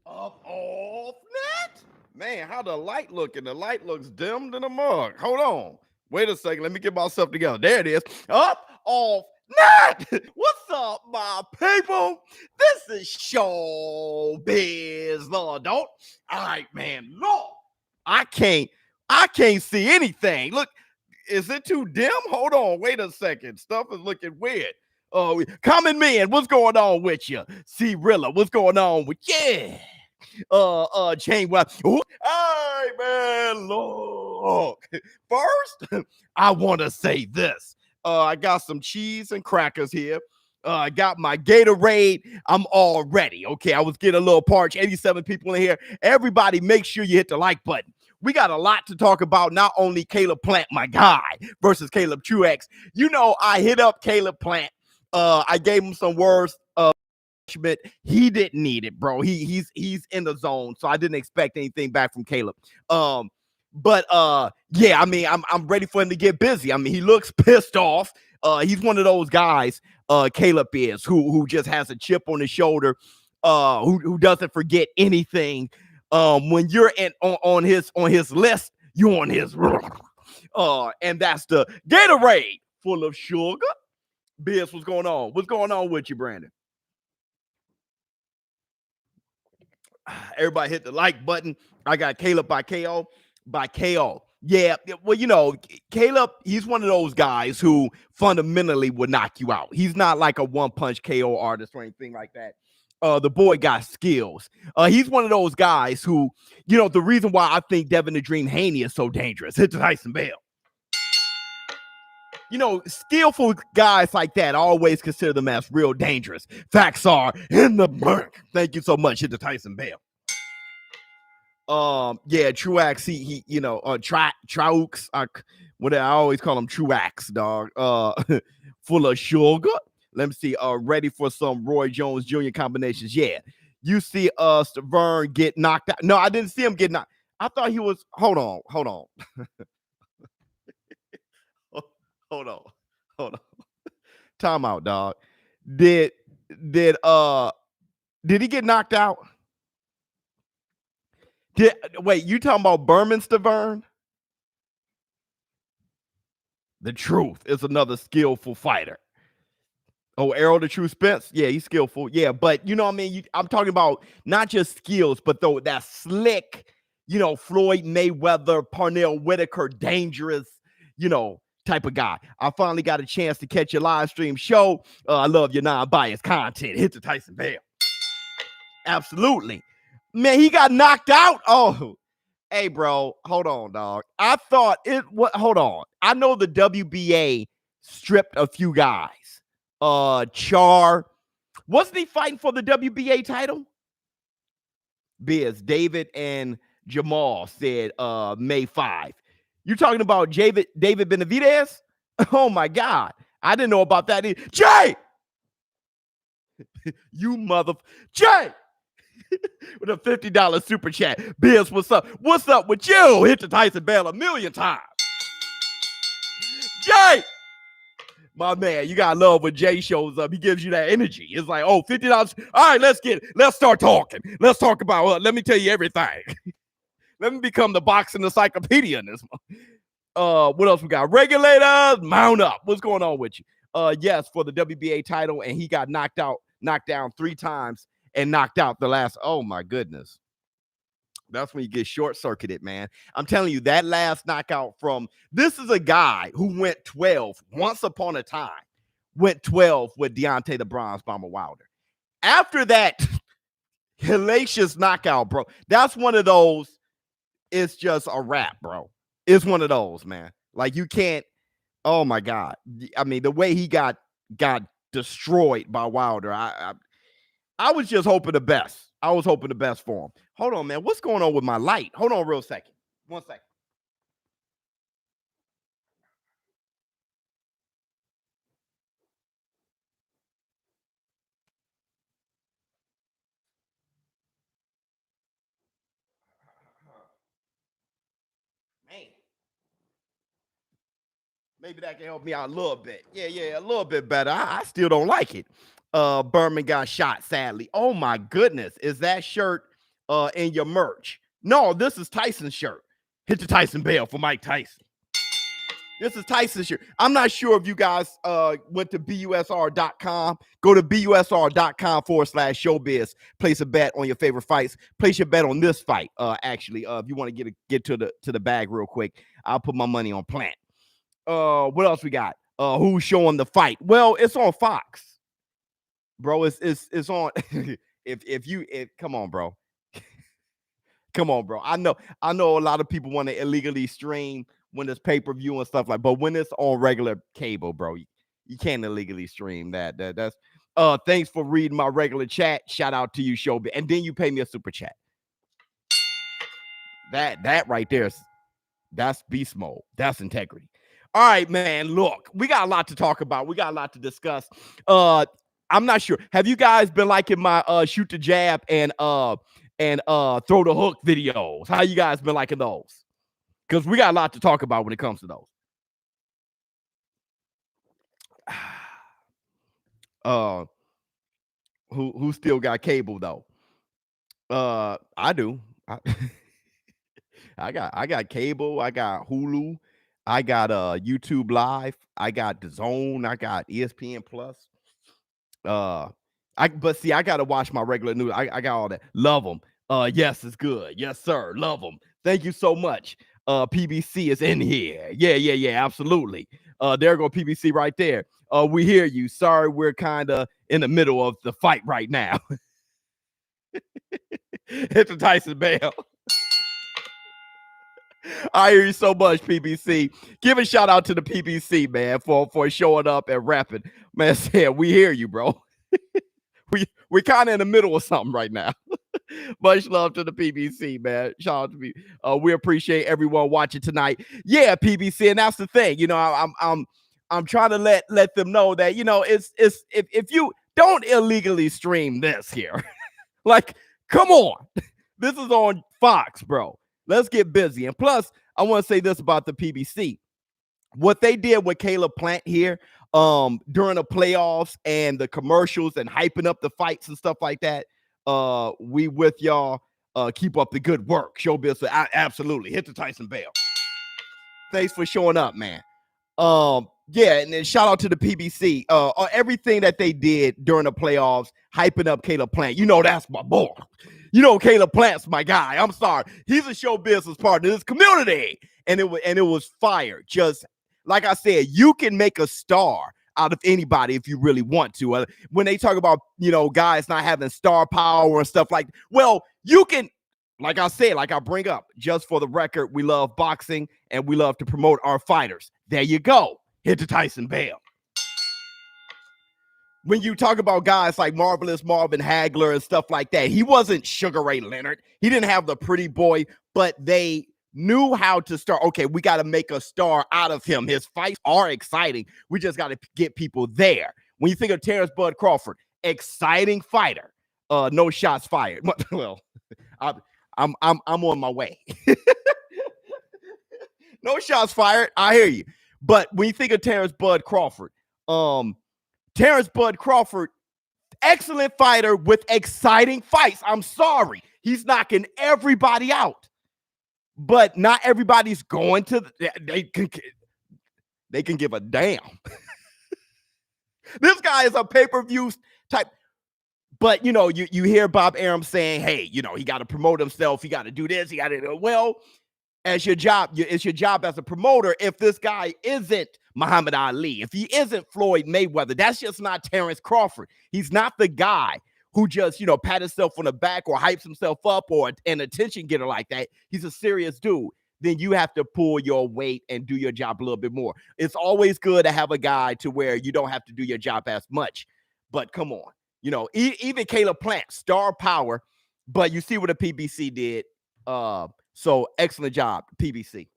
Up off net? Man, how the light looking? The light looks dimmed in the mug. Hold on. Wait a second. Let me get myself together. There it is. Up off net. What's up, my people? This is Showbiz, Lord. Don't. All right, man. Lord, I can't see anything. Look, is it too dim? Hold on. Wait a second. Stuff is looking weird. Oh, Common Man, what's going on with you? C Rilla, what's going on with you? Chain Web. Hey man, look. First, I want to say this. I got some cheese and crackers here. I got my Gatorade. I'm all ready. Okay, I was getting a little parched. 87 people in here. Everybody, make sure you hit the like button. We got a lot to talk about. Not only Caleb Plant, my guy, versus Caleb Truax. You know, I hit up Caleb Plant. I gave him some words. He didn't need it, bro. He's in the zone, so I didn't expect anything back from Caleb. But yeah, I mean, I'm ready for him to get busy. I mean, he looks pissed off. He's one of those guys, Caleb is, who just has a chip on his shoulder, who doesn't forget anything. When you're on his list, you're on his. And that's the Gatorade full of sugar. Biz, what's going on? What's going on with you, Brandon? Everybody hit the like button. I got Caleb by KO. Yeah, well, you know, Caleb, he's one of those guys who fundamentally would knock you out. He's not like a one-punch KO artist or anything like that. The boy got skills. He's one of those guys who, you know, the reason why I think Devin the Dream Haney is so dangerous. Hit the Tyson Bell. You know, skillful guys like that, I always consider them as real dangerous. Facts are in the bank. Thank you so much. Hit the Tyson Bell. Yeah, Truax, he you know, Truax, what I always call him Truax, dog. Full of sugar. Let me see. Ready for some Roy Jones Jr. combinations. Yeah. You see Vern get knocked out. No, I didn't see him get knocked. I thought he was hold on. Hold on. Time out, dog. Did he get knocked out? Wait, you talking about Vern? The Truth is another skillful fighter. Oh, Errol the True Spence? Yeah, he's skillful. Yeah, but you know what I mean? I'm talking about not just skills, but though that slick, you know, Floyd Mayweather, Parnell Whitaker, dangerous, you know, type of guy. I finally got a chance to catch your live stream show. I love your non-biased content. Hit the Tyson Bell. Absolutely. Man, he got knocked out. Oh, hey, bro. Hold on, dog. I thought it what hold on. I know the WBA stripped a few guys. Char. Wasn't he fighting for the WBA title? Biz, David and Jamal said May 5. You're talking about David Benavidez? Oh my God. I didn't know about that either. Jay! You mother Jay! With a $50 super chat. Biz, what's up? What's up with you? Hit the Tyson Bell a million times. Jay! My man, you gotta love when Jay shows up. He gives you that energy. It's like, oh, $50. All right, let's start talking. Let's talk about, let me tell you everything. Let me become the boxing encyclopedia in this one. What else we got? Regulators, mount up. What's going on with you? Yes, for the WBA title, and he got knocked down 3 times and knocked out the last. Oh my goodness. That's when you get short-circuited, man. I'm telling you, that last knockout this is a guy who went 12 once upon a time, went 12 with Deontay the Bronze Bomber Wilder. After that hellacious knockout, bro, that's one of those, it's just a wrap, bro. It's one of those, man. Like, you can't, oh my God. I mean, the way he got destroyed by Wilder, I was just hoping the best. I was hoping the best for him. Hold on, man. What's going on with my light? Hold on real second. 1 second. Man. Maybe that can help me out a little bit. Yeah, a little bit better. I still don't like it. Berman got shot, sadly. Oh my goodness. Is that shirt in your merch. No, this is Tyson's shirt. Hit the Tyson bell for Mike Tyson. This is Tyson's shirt. I'm not sure if you guys went to busr.com. Go to busr.com/showbiz. Place a bet on your favorite fights. Place your bet on this fight. Actually, if you want to get to the bag real quick, I'll put my money on Plant. What else we got? Who's showing the fight? Well, it's on Fox, bro. It's on. if come on, bro. Come on, bro. I know a lot of people want to illegally stream when it's pay-per-view and stuff but when it's on regular cable, bro, you can't illegally stream that. That's thanks for reading my regular chat. Shout out to you, Showbiz. And then you pay me a super chat. That right there, that's beast mode. That's integrity. All right, man. Look, we got a lot to talk about. We got a lot to discuss. I'm not sure. Have you guys been liking my shoot the jab and throw the hook videos? How you guys been liking those? Because we got a lot to talk about when it comes to those. Who still got cable though? I do. I got cable. I got Hulu. I got YouTube Live. I got The Zone. I got ESPN Plus. But see, I gotta watch my regular news. I got all that. Love them. Yes, it's good. Yes, sir. Love them. Thank you so much. PBC is in here. Yeah, absolutely. There go PBC right there. We hear you. Sorry, we're kind of in the middle of the fight right now. Hit the Tyson bell. I hear you so much, PBC. Give a shout out to the PBC, man, for showing up and rapping. Man, said we hear you, bro. We're kind of in the middle of something right now. Much love to the PBC, man. Shout out to me. We appreciate everyone watching tonight. Yeah, PBC, and that's the thing. You know, I'm trying to let them know that, you know, it's if you don't illegally stream this here, like, come on, this is on Fox, bro. Let's get busy. And plus, I want to say this about the PBC. What they did with Caleb Plant here during the playoffs and the commercials and hyping up the fights and stuff like that. We with y'all. Keep up the good work. Showbiz, absolutely. Hit the Tyson bell. Thanks for showing up, man. Yeah, and then shout out to the PBC. Everything that they did during the playoffs, hyping up Caleb Plant. You know, that's my boy. You know, Caleb Plant's my guy. I'm sorry. He's a show business partner in this community. And it was fire. Just like I said, you can make a star out of anybody if you really want to. When they talk about, you know, guys not having star power and stuff like, well, you can, like I said, like I bring up, just for the record, we love boxing and we love to promote our fighters. There you go. Hit the Tyson bell. When you talk about guys like Marvelous Marvin Hagler and stuff like that, he wasn't Sugar Ray Leonard. He didn't have the pretty boy, but they knew how to start. Okay, we got to make a star out of him. His fights are exciting. We just got to get people there. When you think of Terrence Bud Crawford, exciting fighter. No shots fired. Well, I'm on my way. No shots fired. I hear you. But when you think of Terrence Bud Crawford, Terrence Bud Crawford, excellent fighter with exciting fights. I'm sorry. He's knocking everybody out. But not everybody's going to they can give a damn. This guy is a pay-per-view type. But you know, you hear Bob Arum saying, hey, you know, he got to promote himself, he got to do this, he got to do well. As your job, it's your job as a promoter. If this guy isn't Muhammad Ali, if he isn't Floyd Mayweather, that's just not Terrence Crawford. He's not the guy who just, you know, pat himself on the back or hypes himself up or an attention getter like that. He's a serious dude. Then you have to pull your weight and do your job a little bit more. It's always good to have a guy to where you don't have to do your job as much. But come on, you know, even Caleb Plant, star power. But you see what a PBC did. So excellent job, PBC.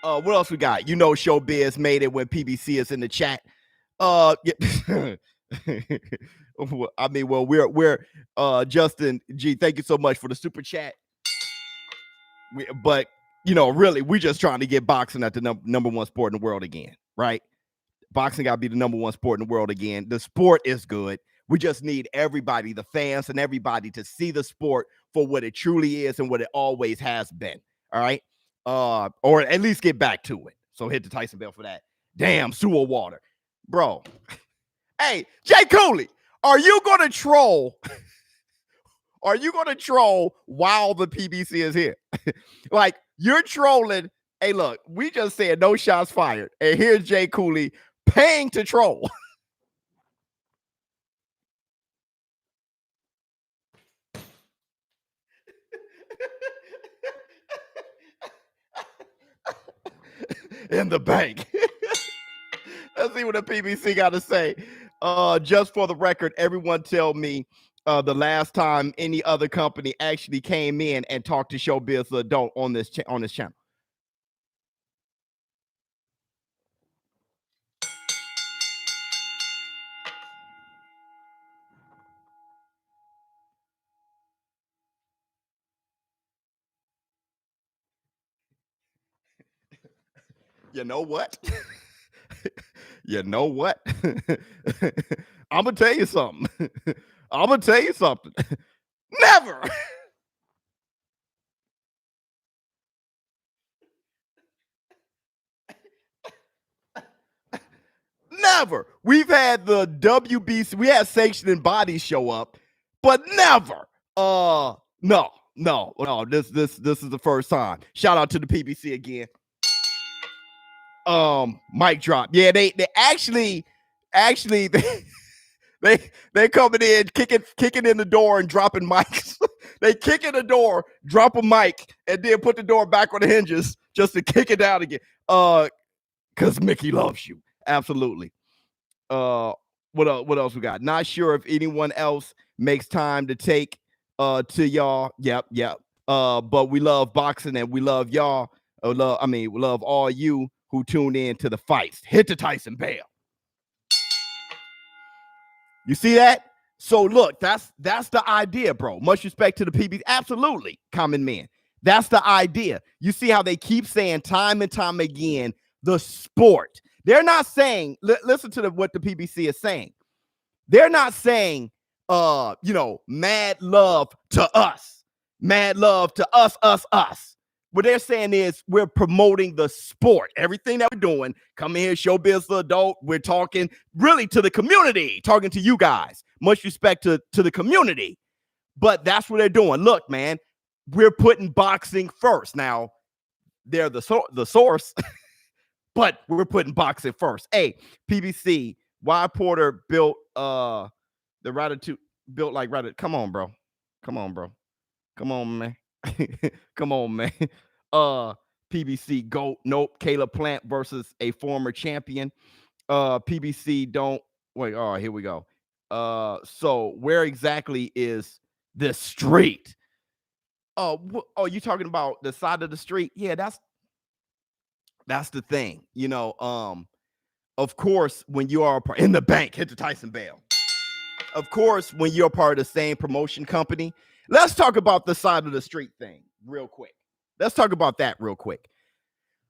What else we got? You know, Showbiz made it when PBC is in the chat. I mean, well, we're Justin G. Thank you so much for the super chat. But you know, really, we're just trying to get boxing at the number one sport in the world again, right? Boxing got to be the number one sport in the world again. The sport is good. We just need everybody, the fans and everybody, to see the sport for what it truly is and what it always has been. All right. Or at least get back to it. So hit the Tyson bell for that. Damn, sewer water. Bro. Hey, Jay Cooley, are you gonna troll? Are you gonna troll while the PBC is here? Like, you're trolling. Hey, look, we just said no shots fired. And here's Jay Cooley paying to troll. In the bank. Let's see what the PBC got to say. Just for the record, everyone tell me the last time any other company actually came in and talked to Showbiz Adult on this channel. You know what? You know what? I'm gonna tell you something. I'm gonna tell you something. Never. Never. We've had the WBC, we had sanctioning bodies show up, but never. No. This is the first time. Shout out to the PBC again. Mic drop. Yeah, they actually they coming in, kicking in the door and dropping mics. They kick in the door, drop a mic, and then put the door back on the hinges just to kick it out again. Because Mickey loves you. Absolutely. What else we got? Not sure if anyone else makes time to take to y'all. Yep. But we love boxing and we love y'all. We love all you who tune in to the fights. Hit the Tyson bell. You see that? So look, that's the idea, bro. Much respect to the PB. Absolutely, common man. That's the idea. You see how they keep saying time and time again, the sport. They're not saying, listen to what the PBC is saying. They're not saying, mad love to us. Mad love to us. What they're saying is we're promoting the sport. Everything that we're doing, come here, Showbiz the Adult. We're talking really to the community, talking to you guys. Much respect to the community. But that's what they're doing. Look, man, we're putting boxing first. Now, they're the source, but we're putting boxing first. Hey, PBC, why Porter built the Ratatouille, built like Ratatouille. Come on, bro. Come on, man. Come on, man. PBC GOAT. Nope. Caleb Plant versus a former champion. PBC don't wait. Oh, here we go. So where exactly is this street? Oh, you talking about the side of the street? Yeah, that's the thing. Of course, when you are in the bank, hit the Tyson bell. Of course, when you're part of the same promotion company. Let's talk about the side of the street thing real quick. Let's talk about that real quick.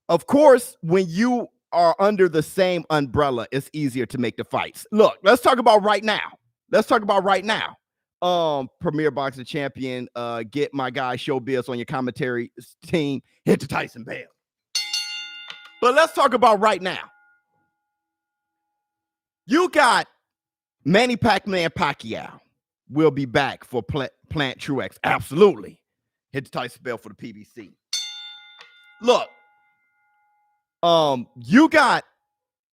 Of course, when you are under the same umbrella, it's easier to make the fights. Look, let's talk about right now. Premier Boxing Champion, get my guy Showbiz on your commentary team. Hit the Tyson bell. But let's talk about right now. You got Manny Pacquiao will be back for Plant Truax. Absolutely. Hit the Tyson bell for the PBC. Look, you got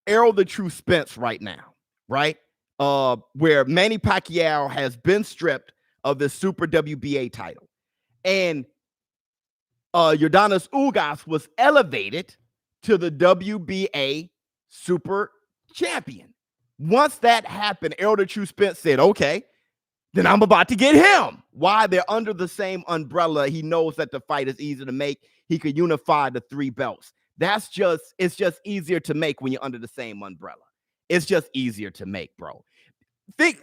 Errol the True Spence right now, right? Where Manny Pacquiao has been stripped of the Super WBA title. And Yordenis Ugas was elevated to the WBA Super Champion. Once that happened, Errol the True Spence said, okay, then I'm about to get him. Why? They're under the same umbrella. He knows that the fight is easy to make. He could unify the three belts. It's just easier to make when you're under the same umbrella. It's just easier to make, bro.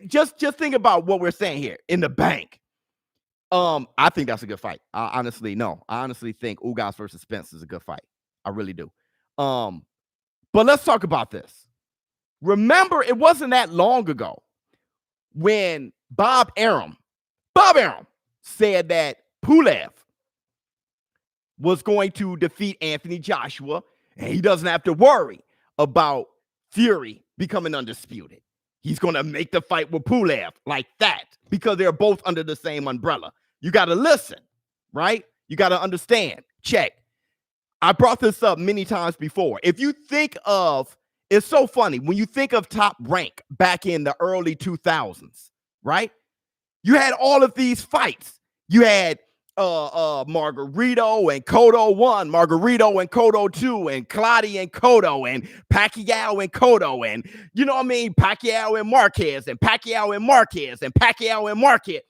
Just think about what we're saying here in the bank. I think that's a good fight. I honestly think Ugas versus Spence is a good fight. I really do. But let's talk about this. Remember, it wasn't that long ago when Bob Arum said that Pulev was going to defeat Anthony Joshua, and he doesn't have to worry about Fury becoming undisputed. He's going to make the fight with Pulev like that because they're both under the same umbrella. You got to listen, right? You got to understand. Check. I brought this up many times before. If you think of, it's so funny, when you think of Top Rank back in the early 2000s, right? You had all of these fights. You had Margarito and Cotto 1, Margarito and Cotto 2, and Clottey and Cotto, and Pacquiao and Cotto, and you know what I mean? Pacquiao and Marquez, and Pacquiao and Marquez, and Pacquiao and Marquez.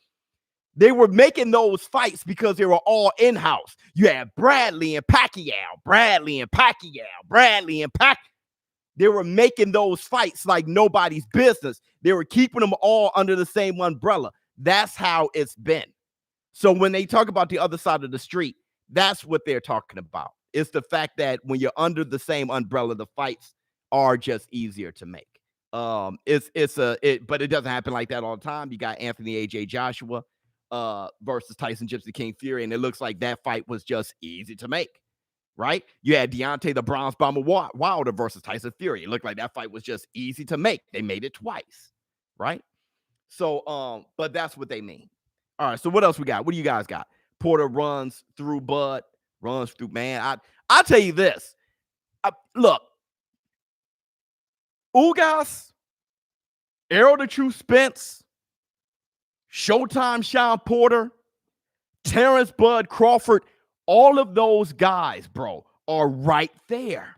They were making those fights because they were all in-house. You had Bradley and Pacquiao, Bradley and Pacquiao, Bradley and Pacquiao. They were making those fights like nobody's business. They were keeping them all under the same umbrella. That's how it's been. So when they talk about the other side of the street, that's what they're talking about. It's the fact that when you're under the same umbrella, the fights are just easier to make. But it doesn't happen like that all the time. You got Anthony AJ Joshua versus Tyson Gypsy King Fury, and it looks like that fight was just easy to make, right? You had Deontay the Bronze Bomber Wilder versus Tyson Fury. It looked like that fight was just easy to make. They made it twice, right? So, but that's what they mean. All right, so what else we got? What do you guys got? Porter runs through Bud, runs through, man. I'll tell you this. Look, Ugas, Errol the True Spence, Showtime Sean Porter, Terrence Bud Crawford, all of those guys, bro, are right there.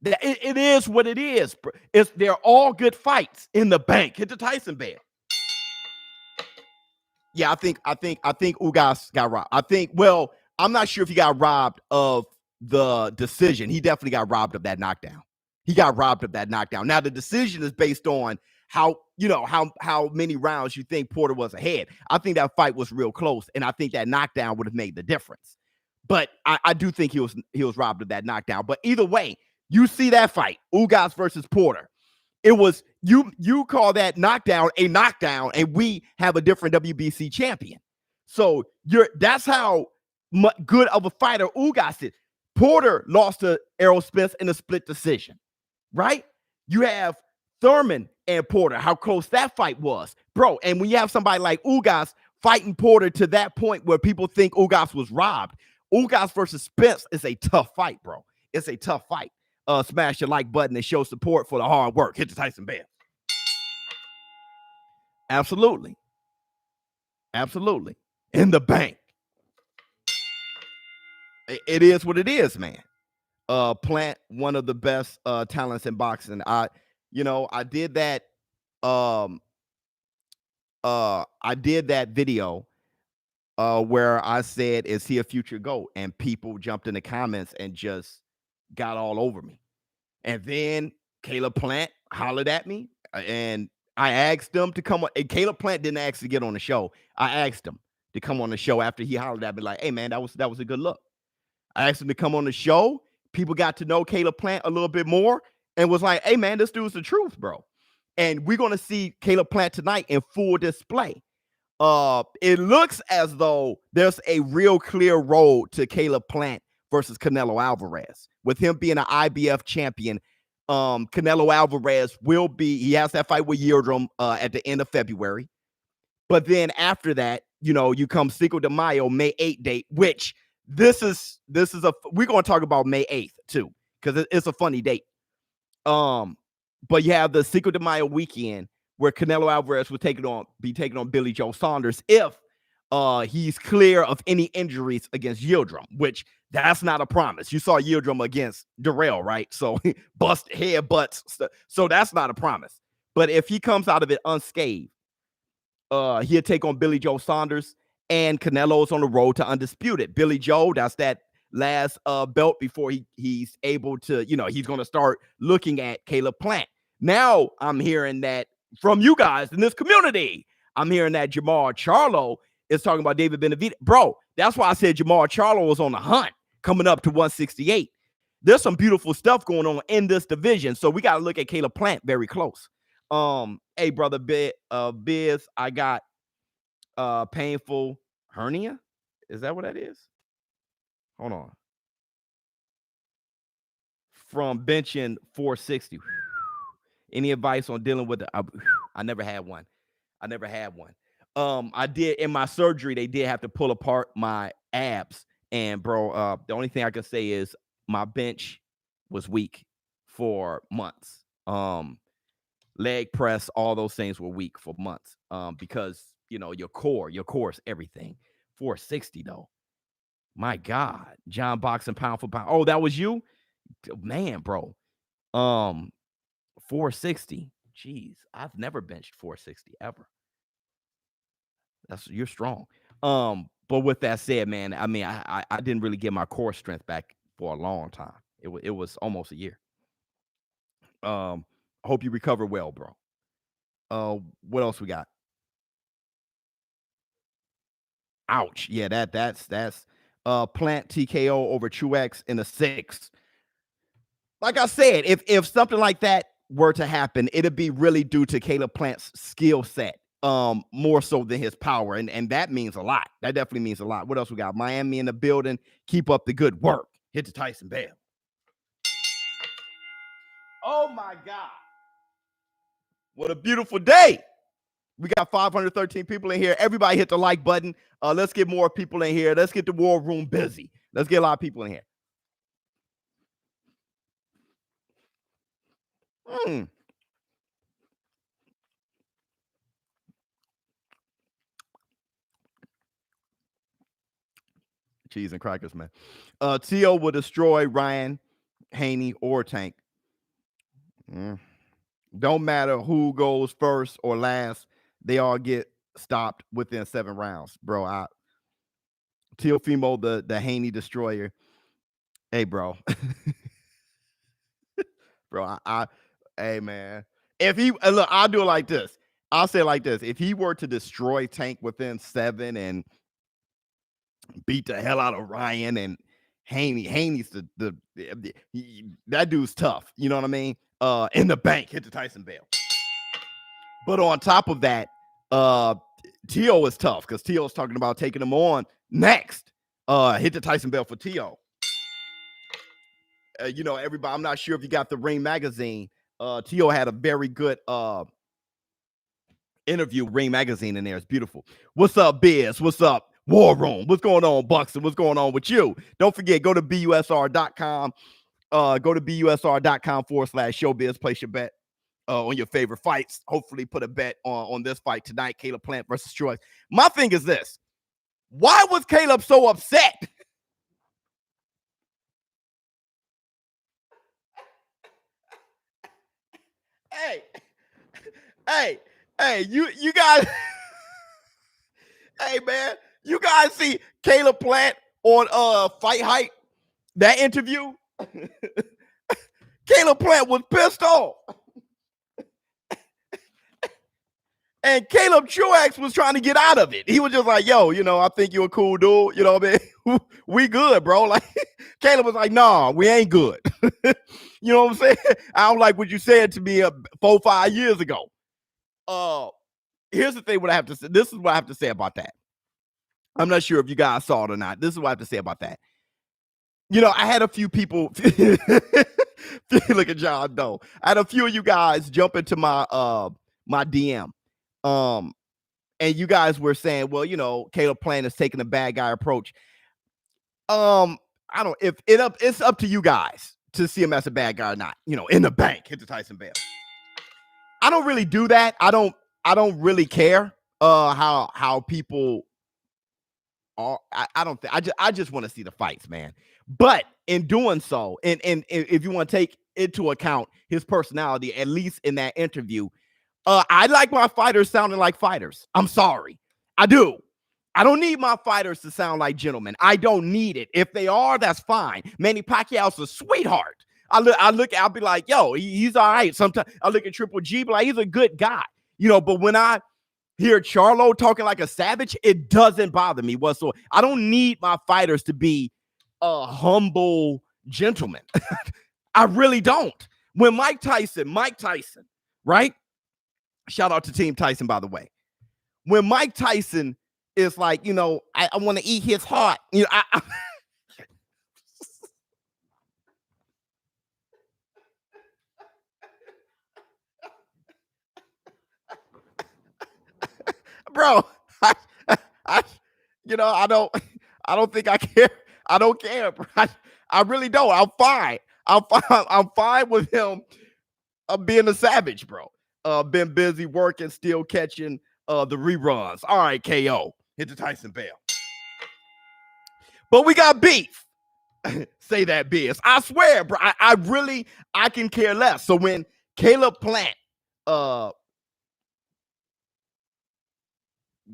It is what it is. They're all good fights in the bank. Hit the Tyson bell. Yeah, I think Ugas got robbed. Well, I'm not sure if he got robbed of the decision. He definitely got robbed of that knockdown. Now, the decision is based on how many rounds you think Porter was ahead. I think that fight was real close, and I think that knockdown would have made the difference. But I do think he was robbed of that knockdown. But either way, you see that fight, Ugas versus Porter. It was you call that knockdown a knockdown, and we have a different WBC champion. So that's how good of a fighter Ugas is. Porter lost to Errol Spence in a split decision, right? You have Thurman and Porter, how close that fight was, bro. And when you have somebody like Ugas fighting Porter to that point where people think Ugas was robbed, Ugas versus Spence is a tough fight, bro. It's a tough fight. Smash the like button and show support for the hard work. Hit the Tyson bell. Absolutely. In the bank. It is what it is, man. Plant, one of the best talents in boxing. I did that. I did that video where I said, "Is he a future GOAT?" And people jumped in the comments and just got all over me. And then Caleb Plant hollered at me, and I asked him to come on. And Caleb Plant didn't actually get on the show. I asked him to come on the show after he hollered at me, like, "Hey, man, that was a good look." I asked him to come on the show. People got to know Caleb Plant a little bit more and was like, "Hey, man, this dude's the truth, bro." And we're going to see Caleb Plant tonight in full display. It looks as though there's a real clear road to Caleb Plant versus Canelo Alvarez. With him being an IBF champion, Canelo Alvarez he has that fight with Yildirim at the end of February. But then after that, you come Cinco de Mayo, May 8th date, which we're going to talk about May 8th too, because it's a funny date. But you have the Cinco de Mayo weekend where Canelo Alvarez will be taking on Billy Joe Saunders if he's clear of any injuries against Yildirim, which that's not a promise. You saw Yildirim against Darrell, right? So bust head butts. So that's not a promise. But if he comes out of it unscathed, he'll take on Billy Joe Saunders, and Canelo's on the road to Undisputed. Billy Joe, that's that last belt before he's able to, he's going to start looking at Caleb Plant. Now I'm hearing that from you guys in this community. I'm hearing that Jamal Charlo is talking about David Benavidez. Bro, that's why I said Jamal Charlo was on the hunt coming up to 168. There's some beautiful stuff going on in this division. So we got to look at Caleb Plant very close. Hey, brother, Biz, I got painful hernia. Is that what that is? Hold on. From benching 460. Any advice on dealing with I never had one. I did in my surgery, they did have to pull apart my abs. And bro, the only thing I can say is my bench was weak for months. Leg press, all those things were weak for months. Because your core is everything. 460 though. My God. John Boxing pound for pound. Oh, that was you? Man, bro. 460. Jeez, I've never benched 460 ever. You're strong. But with that said, man, I mean, I didn't really get my core strength back for a long time. It was almost a year. I hope you recover well, bro. What else we got? Ouch. Yeah, that's Plant TKO over Truax in the 6th. Like I said, if something like that were to happen, it'd be really due to Caleb Plant's skill set, more so than his power, and that means a lot. That definitely means a lot. What else we got? Miami in the building. Keep up the good work. Hit the Tyson bell. Oh my God! What a beautiful day. We got 513 people in here. Everybody hit the like button. Let's get more people in here. Let's get the war room busy. Let's get a lot of people in here. Cheese and crackers, man. T.O. will destroy Ryan, Haney, or Tank. Don't matter who goes first or last. They all get stopped within 7 rounds. Bro, Teofimo, the Haney destroyer. Hey, bro. Bro, hey, man. If he, look, I'll do it like this. I'll say it like this. If he were to destroy Tank within 7 and beat the hell out of Ryan and Haney's that dude's tough. You know what I mean? In the bank, hit the Tyson bell. But on top of that, T.O. is tough because T.O.'s talking about taking him on next. Hit the Tyson bell for T.O. Everybody, I'm not sure if you got the Ring magazine. T.O. had a very good interview, Ring magazine, in there. It's beautiful. What's up, Biz? What's up, War Room? What's going on, Buxton? What's going on with you? Don't forget, go to busr.com. Go to busr.com/showbiz. Place your bet on your favorite fights. Hopefully put a bet on this fight tonight, Caleb Plant versus Truax. My thing is this. Why was Caleb so upset? Hey, you guys, hey, man, you guys see Caleb Plant on Fight Hype, that interview? Caleb Plant was pissed off. And Caleb Truax was trying to get out of it. He was just like, yo, I think you're a cool dude. You know what I mean? We good, bro. Like, Caleb was like, nah, we ain't good. You know what I'm saying? I don't like what you said to me 4-5 years ago. Here's the thing, what I have to say. This is what I have to say about that. I'm not sure if you guys saw it or not. This is what I have to say about that. I had a few people look at John Doe. I had a few of you guys jump into my my DM. And you guys were saying, well, Caleb Plant is taking a bad guy approach. I don't it's up to you guys to see him as a bad guy or not. In the bank, hit the Tyson bell. I don't really do that. I don't really care how people are. I just want to see the fights, man. But in doing so, and if you want to take into account his personality, at least in that interview, I like my fighters sounding like fighters. I'm sorry. I do. I don't need my fighters to sound like gentlemen. I don't need it. If they are, that's fine. Manny Pacquiao's a sweetheart. I'll be like, yo, he's all right. Sometimes I look at Triple G, but like, he's a good guy. But when I hear Charlo talking like a savage, it doesn't bother me whatsoever. I don't need my fighters to be humble gentlemen. I really don't. When Mike Tyson, right? Shout out to Team Tyson, by the way. When Mike Tyson is like, I want to eat his heart. Bro, I, I, I don't think I care. I don't care, bro. I really don't. I'm fine. I'm fine with him being a savage, bro. Been busy working, still catching the reruns. All right, KO. Hit the Tyson bell. But we got beef. Say that, Biz. I swear, bro. I can care less. So when Caleb Plant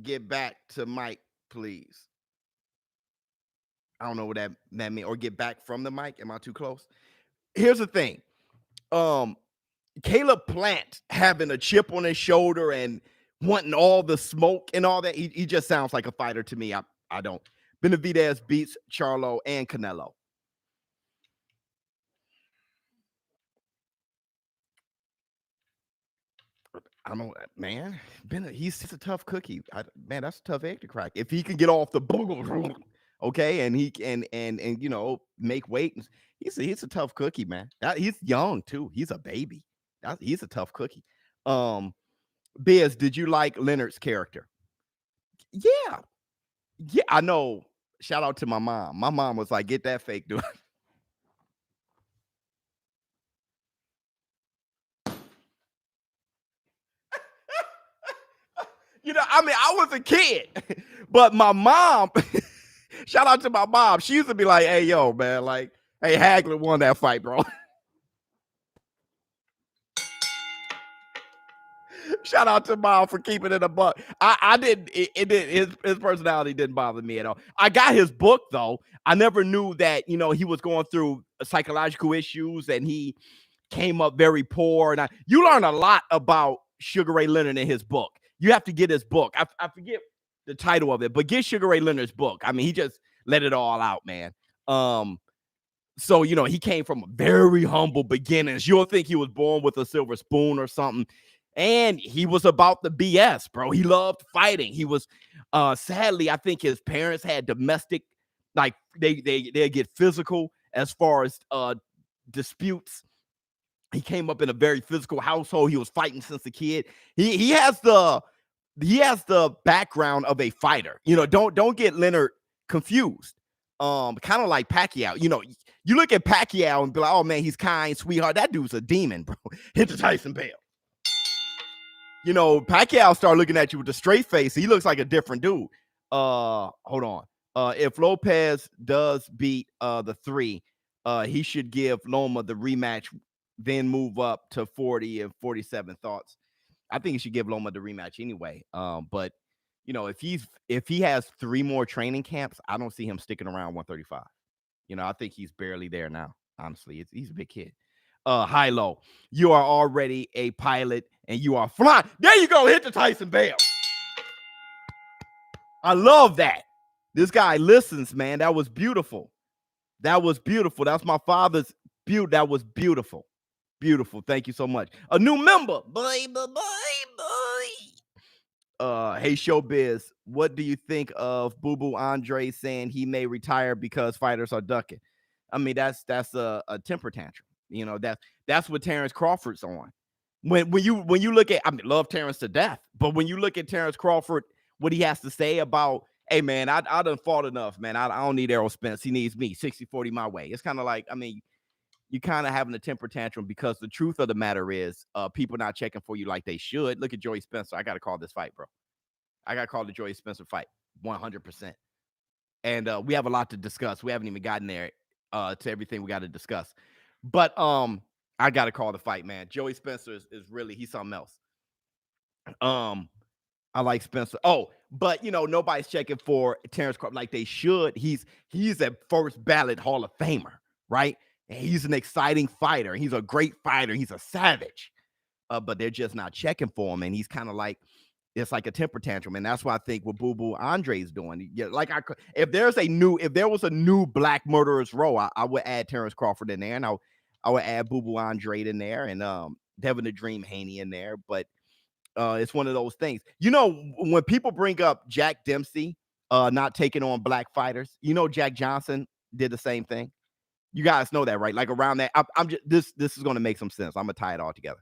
get back to Mike, please. I don't know what that means. Or get back from the mic. Am I too close? Here's the thing. Caleb Plant having a chip on his shoulder and wanting all the smoke and all that. He just sounds like a fighter to me. I don't. Benavidez beats Charlo and Canelo. I don't know, man. He's a tough cookie. Man, that's a tough egg to crack. If he can get off the boogle, okay, and he can and make weight. He's a tough cookie, man. He's young too. He's a baby. He's a tough cookie. Biz, did you like Leonard's character? Yeah, I know. Shout out to my mom. My mom was like, "Get that fake dude." I was a kid, but my mom. Shout out to my mom. She used to be like, "Hey, yo, man, like, hey, Hagler won that fight, bro." Shout out to Mom for keeping it a buck. I didn't. His personality didn't bother me at all. I got his book though. I never knew that he was going through psychological issues and he came up very poor. And you learn a lot about Sugar Ray Leonard in his book. You have to get his book. I forget the title of it, but get Sugar Ray Leonard's book. I mean, he just let it all out, man. So he came from very humble beginnings. You'll think he was born with a silver spoon or something. And he was about the BS, bro. He loved fighting. He was sadly, I think his parents had domestic, like they get physical as far as disputes. He came up in a very physical household. He was fighting since a kid. He has the background of a fighter. Don't get Leonard confused. Kind of like Pacquiao. You look at Pacquiao and be like, "Oh man, he's kind, sweetheart." That dude's a demon, bro. Hit the Tyson bell. Pacquiao started looking at you with a straight face. He looks like a different dude. Hold on. If Lopez does beat the 3, he should give Loma the rematch, then move up to 40 and 47 thoughts. I think he should give Loma the rematch anyway. But if he has 3 more training camps, I don't see him sticking around 135. I think he's barely there now. Honestly, he's a big kid. High low. You are already a pilot and you are flying. There you go. Hit the Tyson bell. I love that. This guy listens, man. That was beautiful. That's my father's build. That was beautiful. Beautiful. Thank you so much. A new member. Hey, Showbiz, what do you think of Boo Boo Andre saying he may retire because fighters are ducking? I mean, that's a temper tantrum. That's what Terrence Crawford's on. When you look at, I mean, love Terrence to death, but when you look at Terrence Crawford, what he has to say about, hey man, I done fought enough, man. I don't need Errol Spence. He needs me. 60-40 my way. It's kind of like, I mean, you kind of having a temper tantrum because the truth of the matter is, people not checking for you like they should. Look at Joey Spencer. I got to call this fight, bro. I got to call the Joey Spencer fight 100%. And we have a lot to discuss. We haven't even gotten there to everything we got to discuss. But I got to call the fight, man. Joey Spencer is really, he's something else. I like Spencer. Oh, but nobody's checking for Terrence Crawford like they should. He's a first ballot Hall of Famer, right? And he's an exciting fighter. He's a great fighter. He's a savage. But they're just not checking for him. And he's kind of like, it's like a temper tantrum. And that's why I think what Boo Boo Andre is doing. Yeah, like if there was a new Black Murderers Row, I would add Terrence Crawford in there, and I would add Boo Boo Andre in there, and Devin the Dream Haney in there. But It's one of those things. You know, when people bring up Jack Dempsey not taking on black fighters, you know, Jack Johnson did the same thing. You guys know that, right? Like around that, I'm just this is going to make some sense. I'm gonna tie it all together.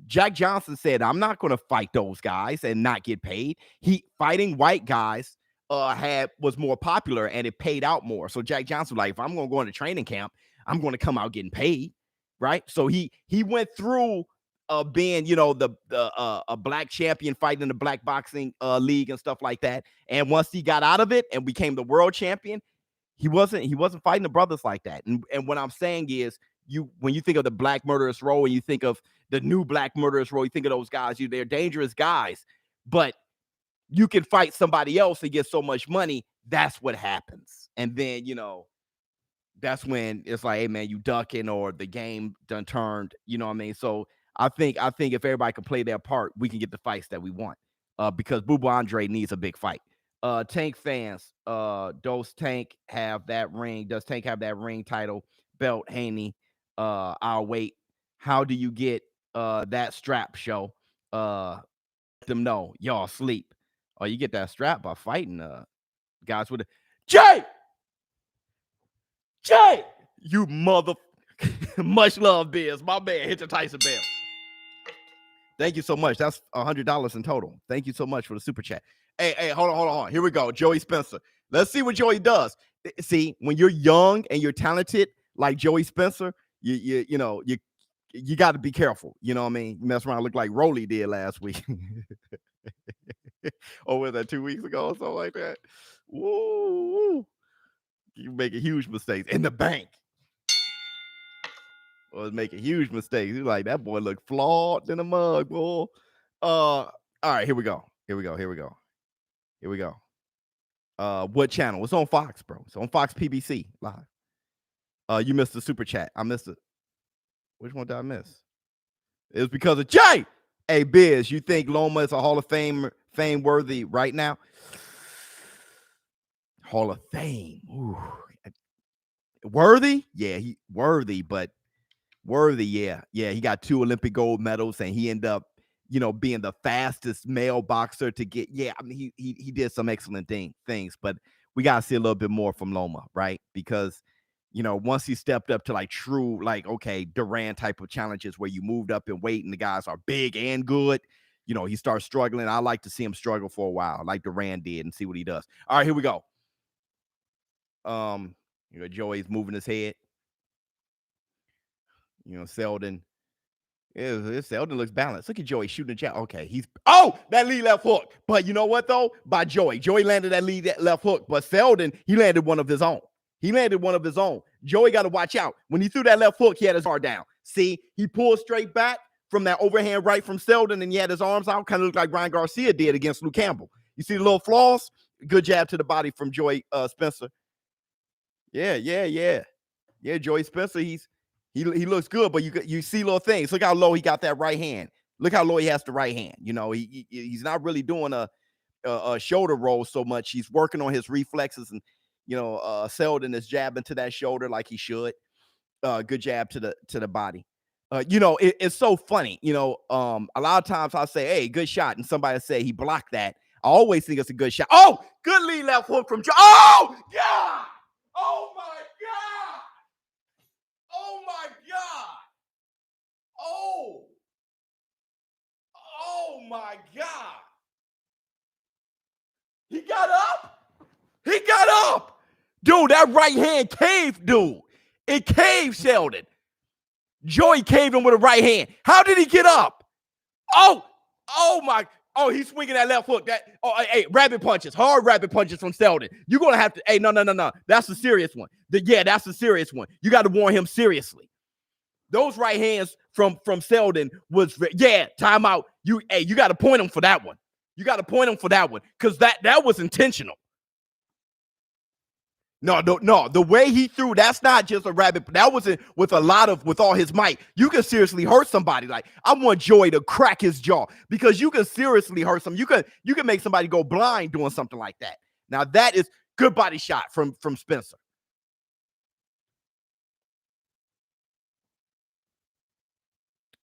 Jack Johnson said, I'm not going to fight those guys and not get paid. He fighting white guys was more popular and it paid out more. So Jack Johnson was like, if I'm going to go into training camp, I'm going to come out getting paid, right? So he went through being, you know, a black champion fighting in the black boxing league and stuff like that. And once he got out of it and became the world champion, he wasn't fighting the brothers like that. And what I'm saying is, when you think of the black murderous row and you think of the new black murderous row, you think of those guys, they're dangerous guys, but you can fight somebody else and get so much money. That's what happens. And then, you know, that's when it's like, hey man, you ducking or the game done turned, you know what I mean? So I think if everybody can play their part, we can get the fights that we want. Because Boo Andre needs a big fight. Tank fans, does Tank have that ring title belt? Haney, I'll wait. How do you get that strap, show? Let them know y'all sleep. Oh, you get that strap by fighting guys with a Jay, you mother. Much love, Biz. My man hit the Tyson bell. Thank you so much. That's $100 in total. Thank you so much for the super chat. Hey, hold on. Here we go. Joey Spencer. Let's see what Joey does. See, when you're young and you're talented like Joey Spencer, you got to be careful. You know what I mean? You mess around, look like Rolly did last week. Or was that 2 weeks ago or something like that? Woo! You making huge mistakes in the bank. Was making huge mistakes. He's like, that boy looked flawed in the mug, boy. All right, here we go. What channel? It's on Fox, bro. It's on Fox PBC live. You missed the super chat. I missed it. Which one did I miss? It was because of Jay. Hey, Biz, you think Loma is a Hall of Fame worthy right now? Hall of Fame. Ooh. Worthy? Yeah, he worthy, but worthy, yeah. He got 2 Olympic gold medals, and he ended up, you know, being the fastest male boxer to get. Yeah, I mean, he did some excellent things, but we gotta see a little bit more from Loma, right? Because, you know, once he stepped up to like true, like, okay, Duran type of challenges where you moved up in weight and the guys are big and good, you know, he starts struggling. I like to see him struggle for a while, like Duran did, and see what he does. All right, here we go. You know, Joey's moving his head. You know, Selden. Selden looks balanced. Look at Joey shooting a jab. Okay, that lead left hook. But you know what, though? By Joey. Joey landed that lead left hook. But Selden, he landed one of his own. Joey got to watch out. When he threw that left hook, he had his guard down. See, he pulled straight back from that overhand right from Selden, and he had his arms out. Kind of looked like Ryan Garcia did against Luke Campbell. You see the little flaws? Good jab to the body from Joey Spencer. Yeah. Joey Spencer, he looks good, but you see little things. Look how low he got that right hand. Look how low he has the right hand. You know, he's not really doing a shoulder roll so much. He's working on his reflexes, and you know, Selden is jabbing to that shoulder like he should. Good jab to the body. You know, it's so funny. You know, a lot of times I'll say, "Hey, good shot," and somebody say he blocked that. I always think it's a good shot. Oh, good lead left hook from Joe. Oh, God! Oh my God! Oh my God! Oh my God! He got up! Dude, that right hand caved, dude. It caved Selden. Joey caved him with a right hand. How did he get up? Oh my. Oh, he's swinging that left hook. Rabbit punches, hard rabbit punches from Selden. You're going to have to, no. That's a serious one. That's a serious one. You got to warn him seriously. Those right hands from Selden was, timeout. You got to point him for that one. Because that was intentional. No. The way he threw, that's not just a rabbit. That wasn't with all his might. You can seriously hurt somebody. Like, I want Joey to crack his jaw because you can seriously hurt some. You can make somebody go blind doing something like that. Now that is good body shot from Spencer.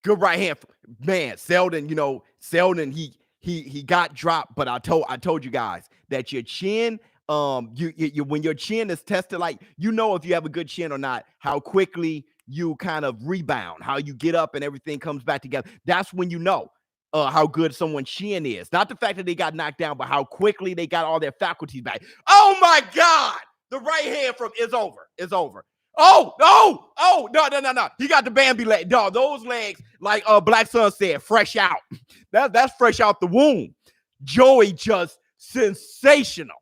Good right hand, man. Selden, Selden, he got dropped, but I told you guys that your chin, you when your chin is tested, like if you have a good chin or not, how quickly you kind of rebound, how you get up and everything comes back together. That's when how good someone's chin is. Not the fact that they got knocked down, but how quickly they got all their faculties back. Oh my God! The right hand from is over. It's over. Oh, no. He got the Bambi leg. Dog, those legs, like Black Sun said, fresh out. That's fresh out the womb. Joey just sensational.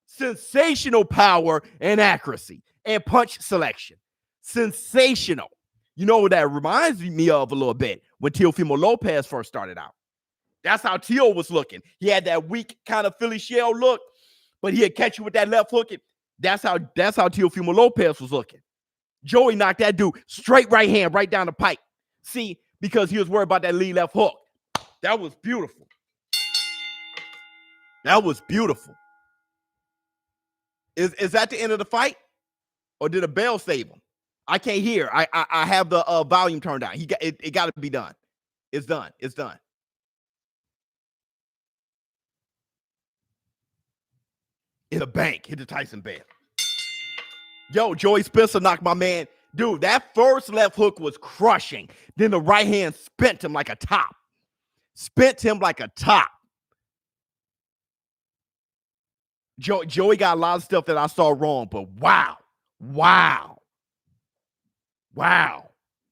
Sensational power and accuracy and punch selection. Sensational. You know what that reminds me of a little bit? When Teofimo Lopez first started out. That's how Teo was looking. He had that weak kind of Philly shell look, but he'd catch you with that left hook. That's how Teofimo Lopez was looking. Joey knocked that dude straight right hand, right down the pipe. See, because he was worried about that lead left hook. That was beautiful. That was beautiful. Is that the end of the fight? Or did a bell save him? I can't hear. I have the volume turned down. It got to be done. It's done. It's done. In the bank, hit the Tyson bell. Yo, Joey Spencer knocked my man. Dude, that first left hook was crushing. Then the right hand spent him like a top. Joey got a lot of stuff that I saw wrong, but wow.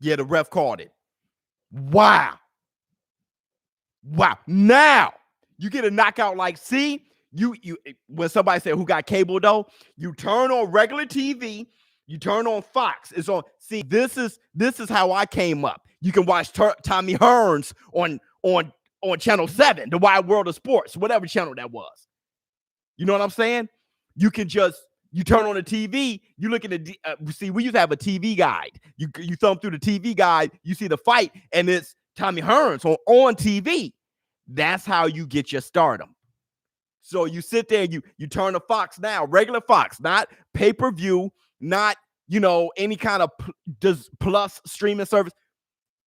Yeah, the ref called it. Wow. Now, you get a knockout like, see, you when somebody said who got cable though, you turn on regular TV, you turn on Fox. It's on. See, this is how I came up. You can watch Tommy Hearns on Channel 7, the Wide World of Sports, whatever channel that was. You know what I'm saying? You can you turn on the TV, you look at the see, we used to have a TV guide. You thumb through the TV guide, you see the fight, and it's Tommy Hearns on TV. That's how you get your stardom. So you sit there, you turn to Fox now, regular Fox, not pay-per-view, not, any kind of plus streaming service,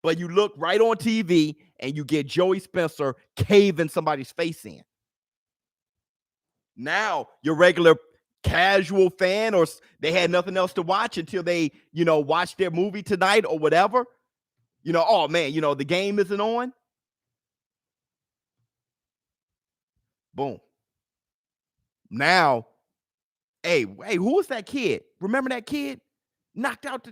but you look right on TV and you get Joey Spencer caving somebody's face in. Now, your regular casual fan, or they had nothing else to watch until they, watch their movie tonight or whatever. Oh man, the game isn't on. Boom. Now, hey, who was that kid? Remember that kid? Knocked out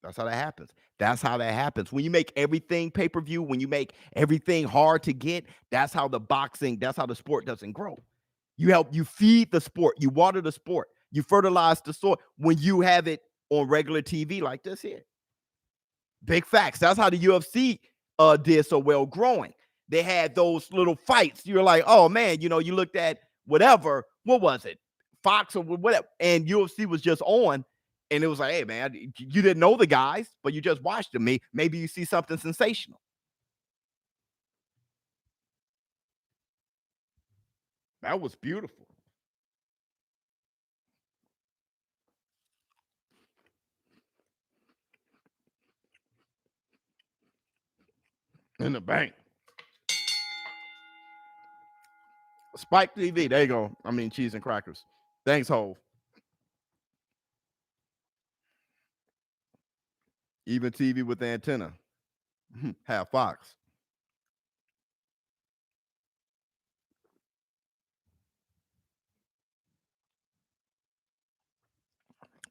That's how that happens. That's how that happens. When you make everything pay-per-view, when you make everything hard to get, that's how the sport doesn't grow. You feed the sport, you water the sport, you fertilize the soil when you have it on regular TV like this here. Big facts. That's how the UFC did so well growing. They had those little fights. You're like, oh man, you looked at whatever, what was it? Fox or whatever, and UFC was just on, and it was like, hey man, you didn't know the guys, but you just watched them. Maybe you see something sensational. That was beautiful. In the bank. Spike TV. There you go. I mean, cheese and crackers. Thanks, Hove. Even TV with the antenna. Have Fox.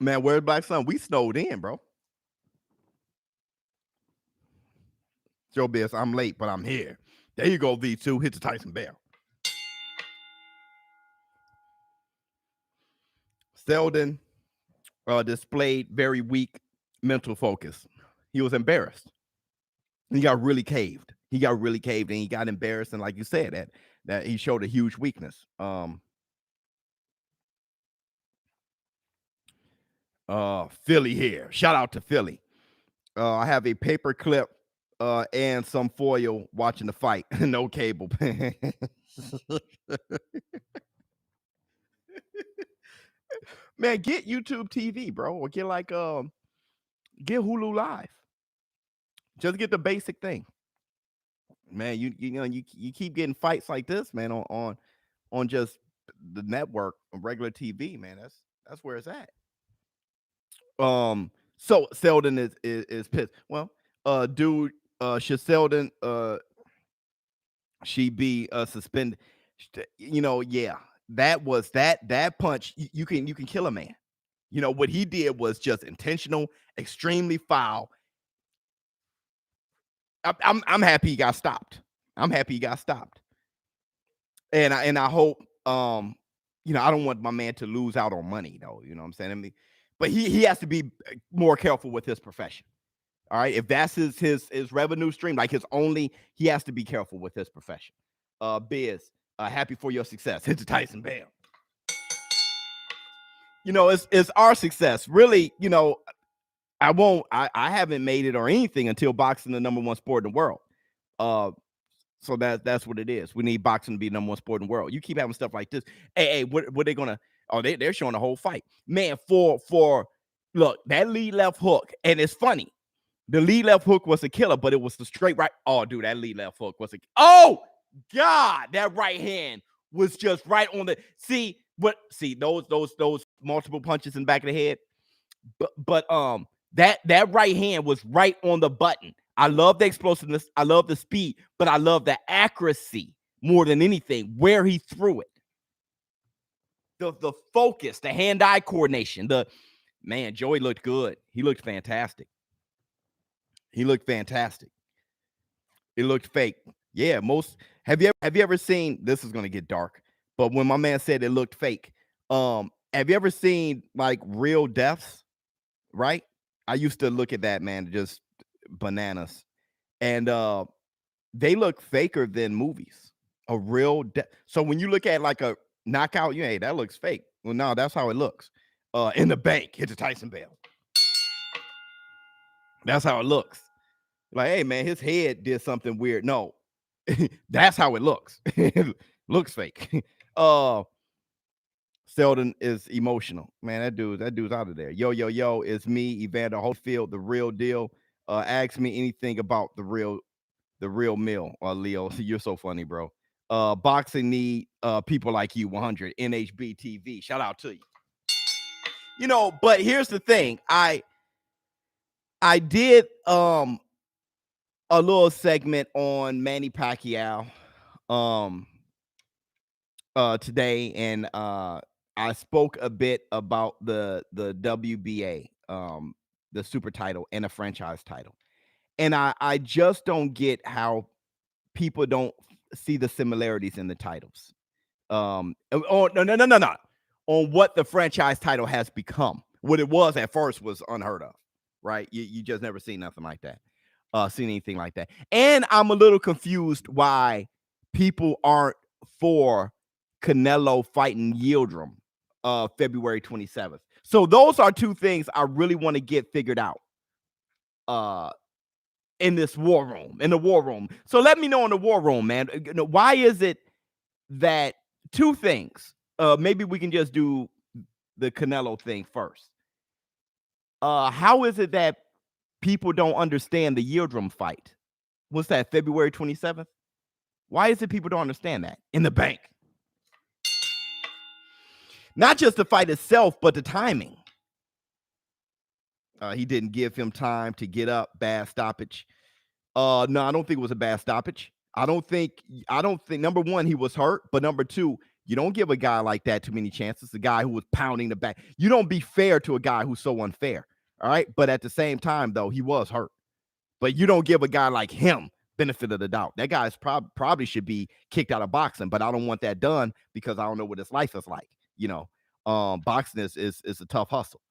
Man, where's Black Sun? We snowed in, bro. Showbiz, I'm late, but I'm here. There you go, V2. Hit the Tyson bell. Selden displayed very weak mental focus. He was embarrassed. He got really caved. And he got embarrassed. And like you said, that he showed a huge weakness. Philly here. Shout out to Philly. I have a paper clip and some foil watching the fight. No cable. Man, get YouTube TV, bro, or get Hulu Live. Just get the basic thing, man. You keep getting fights like this, man, on just the network on regular TV, man. That's where it's at. So Selden is pissed. Well, dude, should Selden she be suspended? Yeah, that punch. You can kill a man. What he did was just intentional, extremely foul. I'm happy he got stopped. I'm happy he got stopped. And I hope I don't want my man to lose out on money though. You know what I'm saying? I mean, but he has to be more careful with his profession. All right. If that's his revenue stream, like he has to be careful with his profession. Biz, happy for your success. Hit the Tyson, bam. It's our success. Really, I haven't made it or anything until boxing the number one sport in the world. So that's what it is. We need boxing to be the number one sport in the world. You keep having stuff like this. Hey, what they gonna? Oh, they're showing the whole fight, man. For look, that lead left hook, and it's funny. The lead left hook was a killer, but it was the straight right. Oh, dude, that lead left hook was oh God, that right hand was just right on the. See those multiple punches in the back of the head, but that right hand was right on the button. I love the explosiveness. I love the speed, but I love the accuracy more than anything, where he threw it. The focus, the hand-eye coordination. Man, Joey looked good. He looked fantastic. He looked fantastic. It looked fake. Yeah, have you ever seen, this is going to get dark, but when my man said it looked fake, have you ever seen like real deaths? Right? I used to look at that, man, just bananas. And they look faker than movies. A real so when you look at like a knockout, hey, that looks fake. Well, no, that's how it looks. In the bank, hit the Tyson bell. That's how it looks. Like, hey, man, his head did something weird. No, that's how it looks. Looks fake. Selden is emotional, man. That dude's out of there. Yo, it's me, Evander Holyfield, the real deal. Ask me anything about the real meal, Leo. You're so funny, bro. Boxing need people like you. 100 NHB TV. Shout out to you. But here's the thing. I did a little segment on Manny Pacquiao today, and I spoke a bit about the WBA, the super title and a franchise title. And I just don't get how people don't see the similarities in the titles. No. On what the franchise title has become. What it was at first was unheard of, right? You just never seen nothing like that. Seen anything like that. And I'm a little confused why people aren't for Canelo fighting Yildirim February 27th. So those are two things I really want to get figured out in the war room. So let me know in the war room, man. Why is it that two things? Maybe we can just do the Canelo thing first. How is it that people don't understand the Yildirim fight? What's that, February 27th? Why is it people don't understand that? In the bank. Not just the fight itself, but the timing. He didn't give him time to get up. Bad stoppage. No, I don't think it was a bad stoppage. I don't think, number one, he was hurt. But number two, you don't give a guy like that too many chances. The guy who was pounding the back. You don't be fair to a guy who's so unfair. All right. But at the same time, though, he was hurt. But you don't give a guy like him benefit of the doubt. That guy's probably should be kicked out of boxing. But I don't want that done because I don't know what his life is like. Boxing is a tough hustle.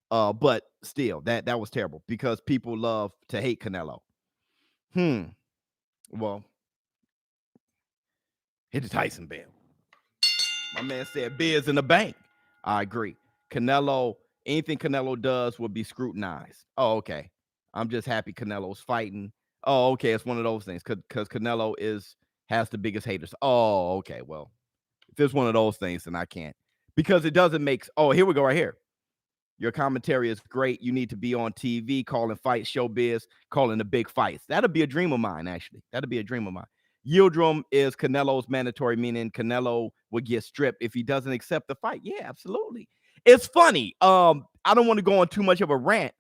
But still, that was terrible because people love to hate Canelo. Well, hit the Tyson bell. My man said Biz in the bank. I agree. Canelo, anything Canelo does will be scrutinized. Oh, okay. I'm just happy Canelo's fighting. Oh, okay. It's one of those things because Canelo has the biggest haters. Oh, okay. Well, if it's one of those things, then I can't. Because it doesn't make. Oh, here we go right here. Your commentary is great. You need to be on TV calling fights, showbiz, calling the big fights. That'll be a dream of mine, actually. That'll be a dream of mine. Yildirim is Canelo's mandatory, meaning Canelo would get stripped if he doesn't accept the fight. Yeah, absolutely. It's funny. I don't want to go on too much of a rant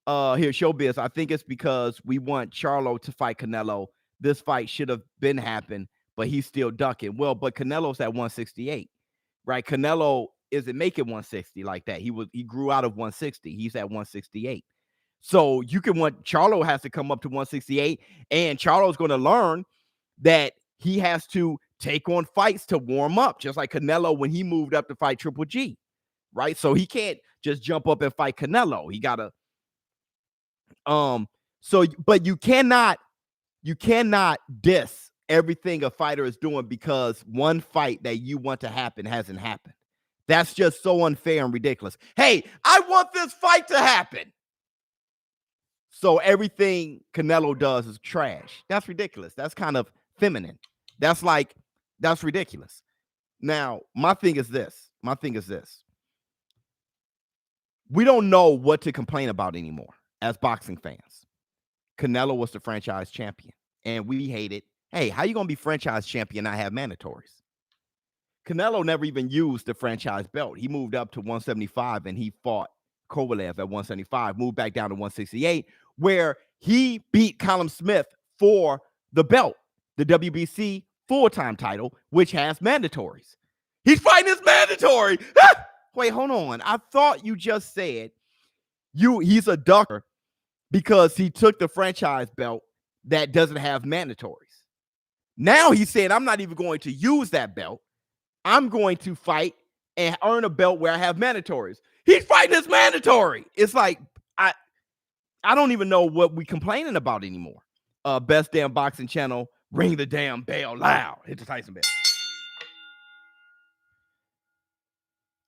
here, showbiz. I think it's because we want Charlo to fight Canelo. This fight should have been happened, but he's still ducking. Well, but Canelo's at 168, right? Canelo isn't making 160 like that. He grew out of 160. He's at 168. So you can want Charlo has to come up to 168, and Charlo's going to learn that he has to take on fights to warm up, just like Canelo when he moved up to fight Triple G, right? So he can't just jump up and fight Canelo. He gotta but you cannot diss everything a fighter is doing because one fight that you want to happen hasn't happened. That's just so unfair and ridiculous. Hey, I want this fight to happen, so everything Canelo does is trash. That's ridiculous. That's kind of feminine. That's ridiculous. Now, my thing is this. We don't know what to complain about anymore as boxing fans. Canelo was the franchise champion, and we hate it. Hey, how you going to be franchise champion and not have mandatories? Canelo never even used the franchise belt. He moved up to 175, and he fought Kovalev at 175, moved back down to 168, where he beat Callum Smith for the belt, the WBC full-time title, which has mandatories. He's fighting his mandatory. Wait, hold on. I thought you just said he's a ducker because he took the franchise belt that doesn't have mandatories. Now he said, I'm not even going to use that belt. I'm going to fight and earn a belt where I have mandatories. He's fighting his mandatory. It's like, I don't even know what we complaining about anymore. Best damn boxing channel. Ring the damn bell loud. Hit the Tyson bell.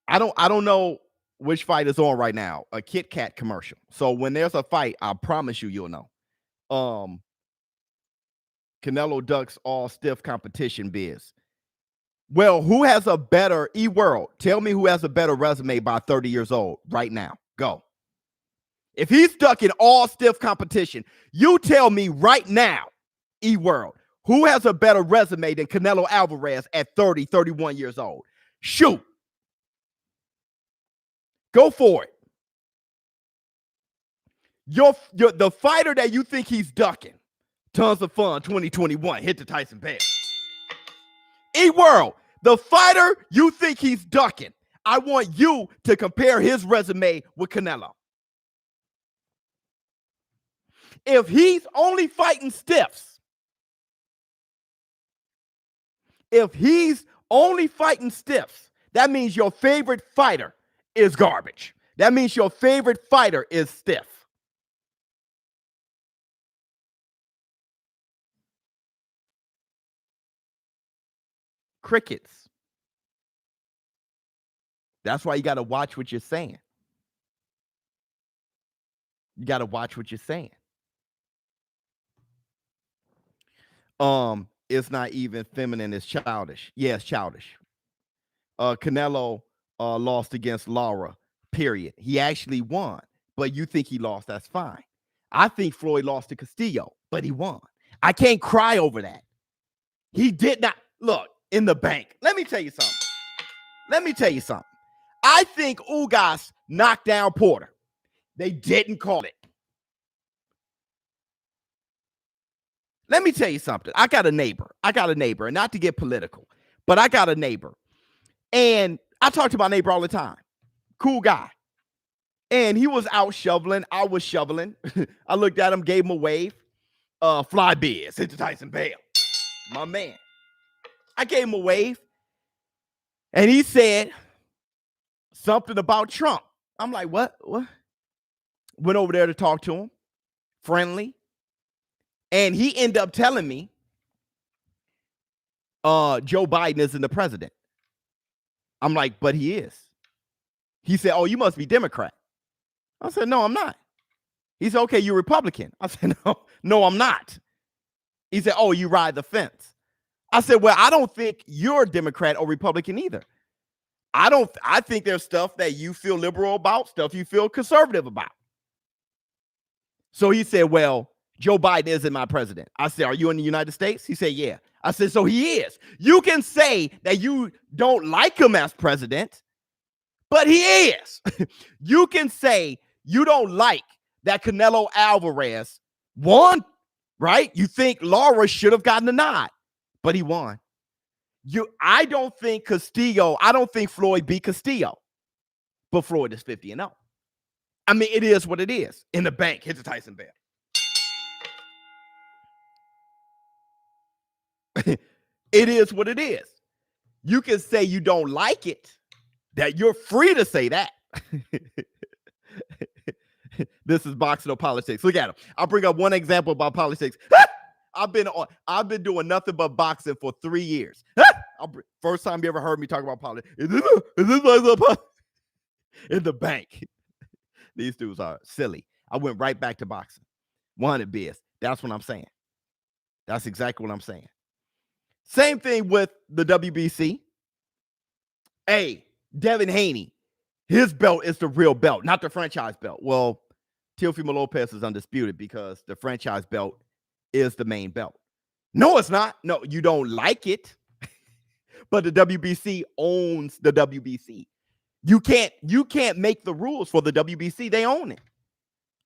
I don't know which fight is on right now. A Kit Kat commercial. So when there's a fight, I promise you'll know. Canelo ducks all stiff competition biz. Well, who has a better E-World? Tell me who has a better resume by 30 years old right now. Go. If he's ducking all stiff competition, you tell me right now, E-World, who has a better resume than Canelo Alvarez at 30, 31 years old? Shoot. Go for it. The fighter that you think he's ducking. Tons of fun 2021. Hit the Tyson bell. E-World, the fighter you think he's ducking. I want you to compare his resume with Canelo. If he's only fighting stiffs, that means your favorite fighter is garbage. That means your favorite fighter is stiff. Crickets. That's why you got to watch what you're saying. It's not even feminine, it's childish. Yeah, it's childish. Canelo lost against Lara, period. He actually won, but you think he lost, that's fine. I think Floyd lost to Castillo, but he won. I can't cry over that. He did not. Look, in the bank. Let me tell you something. I think Ugas knocked down Porter. They didn't call it. Let me tell you something. I got a neighbor, and not to get political, but I got a neighbor. And I talk to my neighbor all the time. Cool guy. And he was out shoveling. I was shoveling. I looked at him, gave him a wave. Fly Biz, hit the Tyson bell. My man. I gave him a wave. And he said something about Trump. I'm like, what? Went over there to talk to him. Friendly. And he ended up telling me Joe Biden isn't the president. I'm like, but he is. He said, oh, you must be Democrat. I said, no, I'm not. He said, okay, you're Republican. I said, no, I'm not. He said, oh, you ride the fence. I said, well, I don't think you're Democrat or Republican either. I think there's stuff that you feel liberal about, stuff you feel conservative about. So he said, well, Joe Biden isn't my president. I said, are you in the United States? He said, yeah. I said, so he is. You can say that you don't like him as president, but he is. You can say you don't like that Canelo Alvarez won, right? You think Laura should have gotten a nod, but he won. I don't think Floyd beat Castillo, but Floyd is 50-0. I mean, it is what it is. In the bank, hit the Tyson bell. It is what it is. You can say you don't like it. That you're free to say that. This is boxing or politics. Look at him. I'll bring up one example about politics. I've been doing nothing but boxing for 3 years. First time you ever heard me talk about politics. Is this in the bank? These dudes are silly. I went right back to boxing. 100 biz. That's what I'm saying. That's exactly what I'm saying. Same thing with the WBC. Hey, Devin Haney, his belt is the real belt, not the franchise belt. Well, Teofimo Lopez is undisputed because the franchise belt is the main belt. No, it's not. No, you don't like it, but the WBC owns the WBC. You can't make the rules for the WBC. They own it.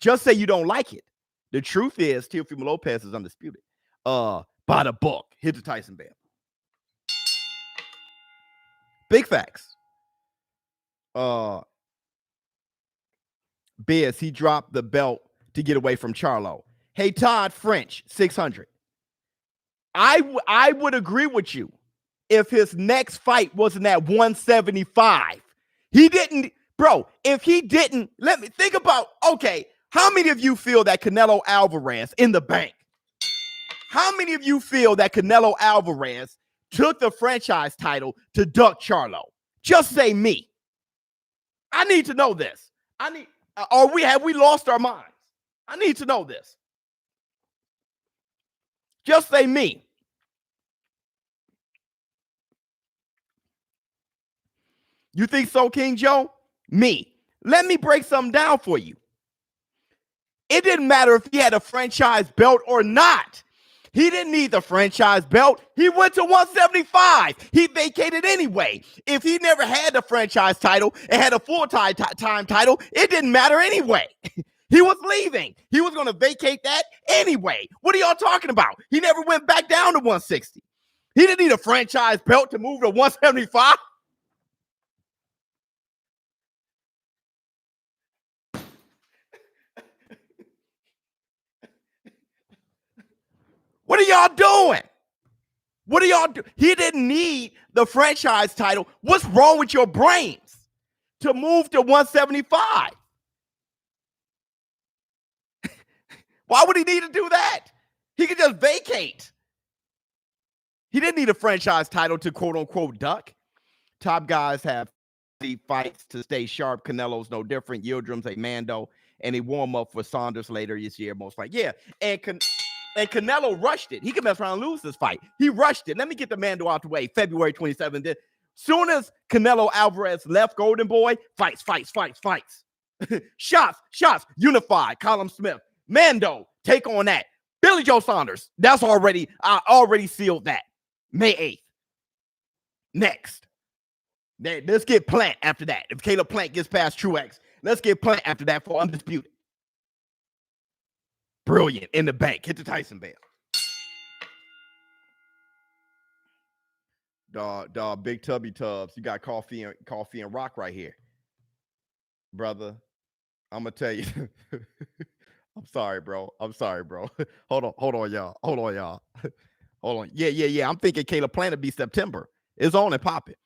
Just say you don't like it. The truth is Teofimo Lopez is undisputed. By the book. Hit the Tyson bell. Big facts. Biz, he dropped the belt to get away from Charlo. Hey, Todd French, 600. I would agree with you if his next fight wasn't at 175. He didn't, bro, if he didn't, let me think about, okay, how many of you feel that Canelo Alvarez in the bank? How many of you feel that Canelo Alvarez took the franchise title to duck Charlo? Just say me. I need to know this. Have we lost our minds? I need to know this. Just say me. You think so, King Joe? Me. Let me break something down for you. It didn't matter if he had a franchise belt or not. He didn't need the franchise belt. He went to 175. He vacated anyway. If he never had the franchise title and had a full-time title, it didn't matter anyway. He was leaving. He was going to vacate that anyway. What are y'all talking about? He never went back down to 160. He didn't need a franchise belt to move to 175. What are y'all doing? What are y'all doing? He didn't need the franchise title. What's wrong with your brains to move to 175? Why would he need to do that? He could just vacate. He didn't need a franchise title to quote unquote duck. Top guys have fights to stay sharp. Canelo's no different. Yildirim's a Mando, and he warm up for Saunders later this year, most likely. Yeah, and Canelo rushed it. He could mess around and lose this fight. He rushed it. Let me get the Mando out the way. February 27th. Soon as Canelo Alvarez left Golden Boy, fights. shots, unified. Colin Smith, Mando, take on that. Billy Joe Saunders. I already sealed that. May 8th. Next. Let's get Plant after that. If Caleb Plant gets past Truax, let's get Plant after that for Undisputed. Brilliant. In the bank. Hit the Tyson bell. Dog, big tubby tubs. You got coffee and rock right here. Brother, I'm going to tell you. I'm sorry, bro. Hold on, y'all. Hold on. Yeah. I'm thinking Caleb Plant would be September. It's on and popping.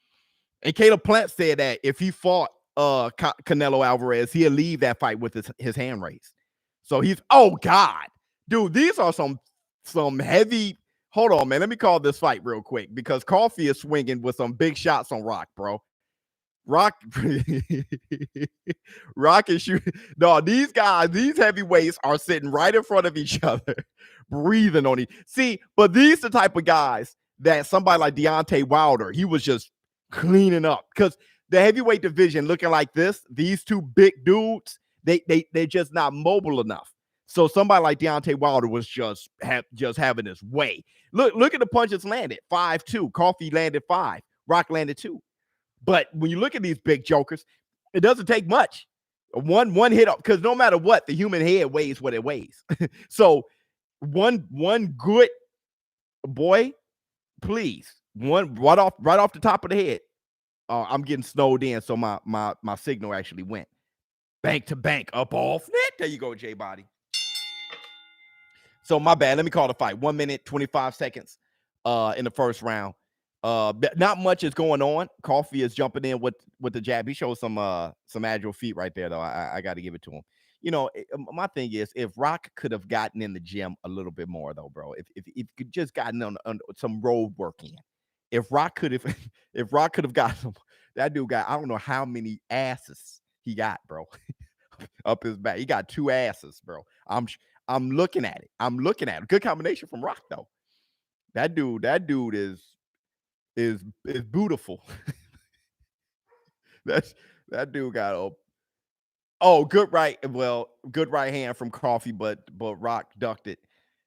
And Caleb Plant said that if he fought Canelo Alvarez, he'll leave that fight with his hand raised. So oh God, dude, these are some heavy. Hold on, man. Let me call this fight real quick because Coffee is swinging with some big shots on Rock, bro. Rock is shooting. No, these guys, these heavyweights are sitting right in front of each other, breathing on each. See, but these the type of guys that somebody like Deontay Wilder, he was just cleaning up because the heavyweight division looking like this, these two big dudes, they're just not mobile enough. So somebody like Deontay Wilder was just having his way. Look at the punches landed. 5-2. Coffee landed 5. Rock landed 2. But when you look at these big jokers, it doesn't take much. One hit up, because no matter what, the human head weighs what it weighs. So one good boy, please, one right off the top of the head. I'm getting snowed in, so my signal actually went bank to bank up off net. There you go, J Body. So my bad. Let me call the fight. 1 minute 25 seconds in the first round. Not much is going on. Coffee is jumping in with the jab. He shows some agile feet right there, though. I got to give it to him. You know, my thing is, if Rock could have gotten in the gym a little bit more, though, bro. If could just gotten on some road work in. If Rock could have got some, that dude got, I don't know how many asses he got, bro, up his back. He got 2 asses, bro. I'm looking at it. Good combination from Rock, though. That dude is beautiful. That dude got good right hand from Coffee, but Rock ducked it.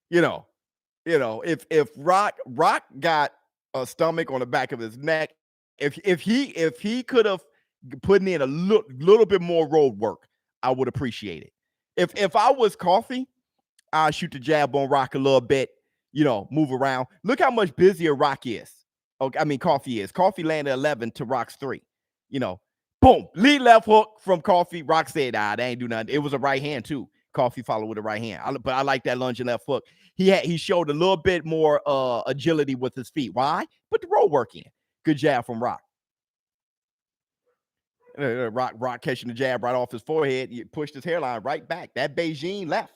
You know, if Rock got a stomach on the back of his neck, if he could have put in a little bit more road work, I would appreciate it. If I was Coffee, I'd shoot the jab on Rock a little bit, move around. Look how much busier Rock is. Okay, I mean Coffee is. Coffee landed 11 to Rock's 3. Boom, lead left hook from Coffee. Rock said, they ain't do nothing. It was a right hand too. Coffee followed with a right hand. But I like that lunging left hook. He showed a little bit more agility with his feet. Why? Put the roll work in. Good jab from Rock. Rock catching the jab right off his forehead. He pushed his hairline right back. That Beijing left.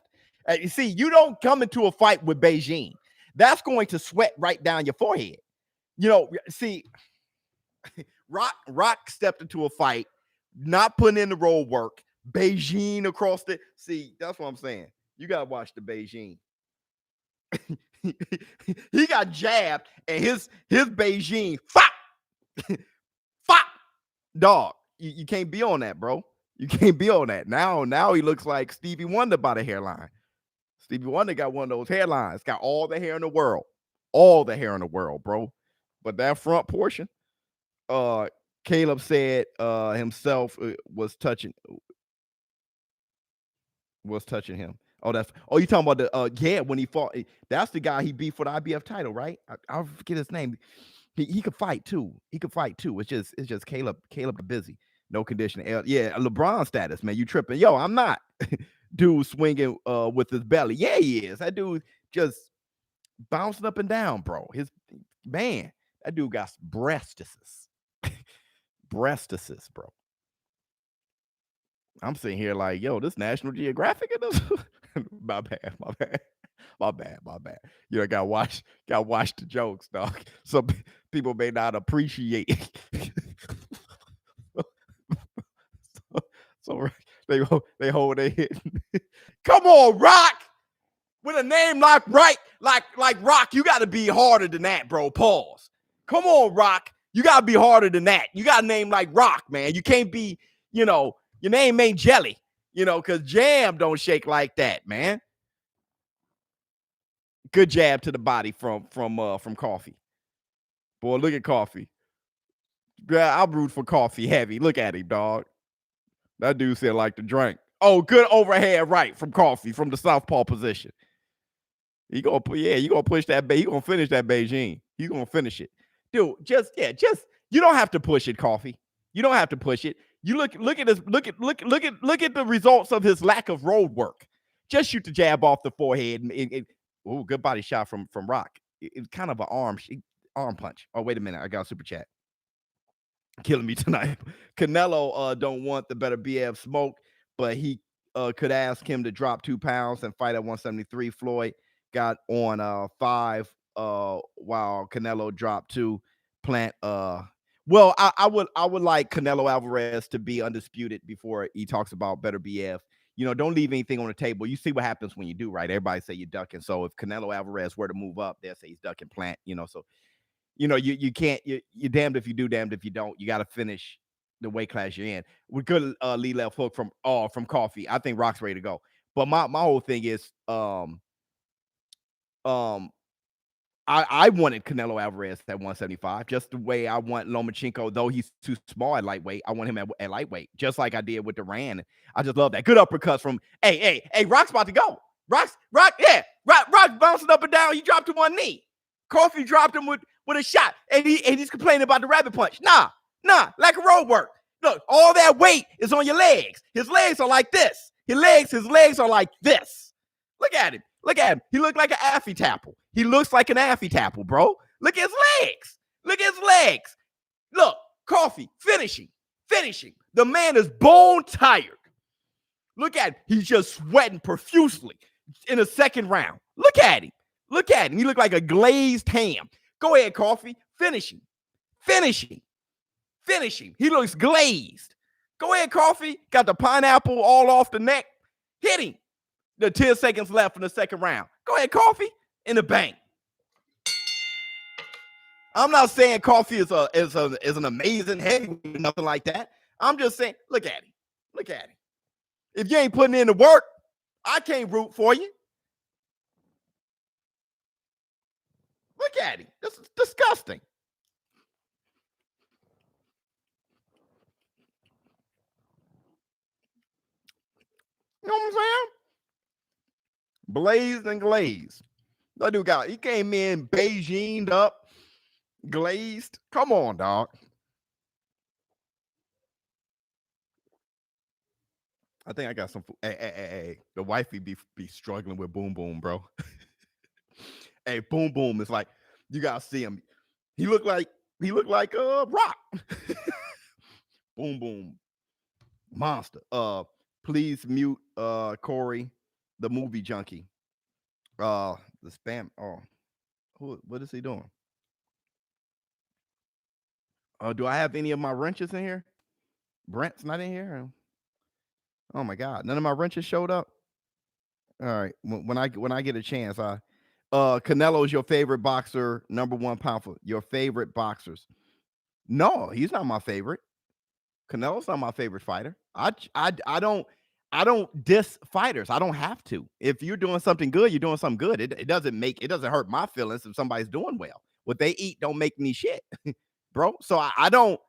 You see, you don't come into a fight with Beijing. That's going to sweat right down your forehead. See, Rock stepped into a fight, not putting in the roll work. Beijing across the. See, that's what I'm saying. You gotta watch the Beijing. He got jabbed, and his Beijing, fop, dog. You can't be on that, bro. You can't be on that. Now he looks like Stevie Wonder by the hairline. Stevie Wonder got one of those hairlines. Got all the hair in the world. All the hair in the world, bro. But that front portion, Caleb said himself was touching him. You talking about the when he fought? That's the guy he beat for the IBF title, right? I forget his name. He could fight too. It's just Caleb busy. No conditioning. Yeah, LeBron status, man. You tripping? Yo, I'm not. Dude swinging with his belly. Yeah, he is. That dude just bouncing up and down, bro. That dude got breastises. Breastises, bro. I'm sitting here like, yo, this National Geographic in this. My bad. Got watch the jokes, dog. Some people may not appreciate it. so they hold their head. Come on, Rock. With a name like Rock, you got to be harder than that, bro. Pause. Come on, Rock. You got to be harder than that. You got a name like Rock, man. You can't be, your name ain't Jelly, because Jam don't shake like that, man. Good jab to the body from Coffee. Boy, look at Coffee. Yeah, I'll root for Coffee heavy. Look at him, dog. That dude said like to drink. Oh, good overhead right from Coffee from the southpaw position. You gonna push that. You gonna finish that Beijing. You gonna finish it, dude. Just you don't have to push it, Coffee. You don't have to push it. You look at this. Look at the results of his lack of road work. Just shoot the jab off the forehead. Good body shot from Rock. It's kind of an arm punch. Oh, wait a minute. I got a super chat. Killing me tonight. Canelo don't want the better BF smoke, but he could ask him to drop 2 pounds and fight at 173. Floyd got on 5 while Canelo dropped 2. Plant well, I would like Canelo Alvarez to be undisputed before he talks about better BF. Don't leave anything on the table. You see what happens when you do, right? Everybody say you're ducking. So if Canelo Alvarez were to move up, they'll say he's ducking Plant, so you can't, you're damned if you do, damned if you don't. You got to finish the weight class you're in. With good lead left hook from Coffee. I think Rock's ready to go. But my whole thing is um I wanted Canelo Alvarez at 175, just the way I want Lomachenko, though he's too small at lightweight. I want him at lightweight, just like I did with Duran. I just love that. Good uppercuts from hey, Rock's about to go. Rock, Rock bouncing up and down. He dropped to one knee. Coffee dropped him with a shot, and he's complaining about the rabbit punch. Nah, like a road work. Look, all that weight is on your legs. His legs are like this. His legs are like this. Look at him. Look at him. He looked like an Affy Tapple. He looks like an Affy Tapple, bro. Look at his legs. Look at his legs. Look, Coffee, finishing. The man is bone tired. Look at him. He's just sweating profusely in the second round. Look at him. He looked like a glazed ham. Go ahead, Coffee. Finishing. He looks glazed. Go ahead, Coffee. Got the pineapple all off the neck. Hit him. The 10 seconds left in the second round. Go ahead, Coffee, in the bank. I'm not saying Coffee is an amazing heavyweight, nothing like that. I'm just saying, look at him. If you ain't putting in the work, I can't root for you. Look at him. This is disgusting. You know what I'm saying? Blazed and glazed. That dude he came in Beijinged up, glazed. Come on, dog. I think I got some. Hey. The wifey be struggling with Boom Boom, bro. Hey, Boom Boom is like, you gotta see him. He looked like Rock. Boom Boom. Monster. Please mute Corey, the movie junkie. The spam. Oh, what is he doing? Do I have any of my wrenches in here? Brent's not in here. Oh my God, none of my wrenches showed up. All right, when I get a chance, Canelo's your favorite boxer, #1 pound for your favorite boxers. No, he's not my favorite. Canelo's not my favorite fighter. I don't diss fighters. I don't have to. If you're doing something good, you're doing something good. It doesn't hurt my feelings if somebody's doing well. What they eat don't make me shit, bro. So I don't.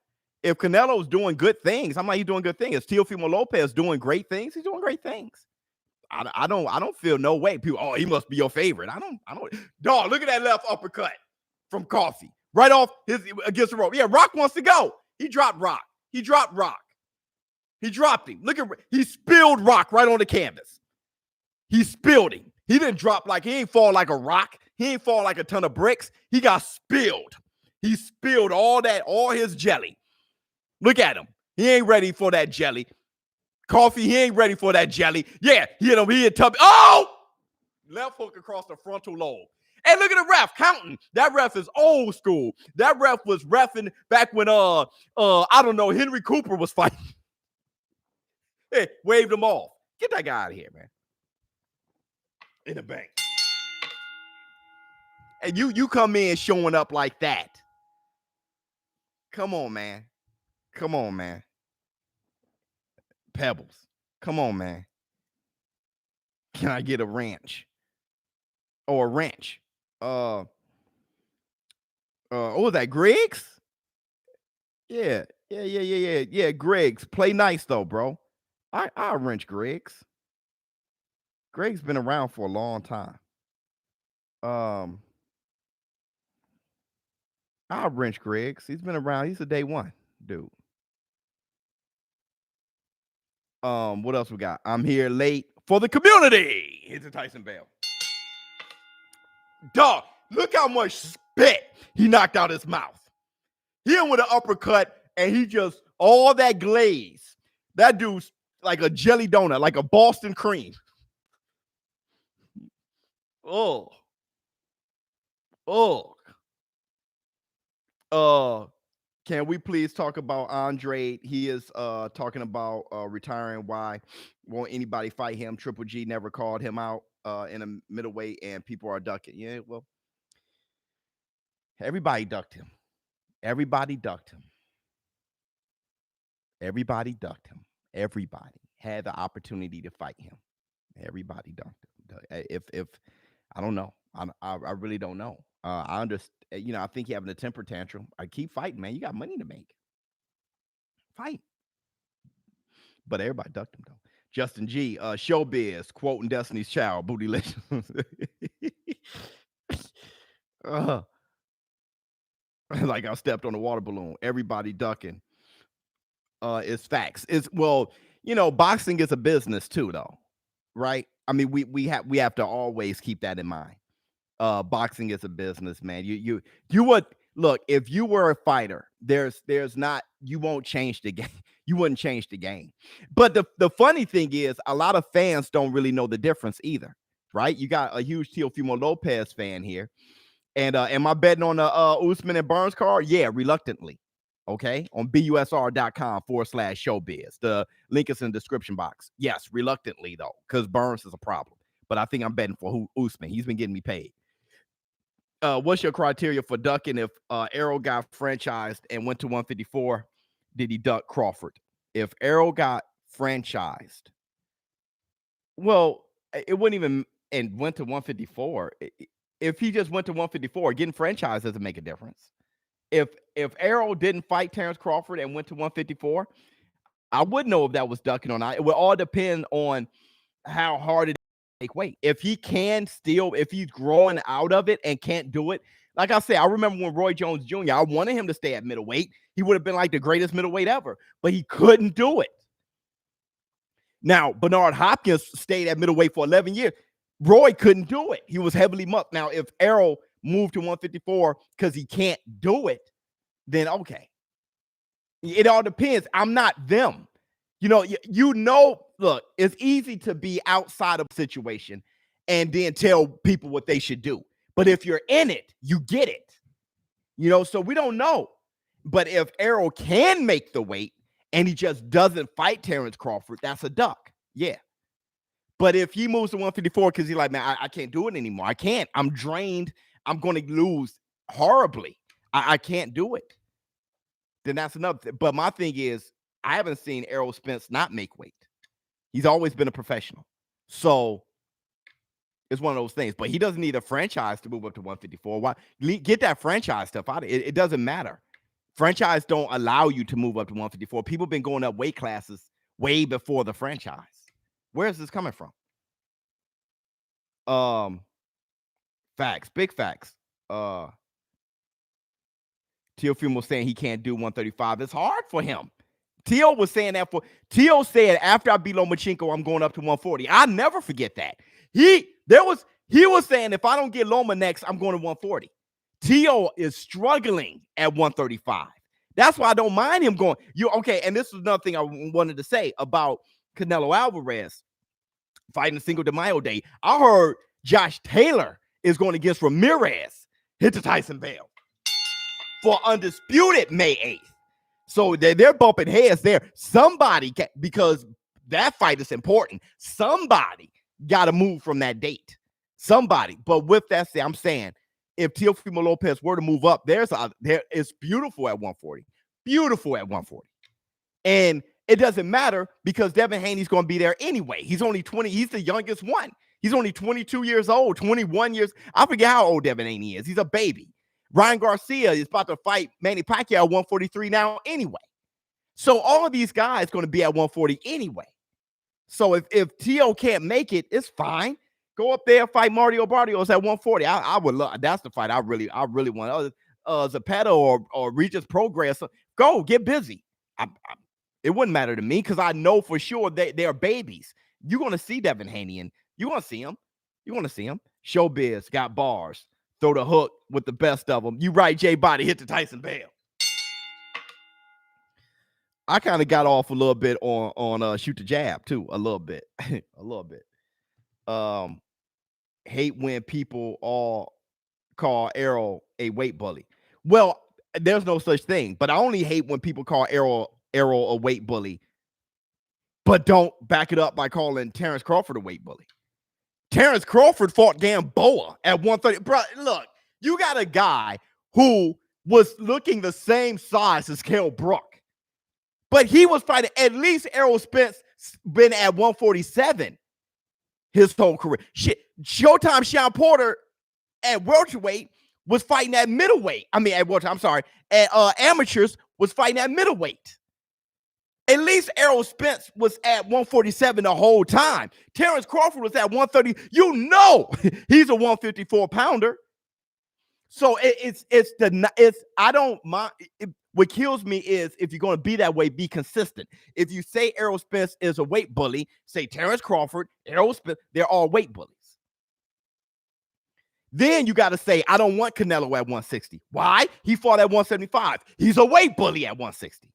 If Canelo's doing good things, I'm like, he's doing good things. If Teofimo Lopez doing great things, he's doing great things. I don't feel no way. People, he must be your favorite. I don't. Dog, look at that left uppercut from Coffee. Right off against the rope. Yeah, Rock wants to go. He dropped Rock. He dropped him. Look at he spilled Rock right on the canvas. He spilled him. He didn't drop he ain't fall like a rock. He ain't fall like a ton of bricks. He got spilled. He spilled all his jelly. Look at him. He ain't ready for that jelly. Coffee, he ain't ready for that jelly. Yeah, he hit Tubby. Oh! Left hook across the frontal lobe. Hey, look at the ref counting. That ref is old school. That ref was reffing back when I don't know, Henry Cooper was fighting. Hey, waved him off. Get that guy out of here, man. In the bank. And you come in showing up like that. Come on, man. Pebbles. Come on, man. Can I get a wrench? Or a wrench? What was that? Griggs? Yeah. Griggs. Play nice though, bro. I'll wrench Griggs. Griggs been around for a long time. I'll wrench Griggs. He's been around. He's a day one dude. What else we got? I'm here late for the community. Here's a Tyson Bell. Dog, look how much spit he knocked out his mouth. He hit with an uppercut, and he just, all that glaze. That dude's like a jelly donut, like a Boston cream. Oh. Can we please talk about Andre? He is talking about retiring. Why won't anybody fight him? Triple G never called him out in a middleweight, and people are ducking. Yeah, well, everybody ducked him. Everybody ducked him. Everybody had the opportunity to fight him. Everybody ducked him. If I don't know, I really don't know. I understand. I think he having a temper tantrum. I keep fighting, man. You got money to make. Fight. But everybody ducked him though. Justin G, Showbiz, quoting Destiny's Child, bootylicious. Like I stepped on a water balloon. Everybody ducking. It's facts. Boxing is a business too, though, right? I mean, we have to always keep that in mind. Boxing is a business, man. You would look if you were a fighter. There's not you won't change the game. You wouldn't change the game. But the funny thing is, a lot of fans don't really know the difference either, right? You got a huge Teofimo Lopez fan here, and am I betting on the Usman and Burns card? Yeah, reluctantly. Okay, on busr.com/showbiz. The link is in the description box. Yes, reluctantly though, because Burns is a problem. But I think I'm betting for Usman. He's been getting me paid. What's your criteria for ducking? If Errol got franchised and went to 154, did he duck Crawford? If Errol got franchised, well, it wouldn't even and went to 154. If he just went to 154, getting franchised doesn't make a difference. If Errol didn't fight Terrence Crawford and went to 154, I wouldn't know if that was ducking or not. It would all depend on how hard it is to make weight. If he can still, if he's growing out of it and can't do it, like I said, I remember when Roy Jones Jr., I wanted him to stay at middleweight. He would have been like the greatest middleweight ever, but he couldn't do it. Now, Bernard Hopkins stayed at middleweight for 11 years. Roy couldn't do it. He was heavily mucked. Now, if Errol moved to 154 because he can't do it, then okay. It all depends. I'm not them. Look, it's easy to be outside of a situation and then tell people what they should do. But if you're in it, you get it. So we don't know. But if Errol can make the weight and he just doesn't fight Terrence Crawford, that's a duck. Yeah. But if he moves to 154 because he's like, man, I can't do it anymore. I can't. I'm drained. I'm going to lose horribly. I can't do it. Then that's another thing. But my thing is, I haven't seen Errol Spence not make weight. He's always been a professional. So it's one of those things. But he doesn't need a franchise to move up to 154. Why? Get that franchise stuff out of it. It doesn't matter. Franchise don't allow you to move up to 154. People have been going up weight classes way before the franchise. Where is this coming from? Facts, big facts. Teofimo saying he can't do 135. It's hard for him. Teo was saying that Teo said after I beat Lomachenko, I'm going up to 140. I'll never forget that. He was saying if I don't get Loma next, I'm going to 140. Teo is struggling at 135. That's why I don't mind him going. Okay, and this is another thing I wanted to say about Canelo Alvarez fighting Cinco de Mayo Day. I heard Josh Taylor is going against Ramirez, hit the Tyson bell for Undisputed May 8th. So they're bumping heads there. Somebody, because that fight is important, somebody got to move from that date. Somebody. But with that said, I'm saying if Teofimo Lopez were to move up, it's beautiful at 140. Beautiful at 140. And it doesn't matter because Devin Haney's going to be there anyway. He's only 20. He's the youngest one. He's only 22 years old, 21 years. I forget how old Devin Haney is. He's a baby. Ryan Garcia is about to fight Manny Pacquiao at 143 now anyway. So all of these guys going to be at 140 anyway. So if Teo can't make it, it's fine. Go up there, fight Mario Barrios at 140. I would love. That's the fight I really want. Zapata or Regis Progress. Go get busy. It wouldn't matter to me because I know for sure they're babies. You're going to see Devin Haney and you're going to see him. You're going to see him. Showbiz got bars. Throw the hook with the best of them. You right, J Body hit the Tyson bell. I kind of got off a little bit on shoot the jab too, a little bit, a little bit. Hate when people all call Errol a weight bully. Well, there's no such thing, but I only hate when people call Errol a weight bully, but don't back it up by calling Terrence Crawford a weight bully. Terrence Crawford fought Gamboa at 130. Bro, look, you got a guy who was looking the same size as Kell Brook. But he was fighting, at least Errol Spence been at 147 his whole career. Shit, Showtime Sean Porter at welterweight was fighting at middleweight. I mean, at welterweight, I'm sorry, at amateurs was fighting at middleweight. At least Errol Spence was at 147 the whole time. Terrence Crawford was at 130. You know he's a 154 pounder. So I don't mind. What kills me is if you're going to be that way, be consistent. If you say Errol Spence is a weight bully, say Terrence Crawford, Errol Spence, they're all weight bullies. Then you got to say, I don't want Canelo at 160. Why? He fought at 175. He's a weight bully at 160.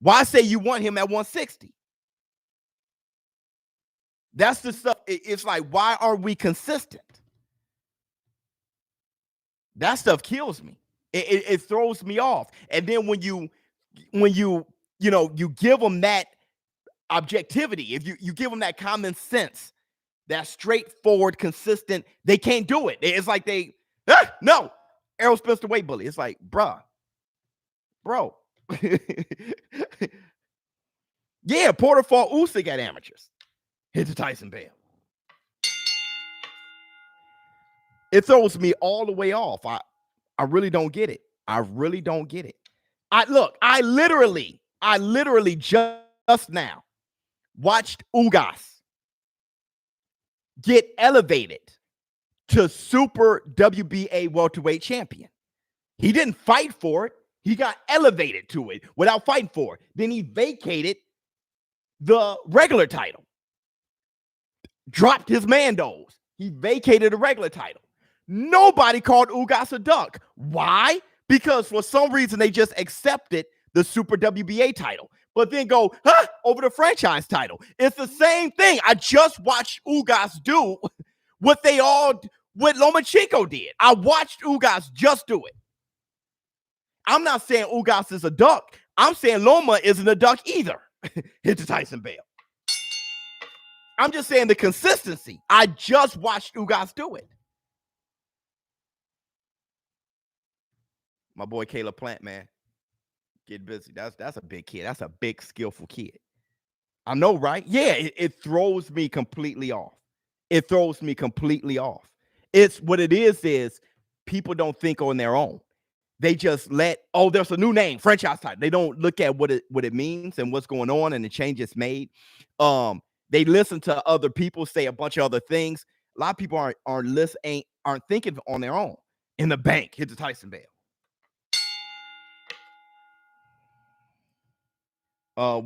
Why say you want him at 160? That's the stuff. It's like, why are we consistent? That stuff kills me. It throws me off. And then when you give them that objectivity, if you give them that common sense, that straightforward, consistent, they can't do it. It's like no, Errol Spence the weight bully. It's like, bro. Yeah, Porter fought Usyk at amateurs. Hit the Tyson bell. It throws me all the way off. I really don't get it. I really don't get it. I literally just now watched Ugas get elevated to super WBA welterweight champion. He didn't fight for it. He got elevated to it without fighting for it. Then he vacated the regular title. Dropped his Mandos. He vacated the regular title. Nobody called Ugas a duck. Why? Because for some reason they just accepted the super WBA title, but then go over the franchise title. It's the same thing. I just watched Ugas do what Lomachenko did. I watched Ugas just do it. I'm not saying Ugas is a duck. I'm saying Loma isn't a duck either. Hit the Tyson bell. I'm just saying the consistency. I just watched Ugas do it. My boy Caleb Plant, man, get busy. That's a big kid. That's a big, skillful kid. I know, right? Yeah, it throws me completely off. It throws me completely off. It's what it is people don't think on their own. They just there's a new name, franchise title. They don't look at what it means and what's going on and the changes made. They listen to other people say a bunch of other things. A lot of people aren't thinking on their own. In the bank, hit the Tyson bell.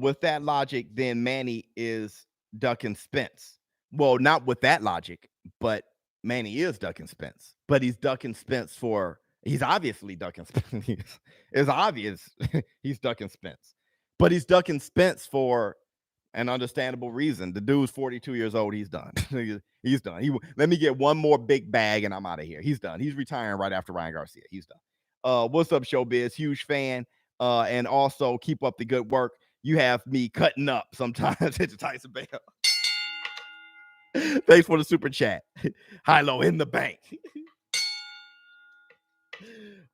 With that logic, then Manny is ducking Spence. Well, not with that logic, but Manny is ducking Spence. But he's ducking Spence he's obviously ducking Spence. It's obvious he's ducking Spence. But he's ducking Spence for an understandable reason. The dude's 42 years old. He's done. He's done. Let me get one more big bag and I'm out of here. He's done. He's retiring right after Ryan Garcia. He's done. What's up, Showbiz? Huge fan. And also keep up the good work. You have me cutting up sometimes. Hit the Tyson bell. Thanks for the super chat. High-low in the bank.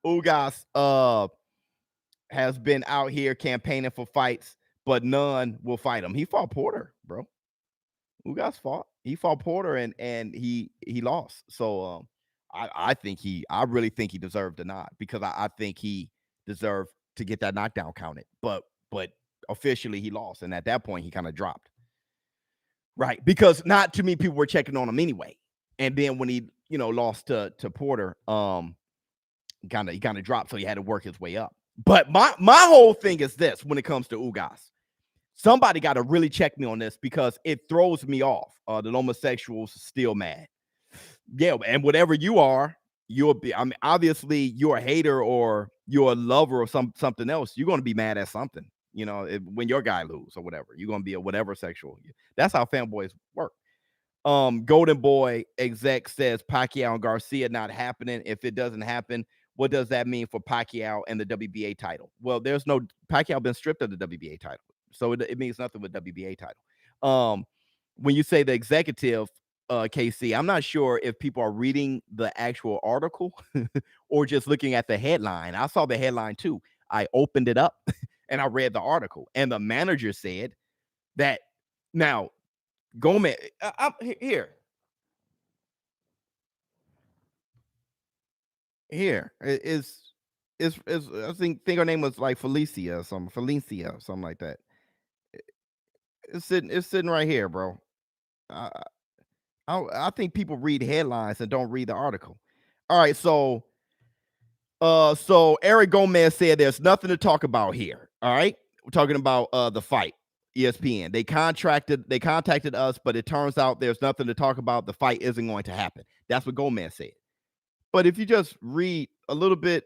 Ugas has been out here campaigning for fights, but none will fight him. He fought Porter, bro. Ugas fought. He fought Porter and he lost. So I really think he deserved the nod because I think he deserved to get that knockdown counted. But officially he lost, and at that point he kind of dropped. Right, because not too many people were checking on him anyway. And then when he, lost to Porter, he kind of dropped, so he had to work his way up. But my whole thing is this: when it comes to Ugas, somebody got to really check me on this because it throws me off. The homosexuals still mad. Yeah, and whatever you are, you'll be. I mean, obviously you're a hater or you're a lover or something else. You're going to be mad at something. When your guy lose or whatever, you're going to be a whatever sexual. That's how fanboys work. Golden Boy exec says Pacquiao and Garcia not happening. If it doesn't happen, what does that mean for Pacquiao and the WBA title? Well, there's no Pacquiao been stripped of the WBA title. So it means nothing with WBA title. When you say the executive, KC, I'm not sure if people are reading the actual article or just looking at the headline. I saw the headline too. I opened it up And I read the article, and the manager said that now Gomez here is I think her name was like Felicia or something like that. It's sitting right here, bro. I I think people read headlines and don't read the article. All right, so Eric Gomez said there's nothing to talk about here. All right, we're talking about the fight. ESPN. They contacted us, but it turns out there's nothing to talk about. The fight isn't going to happen. That's what Gomez said. But if you just read a little bit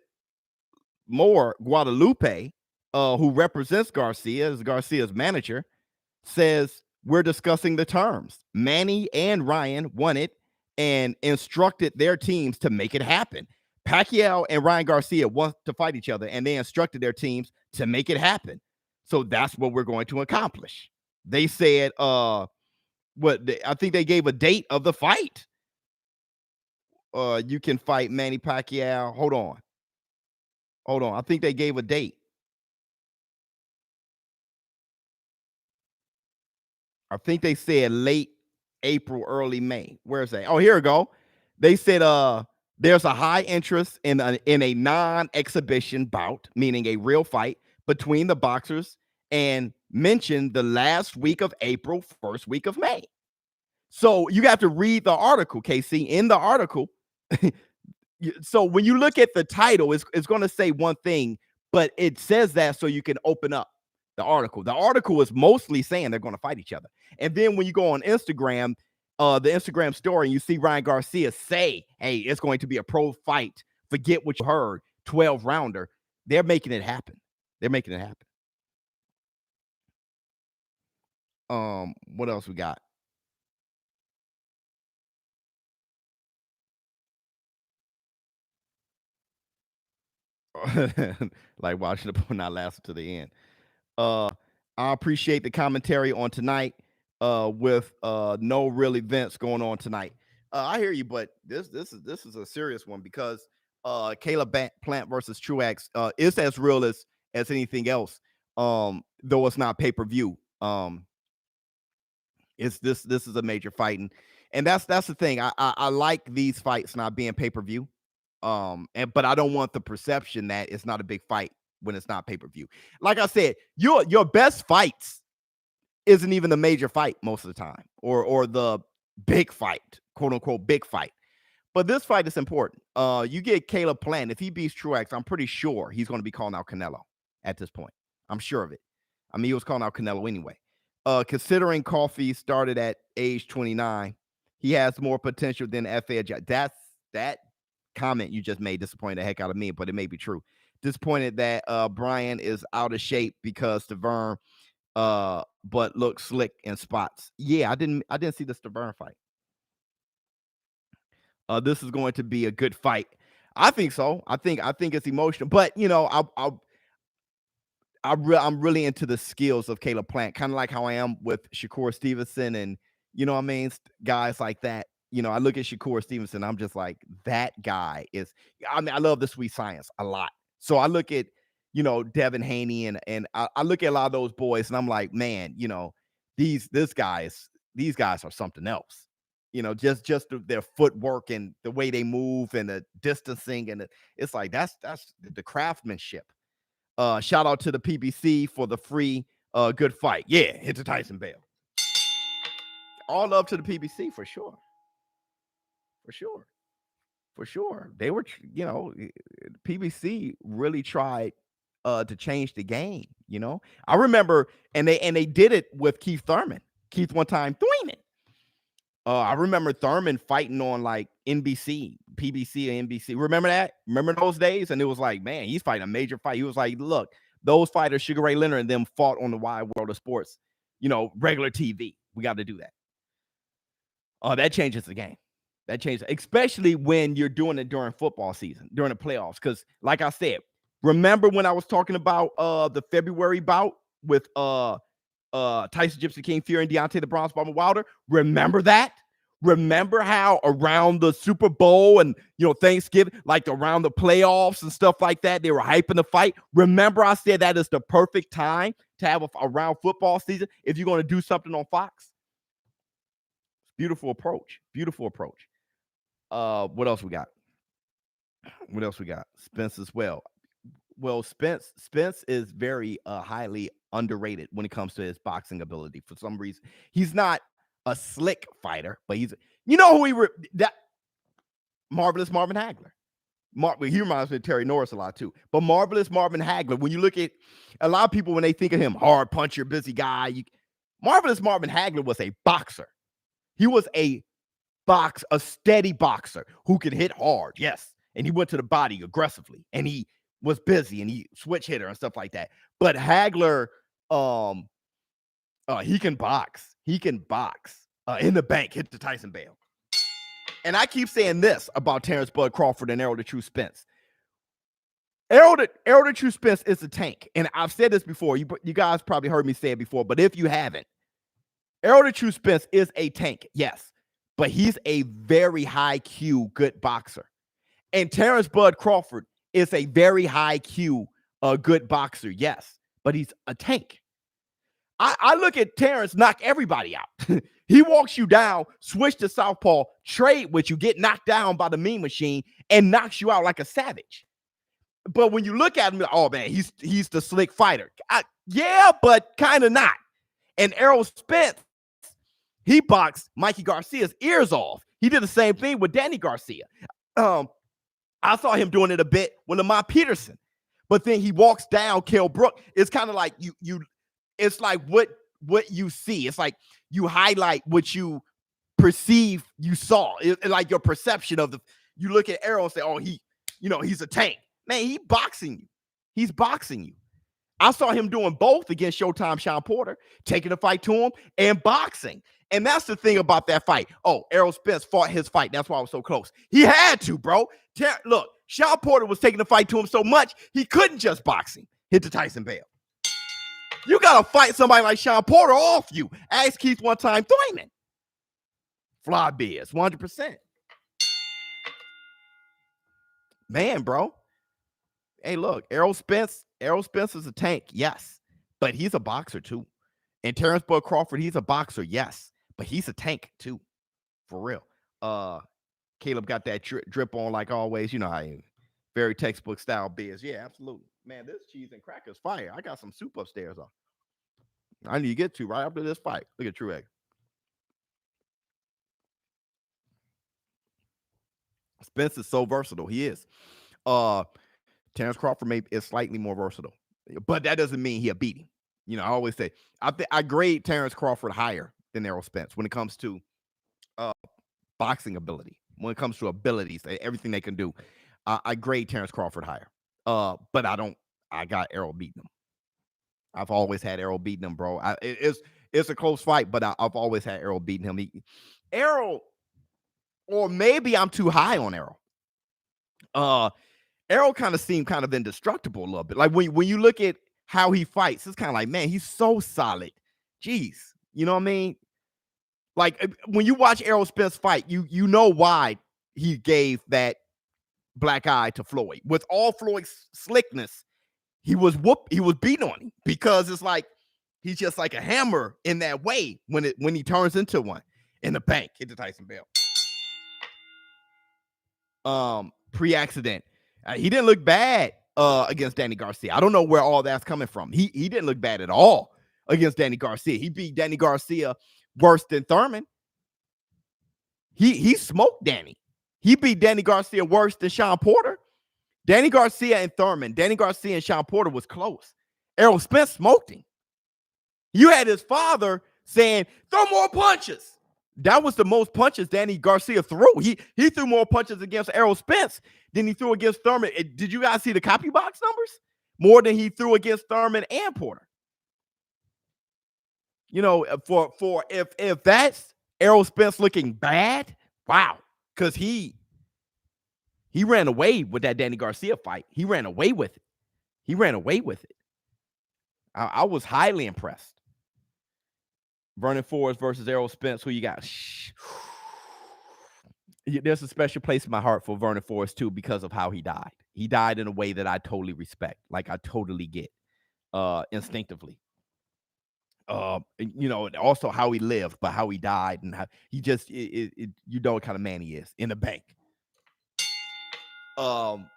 more, Guadalupe, who represents Garcia as Garcia's manager, says we're discussing the terms. Manny and Ryan won it and instructed their teams to make it happen. Pacquiao and Ryan Garcia want to fight each other, and they instructed their teams to make it happen. So that's what we're going to accomplish. They said, I think they gave a date of the fight. You can fight Manny Pacquiao. Hold on. I think they gave a date. I think they said late April, early May. Where's that? Oh, here we go. They said there's a high interest in a non-exhibition bout, meaning a real fight between the boxers, and mentioned the last week of April, first week of May. So you have to read the article, Casey. In the article, so when you look at the title, it's going to say one thing, but it says that so you can open up the article. The article is mostly saying they're going to fight each other. And then when you go on Instagram, the Instagram story, and you see Ryan Garcia say, hey, it's going to be a pro fight. Forget what you heard, 12 rounder. They're making it happen. What else we got? Like watching the not last to the end. I appreciate the commentary on tonight. With no real events going on tonight. I hear you, but this is a serious one because Caleb Plant versus Truax is as real as anything else. Though it's not pay-per-view. It's this is a major fight, and that's the thing. I like these fights not being pay-per-view. But I don't want the perception that it's not a big fight when it's not pay-per-view. Like I said, your best fights isn't even the major fight most of the time, or the big fight, quote unquote big fight. But this fight is important. You get Caleb Plant. If he beats Truax, I'm pretty sure he's going to be calling out Canelo at this point. I'm sure of it. I mean, he was calling out Canelo anyway. Considering Coffey started at age 29, he has more potential than FA. That comment you just made disappointed the heck out of me, but it may be true. Disappointed that Brian is out of shape because Stavern but looks slick in spots. Yeah, I didn't see the Stavern fight. This is going to be a good fight. I think so. I think it's emotional, but you know, I'm really into the skills of Caleb Plant, kind of like how I am with Shakur Stevenson, and you know what I mean, guys like that. You know, I look at Shakur Stevenson, I'm just like, that guy is. I mean, I love the sweet science a lot. So I look at, you know, Devin Haney, and I look at a lot of those boys, and I'm like, man, you know, these guys are something else. You know, just their footwork and the way they move and the distancing, and it's like that's the craftsmanship. Shout out to the PBC for the free good fight. Yeah, hit the Tyson bell. All love to the PBC for sure. For sure. They were, you know, PBC really tried to change the game, you know. I remember, and they did it with Keith Thurman. Keith one time Thurman. I remember Thurman fighting on like NBC, PBC, and NBC. Remember that? Remember those days? And it was like, man, he's fighting a major fight. He was like, look, those fighters, Sugar Ray Leonard and them, fought on the wide world of sports, you know, regular TV. We got to do that. That changes the game. That changes, especially when you're doing it during football season, during the playoffs. Because, like I said, remember when I was talking about the February bout with Tyson Gypsy King Fury and Deontay the Bronze Bomber Wilder? Remember that? Remember how around the Super Bowl and, Thanksgiving, like around the playoffs and stuff like that, they were hyping the fight? Remember I said that is the perfect time to have around football season if you're going to do something on Fox? Beautiful approach. Beautiful approach. What else we got? Spence as well. Well, Spence is very highly underrated when it comes to his boxing ability. For some reason, he's not a slick fighter, but he's, who that Marvelous Marvin Hagler. He reminds me of Terry Norris a lot too. But Marvelous Marvin Hagler, when you look at a lot of people, when they think of him, hard puncher, busy guy, Marvelous Marvin Hagler was a boxer. He was a steady boxer who could hit hard, yes. And he went to the body aggressively, and he was busy, and he switch hitter and stuff like that. But Hagler, he can box. He can box in the bank, hit the Tyson bail. And I keep saying this about Terrence Bud Crawford and Errol the True Spence. Errol the True Spence is a tank. And I've said this before. You guys probably heard me say it before, but if you haven't, Errol the True Spence is a tank, yes. But he's a very high Q good boxer. And Terrence Bud Crawford is a very high Q good boxer, yes. But he's a tank. I look at Terrence knock everybody out. He walks you down, switch to southpaw, trade with you, get knocked down by the mean machine, and knocks you out like a savage. But when you look at him, oh man, he's the slick fighter. Yeah, but kind of not. And Errol Spence, he boxed Mikey Garcia's ears off. He did the same thing with Danny Garcia. I saw him doing it a bit with Lamont Peterson, but then he walks down Kell Brook. It's kind of like you. It's like what you see. It's like you highlight what you perceive you saw. It's like your perception of you look at Errol and say, oh, he's a tank. Man, he's boxing you. He's boxing you. I saw him doing both against Showtime Sean Porter, taking the fight to him and boxing. And that's the thing about that fight. Oh, Errol Spence fought his fight. That's why I was so close. He had to, bro. Look, Sean Porter was taking the fight to him so much, he couldn't just box him. Hit the Tyson bail. You got to fight somebody like Sean Porter off you. Ask Keith one time, Thurman. Fly Biz, 100%. Man, bro. Hey, look, Errol Spence is a tank, yes. But he's a boxer, too. And Terrence Bud Crawford, he's a boxer, yes. But he's a tank, too. For real. Caleb got that drip on like always. You know how I am. Very textbook style Biz. Yeah, absolutely. Man, this cheese and crackers fire. I got some soup upstairs. I need to get to right after this fight. Look at Truax. Spence is so versatile. He is. Terrence Crawford is slightly more versatile, but that doesn't mean he'll beat him. I always say I grade Terrence Crawford higher than Errol Spence when it comes to boxing ability. When it comes to abilities, everything they can do, I grade Terrence Crawford higher. But I got Errol beating him. I've always had Errol beating him, bro. It's a close fight, but I've always had Errol beating him. Errol, or maybe I'm too high on Errol. Errol kind of seemed kind of indestructible a little bit. Like when you look at how he fights, it's kind of like, man, he's so solid. Jeez. You know what I mean? Like when you watch Errol Spence fight, you know why he gave that black eye to Floyd. With all Floyd's slickness, he was beating on him because it's like he's just like a hammer in that way when he turns into one in the bank. Hit the Tyson bail. Pre-accident. He didn't look bad against Danny Garcia. I don't know where all that's coming from. He didn't look bad at all against Danny Garcia. He beat Danny Garcia worse than Thurman. He smoked Danny. He beat Danny Garcia worse than Sean Porter. Danny Garcia and Thurman. Danny Garcia and Sean Porter was close. Errol Spence smoked him. You had his father saying, throw more punches. That was the most punches Danny Garcia threw. He threw more punches against Errol Spence than he threw against Thurman. Did you guys see the copy box numbers? More than he threw against Thurman and Porter. For if that's Errol Spence looking bad, wow. Because he ran away with that Danny Garcia fight. He ran away with it. I was highly impressed. Vernon Forrest versus Errol Spence. Who you got? there's a special place in my heart for Vernon Forrest too because of how he died. He died in a way that I totally respect, like I totally get, instinctively. And also how he lived, but how he died and how he just, you know what kind of man he is in the bank. Um,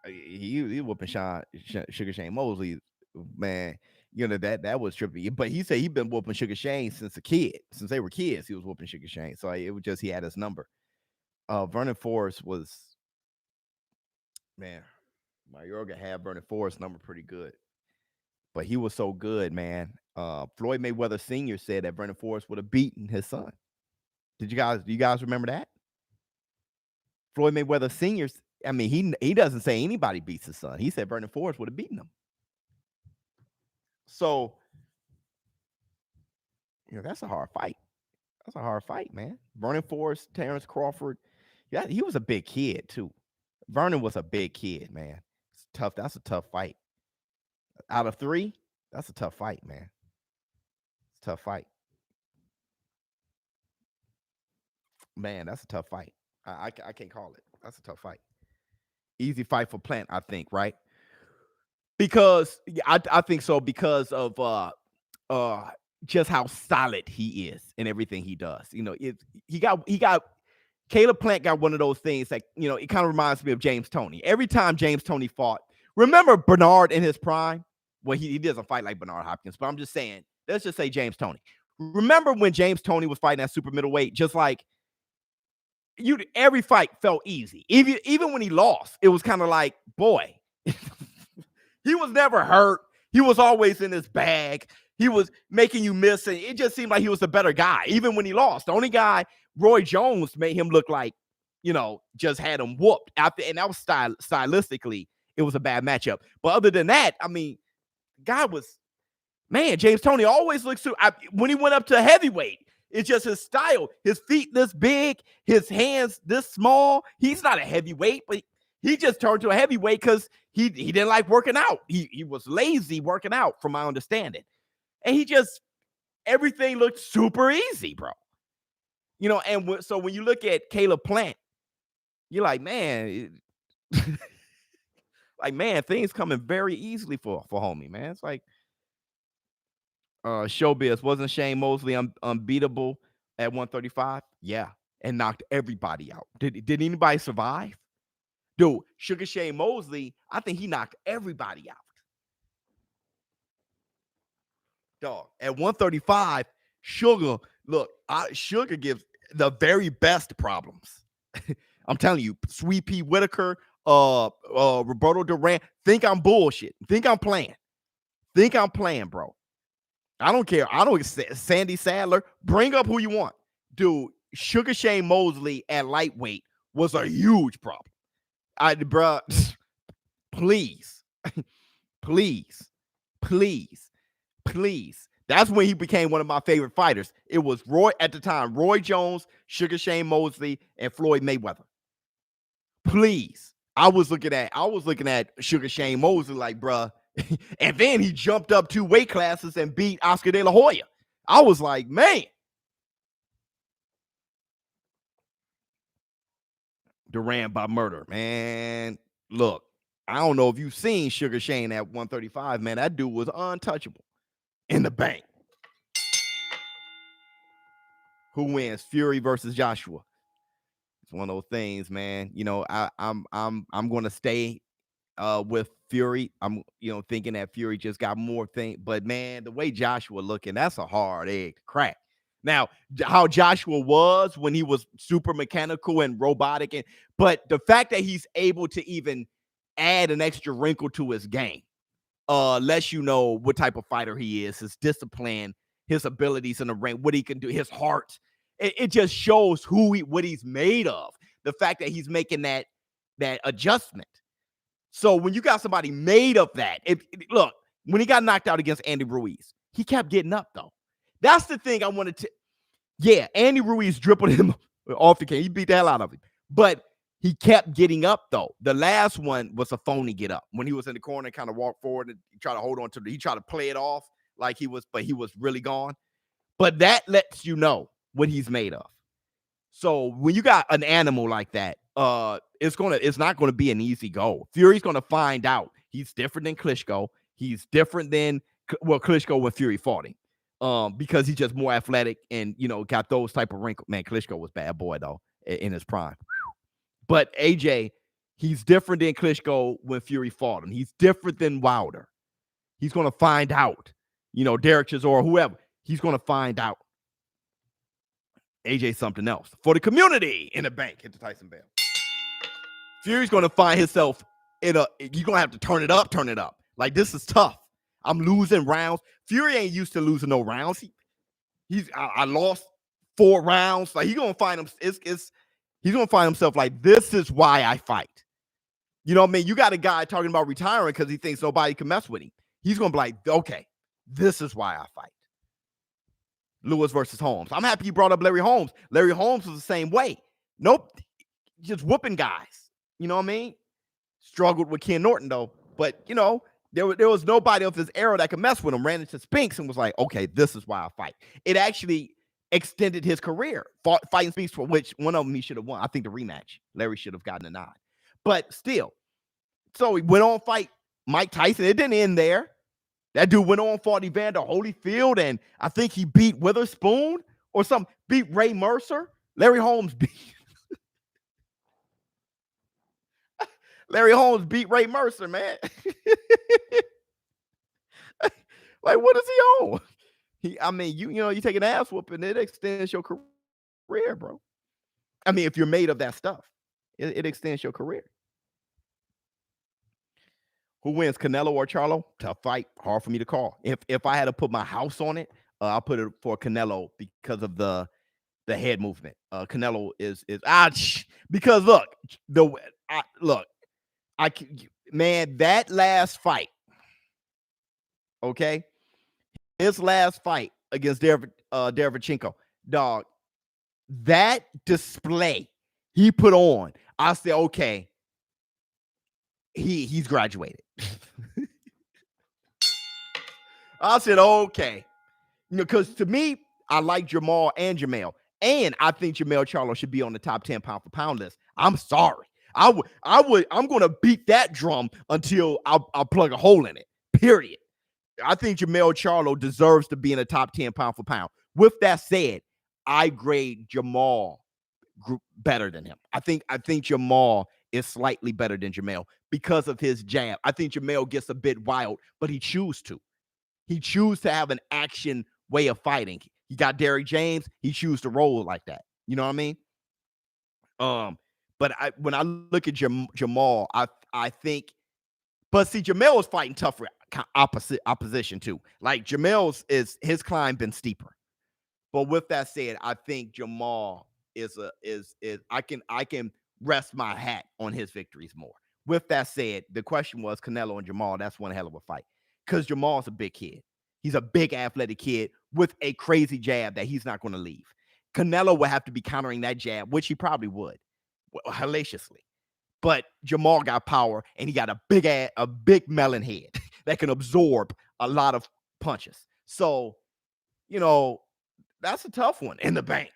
he whooping Sugar Shane Mosley, man. That was trippy. But he said he'd been whooping Sugar Shane since a kid, since they were kids. He was whooping Sugar Shane, so it was just he had his number. Vernon Forrest was, man. Mayorga had Vernon Forrest number pretty good, but he was so good, man. Floyd Mayweather Sr. said that Vernon Forrest would have beaten his son. Do you guys remember that? Floyd Mayweather Sr. I mean, he doesn't say anybody beats his son. He said Vernon Forrest would have beaten him. So, that's a hard fight. That's a hard fight, man. Vernon Forrest, Terrence Crawford. Yeah, he was a big kid too. Vernon was a big kid, man. It's tough. That's a tough fight. Out of 3, that's a tough fight, man. It's a tough fight. Man, that's a tough fight. I can't call it. That's a tough fight. Easy fight for Plant, I think, right? Because I think so because of just how solid he is in everything he does. He got Caleb Plant got one of those things that, it kind of reminds me of James Toney. Every time James Toney fought, remember Bernard in his prime? Well, he doesn't fight like Bernard Hopkins, but I'm just saying, let's just say James Toney. Remember when James Toney was fighting at super middleweight, just like every fight felt easy. Even when he lost, it was kind of like, boy, he was never hurt. He was always in his bag. He was making you miss, and it just seemed like he was the better guy, even when he lost. The only guy, Roy Jones, made him look like, just had him whooped after, and that was stylistically, it was a bad matchup. But other than that, I mean, guy was, man, James Toney always looks to, when he went up to heavyweight, it's just his style. His feet this big, his hands this small. He's not a heavyweight, but he just turned to a heavyweight because he didn't like working out. He was lazy working out, from my understanding. And everything looked super easy, bro. And so when you look at Caleb Plant, you're like, man, things coming very easily for homie, man. It's like, Showbiz, wasn't Shane Mosley unbeatable at 135? Yeah, and knocked everybody out. Did anybody survive? Dude, Sugar Shane Mosley, I think he knocked everybody out. Dog, at 135, Sugar gives the very best problems. I'm telling you, Sweet Pea Whitaker, Roberto Duran, think I'm bullshit. Think I'm playing. Bro. I don't care. Sandy Sadler, bring up who you want. Dude, Sugar Shane Mosley at lightweight was a huge problem. Bro, please. That's when he became one of my favorite fighters. It was Roy Jones, Sugar Shane Mosley, and Floyd Mayweather. Please. I was looking at Sugar Shane Mosley like, bruh. And then he jumped up 2 weight classes and beat Oscar De La Hoya. I was like, man. Duran by murder, man. Look, I don't know if you've seen Sugar Shane at 135, man. That dude was untouchable in the bank. Who wins? Fury versus Joshua. It's one of those things, man. I'm going to stay with Fury. I'm thinking that Fury just got more things, but man, the way Joshua looking, that's a hard egg to crack. Now, how Joshua was when he was super mechanical and robotic, but the fact that he's able to even add an extra wrinkle to his game lets you know what type of fighter he is, his discipline, his abilities in the ring, what he can do, his heart. It just shows what he's made of. The fact that he's making that adjustment. So when you got somebody made of that, look, when he got knocked out against Andy Ruiz, he kept getting up, though. That's the thing I wanted to. Yeah, Andy Ruiz dribbled him off the cage. He beat the hell out of him. But he kept getting up, though. The last one was a phony get up. When he was in the corner and kind of walked forward and tried to hold on to it. He tried to play it off like he was, but he was really gone. But that lets you know what he's made of. So when you got an animal like that, it's not gonna be an easy go. Fury's gonna find out he's different than Klitschko. He's different than Klitschko when Fury fought him. Because he's just more athletic and got those type of wrinkles. Man, Klitschko was bad boy though in his prime. But AJ, he's different than Klitschko when Fury fought him. He's different than Wilder. He's gonna find out. Derek Chisora, whoever. He's gonna find out. AJ something else. For the community in the bank, hit the Tyson bell. Fury's going to find himself you're going to have to turn it up. Like, this is tough. I'm losing rounds. Fury ain't used to losing no rounds. I lost 4 rounds. Like, he's going to find himself like, this is why I fight. You know what I mean? You got a guy talking about retiring because he thinks nobody can mess with him. He's going to be like, okay, this is why I fight. Lewis versus Holmes. I'm happy you brought up Larry Holmes. Larry Holmes was the same way. Nope. Just whooping guys. You know what I mean? Struggled with Ken Norton, though. But, there was nobody of his era that could mess with him. Ran into Spence and was like, okay, this is why I fight. It actually extended his career. Fighting Spence, for which one of them he should have won. I think the rematch. Larry should have gotten a nod. But still. So he went on fight Mike Tyson. It didn't end there. That dude went on, fought Evander Holyfield, and I think he beat Witherspoon or something. Beat Ray Mercer. Larry Holmes beat Ray Mercer, man. Like, what is he on? You take an ass whooping, it extends your career, bro. I mean, if you're made of that stuff, it extends your career. Who wins, Canelo or Charlo? Tough fight. Hard for me to call. If I had to put my house on it, I'll put it for Canelo because of the head movement. Canelo is because that last fight, okay, his last fight against Derevchenko, dog, that display he put on, I said, okay, he's graduated. I said, okay. Because to me, I like Jamal and Jamel. And I think Jamel Charlo should be on the top 10 pound for pound list. I'm sorry. I'm going to beat that drum until I'll plug a hole in it. Period. I think Jamel Charlo deserves to be in the top 10 pound for pound. With that said, I grade Jamal better than him. I think Jamal is slightly better than Jamel because of his jab. I think Jamel gets a bit wild, but he chooses to. He chooses to have an action way of fighting. He got Derrick James. He chooses to roll like that. You know what I mean? But when I look at Jamal, I think, but see, Jamel is fighting tougher opposition too. Like Jamel's his climb been steeper. But with that said, I think Jamal is I can rest my hat on his victories more. With that said, the question was Canelo and Jamal. That's one hell of a fight because Jamal's a big kid. He's a big athletic kid with a crazy jab that he's not going to leave. Canelo will have to be countering that jab, which he probably would, hellaciously. But Jamal got power, and he got a big melon head that can absorb a lot of punches. So, that's a tough one in the bank.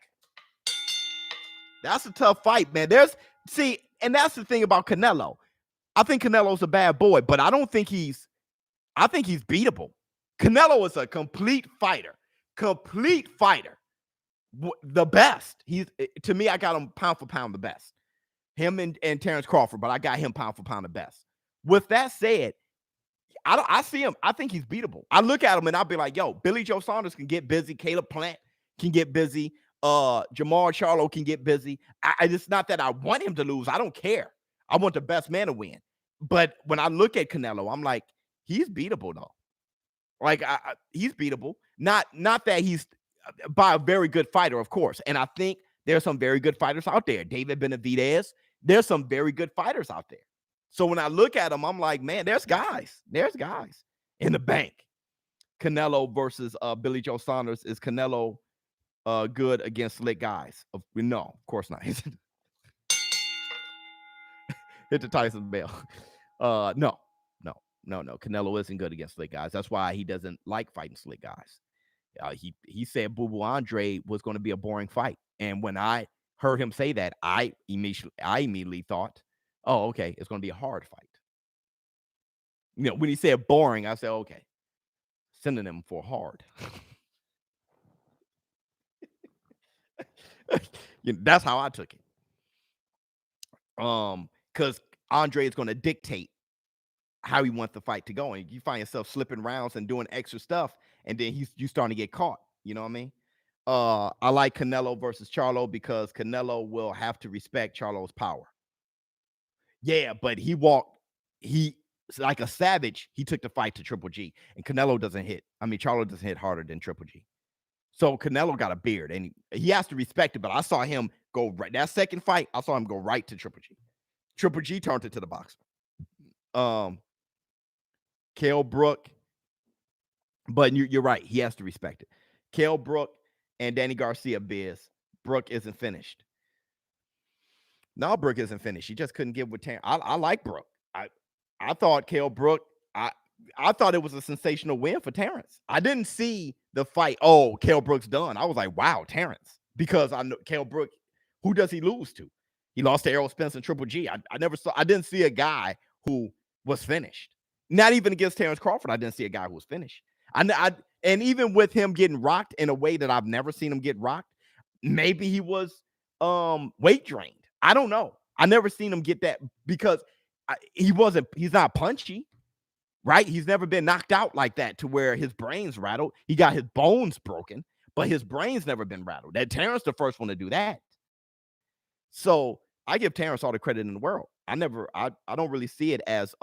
That's a tough fight, man. And that's the thing about Canelo. I think Canelo's a bad boy, but I think he's beatable. Canelo is a complete fighter. The best. To me, I got him pound for pound the best. Him and Terrence Crawford, but I got him pound for pound the best. With that said, I see him. I think he's beatable. I look at him and I'll be like, yo, Billy Joe Saunders can get busy. Caleb Plant can get busy. Jamal Charlo can get busy. It's not that I want him to lose. I don't care. I want the best man to win. But when I look at Canelo, I'm like, he's beatable though. Like he's beatable. Not that he's by a very good fighter, of course. And I think there's some very good fighters out there. David Benavidez. There's some very good fighters out there. So when I look at them, I'm like, man, there's guys in the bank. Canelo versus Billy Joe Saunders. Is Canelo good against slick guys? No, of course not. Hit the Tyson bell. No. Canelo isn't good against slick guys. That's why he doesn't like fighting slick guys. He said Boo Boo Andre was going to be a boring fight. And when I heard him say that, I immediately thought, oh, okay, it's going to be a hard fight. When he said boring, I said, okay, synonym for hard. That's how I took it. Because Andre is going to dictate how he wants the fight to go, and you find yourself slipping rounds and doing extra stuff, and then you starting to get caught. You know what I mean? I like Canelo versus Charlo because Canelo will have to respect Charlo's power. Yeah, but like a savage. He took the fight to Triple G, and Canelo doesn't hit. I mean, Charlo doesn't hit harder than Triple G. So Canelo got a beard, and he has to respect it. But I saw him go right that second fight. I saw him go right to Triple G. Triple G turned it to the boxer. Kell Brook, but you're right. He has to respect it. Kell Brook and Danny Garcia Biz. Brook isn't finished. No, Brook isn't finished. He just couldn't give with Terrence. I like Brook. I thought Kell Brook, I thought it was a sensational win for Terrence. I didn't see the fight. Oh, Kell Brook's done. I was like, wow, Terrence. Because I know Kell Brook, who does he lose to? He lost to Errol, Spence, and Triple G. I didn't see a guy who was finished. Not even against Terrence Crawford, I didn't see a guy who was finished. And even with him getting rocked in a way that I've never seen him get rocked, maybe he was weight drained. I don't know. I never seen him get that because he's not punchy, right? He's never been knocked out like that to where his brain's rattled. He got his bones broken, but his brain's never been rattled. That Terrence the first one to do that. So I give Terrence all the credit in the world. I don't really see it as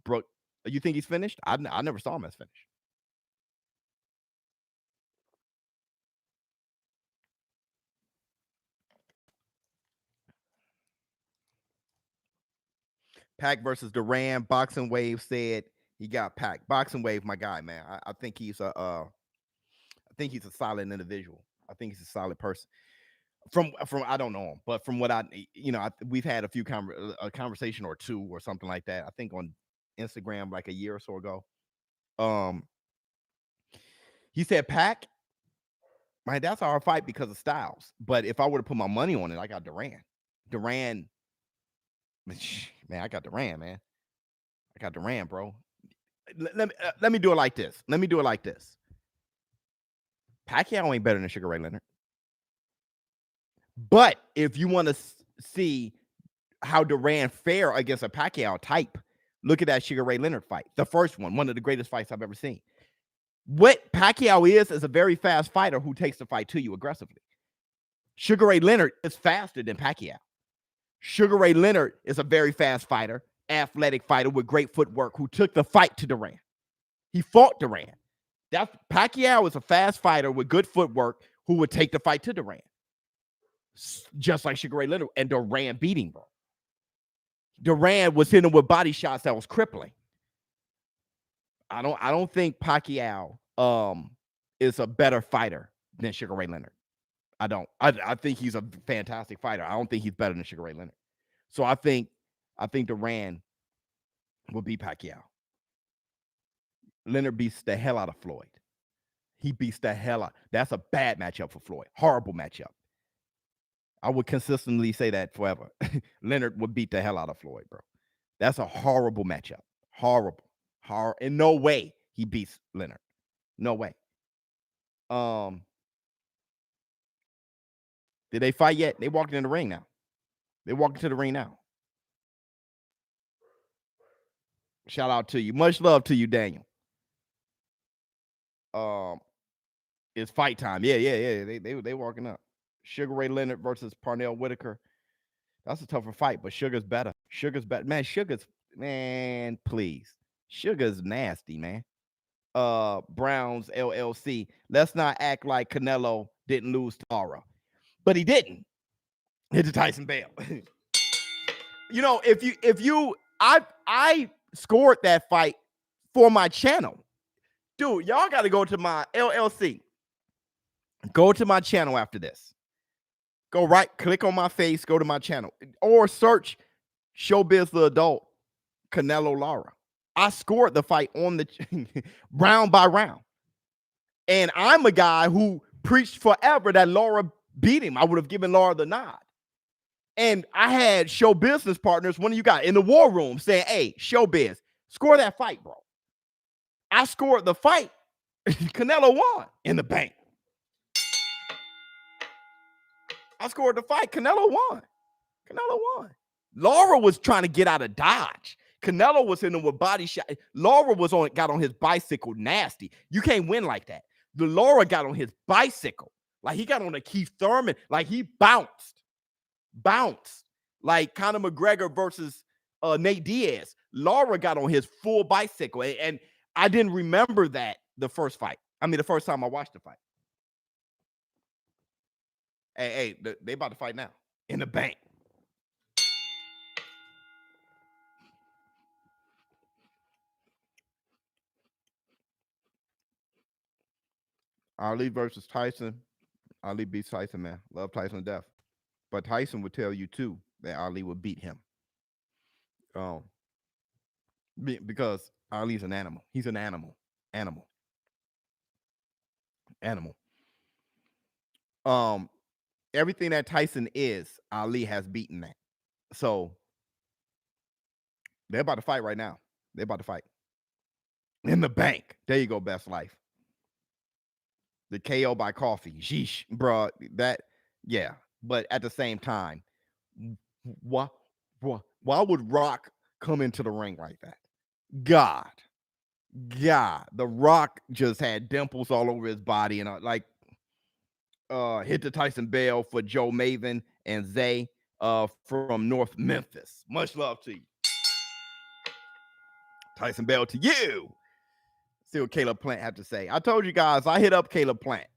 Brook. You think he's finished? I never saw him as finished. Pac versus Duran. Boxing Wave said he got Pac. Boxing Wave, my guy, man. I think he's a solid individual. I think he's a solid person. From I don't know him, but from what we've had a few a conversation or two or something like that. I think on Instagram like a year or so ago. He said Pac, man, that's our fight because of styles. But if I were to put my money on it, I got Duran. Man, I got Duran, man. I got Duran, bro. Let me do it like this. Pacquiao ain't better than Sugar Ray Leonard. But if you want to see how Duran fare against a Pacquiao type, look at that Sugar Ray Leonard fight. The first one of the greatest fights I've ever seen. What Pacquiao is a very fast fighter who takes the fight to you aggressively. Sugar Ray Leonard is faster than Pacquiao. Sugar Ray Leonard is a very fast fighter, athletic fighter with great footwork who took the fight to Duran. He fought Duran. Pacquiao is a fast fighter with good footwork who would take the fight to Duran. Just like Sugar Ray Leonard, and Duran beat him, bro. Duran was hitting him with body shots that was crippling. I don't think Pacquiao is a better fighter than Sugar Ray Leonard. I don't. I think he's a fantastic fighter. I don't think he's better than Sugar Ray Leonard. So I think Duran will beat Pacquiao. Leonard beats the hell out of Floyd. He beats the hell out. That's a bad matchup for Floyd. Horrible matchup. I would consistently say that forever. Leonard would beat the hell out of Floyd, bro. That's a horrible matchup. Horrible. In no way he beats Leonard. No way. Did they fight yet? They walking in the ring now. They walking to the ring now. Shout out to you. Much love to you, Daniel. It's fight time. Yeah. They walking up. Sugar Ray Leonard versus Parnell Whitaker. That's a tougher fight, but Sugar's better. Man, please. Sugar's nasty, man. Browns LLC. Let's not act like Canelo didn't lose to Lara. But he didn't. Hit the Tyson Bale. I scored that fight for my channel. Dude, y'all got to go to my LLC. Go to my channel after this. Go right, click on my face, go to my channel. Or search Showbiz the Adult, Canelo Lara. I scored the fight on the round by round. And I'm a guy who preached forever that Lara beat him. I would have given Lara the nod. And I had show business partners, one of you got in the war room saying, hey, ShowBizz, score that fight, bro. I scored the fight. Canelo won in the bank. I scored the fight. Canelo won. Canelo won. Laura was trying to get out of Dodge. Canelo was hitting him with body shot. Laura got on his bicycle nasty. You can't win like that. The Laura got on his bicycle. Like he got on a Keith Thurman. Like he bounced. Like Conor McGregor versus Nate Diaz. Laura got on his full bicycle. And I didn't remember that the first fight. I mean, the first time I watched the fight. Hey, they about to fight now in the bank. Ali versus Tyson. Ali beats Tyson, man. Love Tyson to death. But Tyson would tell you too that Ali would beat him. Because Ali's an animal. He's an animal. Everything that Tyson is, Ali has beaten that. So they're about to fight right now. They're about to fight in the bank. There you go, best life. The KO by coffee. Sheesh, bro. That, yeah. But at the same time, why would Rock come into the ring like that? God, The Rock just had dimples all over his body and hit the Tyson bell for Joe Maven and Zay from North Memphis. Much love to you. Tyson Bell to you. See what Caleb Plant had to say. I told you guys, I hit up Caleb Plant.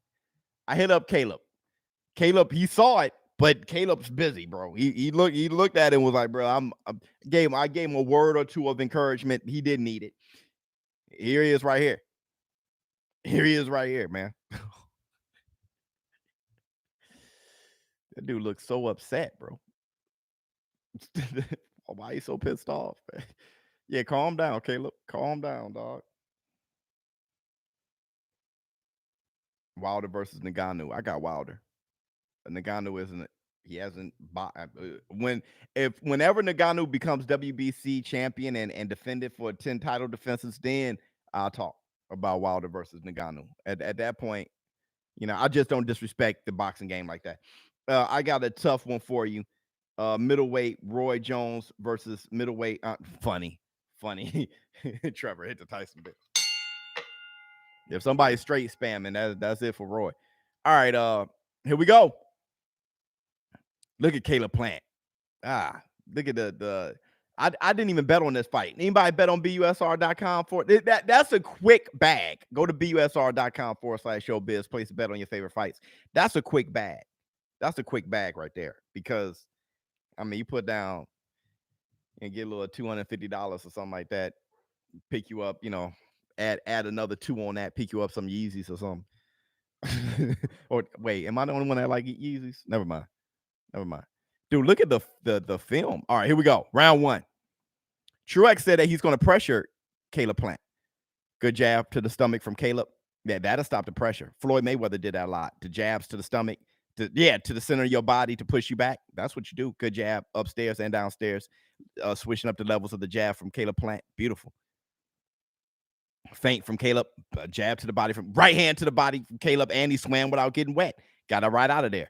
Caleb, he saw it, but Caleb's busy, bro. He looked at it and was like, bro, I gave him a word or two of encouragement. He didn't need it. Here he is right here. Man. That dude looks so upset, bro. Why are you so pissed off, man? Yeah, calm down, Caleb. Calm down, dog. Wilder versus Ngannou. I got Wilder. Ngannou isn't. He hasn't. Whenever Ngannou becomes WBC champion and defended for 10 title defenses, then I'll talk about Wilder versus Ngannou. At that point, I just don't disrespect the boxing game like that. I got a tough one for you. Middleweight Roy Jones versus middleweight. Funny. Trevor hit the Tyson bit. If somebody's straight spamming, that's it for Roy. All right, here we go. Look at Caleb Plant. Look at the I didn't even bet on this fight. Anybody bet on BUSR.com for that? That's a quick bag. Go to BUSR.com/showbiz. Place a bet on your favorite fights. That's a quick bag. That's a quick bag right there. Because I mean, you put down and get a little $250 or something like that. Pick you up, add another 2 on that. Pick you up some Yeezys or something. Or wait, am I the only one that like Yeezys? Never mind. Dude, look at the film. All right, here we go. Round 1. Truax said that he's going to pressure Caleb Plant. Good jab to the stomach from Caleb. Yeah, that'll stop the pressure. Floyd Mayweather did that a lot. The jabs to the stomach, to the center of your body to push you back. That's what you do. Good jab upstairs and downstairs. Switching up the levels of the jab from Caleb Plant. Beautiful. Feint from Caleb. Jab to the body from right hand to the body from Caleb, and he swam without getting wet. Got it right out of there.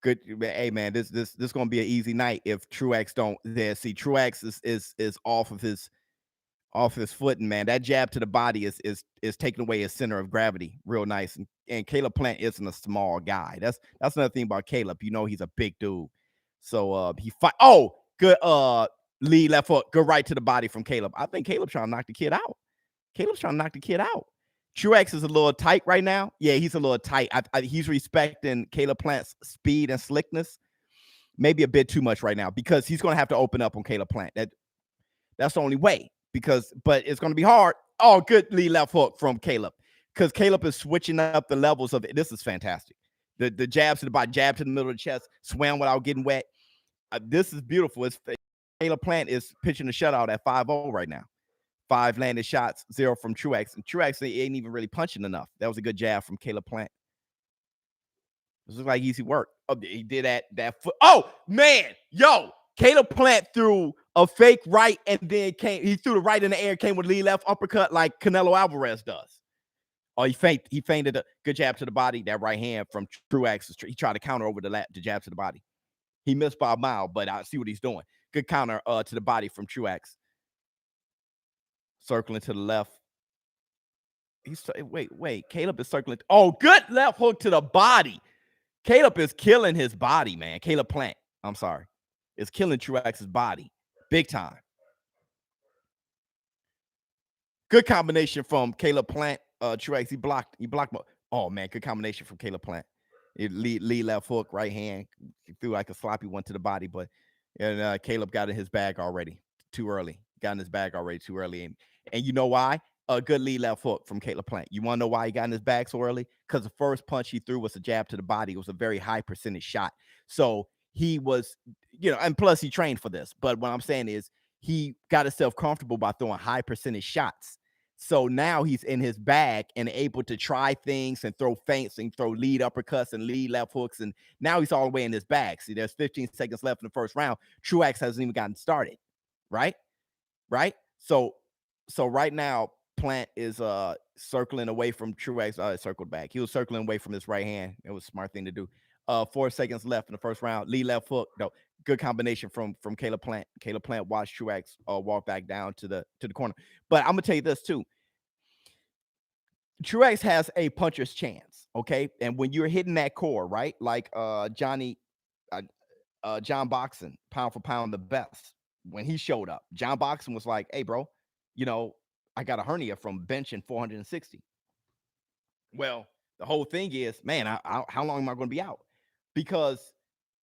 Good. Hey man, this gonna be an easy night if Truax don't there. See, Truax is off of his footing, man. That jab to the body is taking away his center of gravity real nice. And Caleb Plant isn't a small guy. That's another thing about Caleb. He's a big dude. So he fight. Oh, good lead left hook. Good right to the body from Caleb. I think Caleb's trying to knock the kid out. Truax is a little tight right now. Yeah, he's a little tight. He's respecting Caleb Plant's speed and slickness. Maybe a bit too much right now because he's going to have to open up on Caleb Plant. That's the only way but it's going to be hard. Oh, good lead left hook from Caleb because Caleb is switching up the levels of it. This is fantastic. The jabs to the body, jab to the middle of the chest, swam without getting wet. This is beautiful. Caleb Plant is pitching a shutout at 5-0 right now. 5 landed shots, 0 from Truax. And Truax ain't even really punching enough. That was a good jab from Caleb Plant. This is like easy work. Oh, he did that foot. Oh man, yo, Caleb Plant threw a fake right and then he threw the right in the air, came with lead left uppercut like Canelo Alvarez does. Oh, he feinted a good jab to the body. That right hand from Truax, he tried to counter over the jab to the body. He missed by a mile, but I see what he's doing. Good counter to the body from Truax. Circling to the left. Wait. Caleb is circling. Oh, good left hook to the body. Caleb is killing his body, man. Caleb Plant, I'm sorry, is killing Truax's body big time. Good combination from Caleb Plant. Truax, he blocked. Oh man, good combination from Caleb Plant. Lead left hook, right hand. He threw like a sloppy one to the body, but Caleb got in his bag already too early. And you know why? A good lead left hook from Caleb Plant. You want to know why he got in his bag so early? Because the first punch he threw was a jab to the body. It was a very high percentage shot. So he was, and plus he trained for this. But what I'm saying is he got himself comfortable by throwing high percentage shots. So now he's in his bag and able to try things and throw feints and throw lead uppercuts and lead left hooks. And now he's all the way in his bag. See, there's 15 seconds left in the first round. Truax hasn't even gotten started. Right? So right now, Plant is circling away from Truax. Circled back. He was circling away from his right hand. It was a smart thing to do. 4 seconds left in the first round. Lead left hook. No, good combination from Caleb Plant. Caleb Plant watched Truax walk back down to the corner. But I'm gonna tell you this too. Truax has a puncher's chance. Okay, and when you're hitting that core, right? Like John Boxon, pound for pound, the best. When he showed up, John Boxon was like, "Hey, bro, I got a hernia from benching 460." Well, the whole thing is, man, how long am I going to be out? Because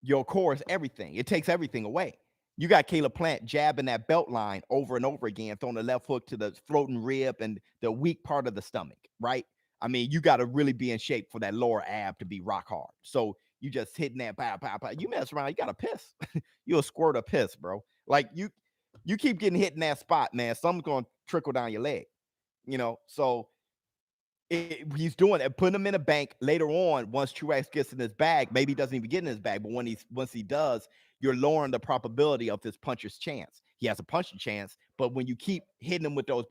your core is everything. It takes everything away. You got Caleb Plant jabbing that belt line over and over again, throwing the left hook to the throat and rib and the weak part of the stomach, right? I mean, you got to really be in shape for that lower ab to be rock hard. So you just hitting that, pow. You mess around, you got to piss. You'll squirt a piss, bro. Like you keep getting hit in that spot, man. Something's going to trickle down your leg, So he's doing it, putting him in a bank later on. Once Truax gets in his bag, maybe he doesn't even get in his bag, but once he does, you're lowering the probability of this puncher's chance. He has a punching chance, but when you keep hitting him with those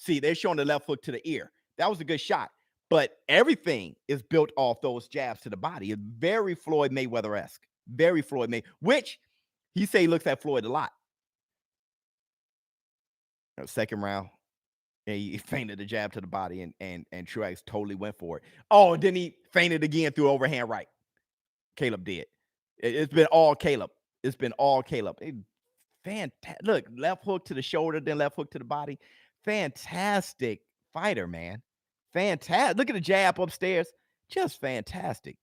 they're showing the left hook to the ear. That was a good shot, but everything is built off those jabs to the body. It's very Floyd Mayweather-esque, very Floyd Mayweather, which he say he looks at Floyd a lot. Second round. He feinted the jab to the body, and Truax totally went for it. Oh, and then he feinted again through overhand right. Caleb did. It's been all Caleb. Fantastic. Look, left hook to the shoulder, then left hook to the body. Fantastic fighter, man. Fantastic. Look at the jab upstairs. Just fantastic.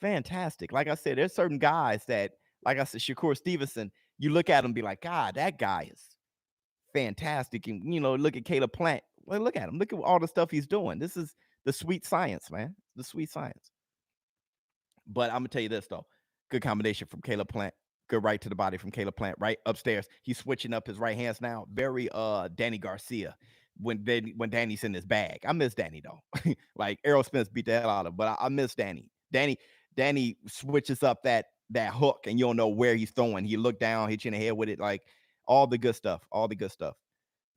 Fantastic. Like I said, there's certain guys that, like I said, Shakur Stevenson, you look at him and be like, God, that guy is fantastic. And look at Caleb Plant. Well, look at him. Look at all the stuff he's doing. This is the sweet science, man. The sweet science. But I'm gonna tell you this though. Good combination from Caleb Plant. Good right to the body from Caleb Plant. Right upstairs. He's switching up his right hands now. Very Danny Garcia. When Danny's in his bag. I miss Danny though. Like Errol Spence beat the hell out of him, but I miss Danny. Danny switches up that hook and you don't know where he's throwing. He look down, hit you in the head with it. Like all the good stuff.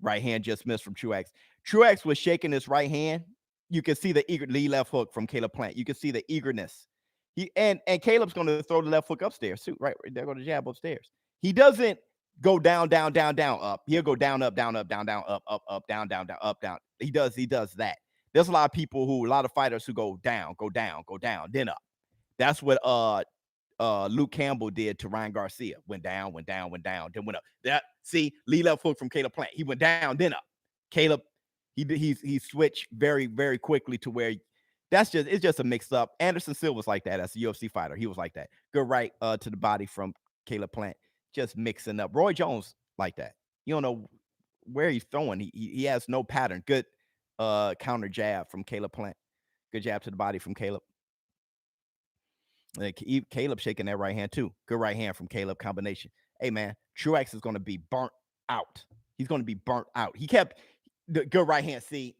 Right hand just missed from Truax. Truax was shaking his right hand. You can see the eager lead left hook from Caleb Plant. You can see the eagerness. And Caleb's going to throw the left hook upstairs too. Right there, going to jab upstairs. He doesn't go down, up. He'll go down, up, down, up, down, up, down, up, down. He does that. There's a lot of fighters who go down, then up. That's what Luke Campbell did to Ryan Garcia. Went down, then went up. See, lead left hook from Caleb Plant. He went down, then up. Caleb, he switched very, very quickly to where it's just a mix up. Anderson Silva's like that as a UFC fighter. He was like that. Good right to the body from Caleb Plant. Just mixing up. Roy Jones like that. You don't know where he's throwing. He has no pattern. Good counter jab from Caleb Plant. Good jab to the body from Caleb. Caleb shaking that right hand too. Good right hand from Caleb combination. Hey man, Truax is going to be burnt out. He's going to be burnt out. He kept the good right hand. See,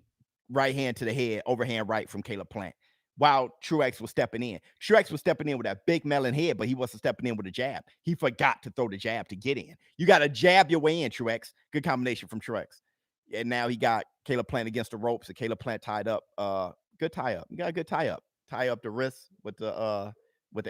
right hand to the head, overhand right from Caleb Plant. while Truax was stepping in. Truax was stepping in with that big melon head, but he wasn't stepping in with a jab. He forgot to throw the jab to get in. You got to jab your way in, Truax. Good combination from Truax. And now he got Caleb Plant against the ropes, and Caleb Plant tied up. Good tie up. You got a good tie up. Tie up the wrist with the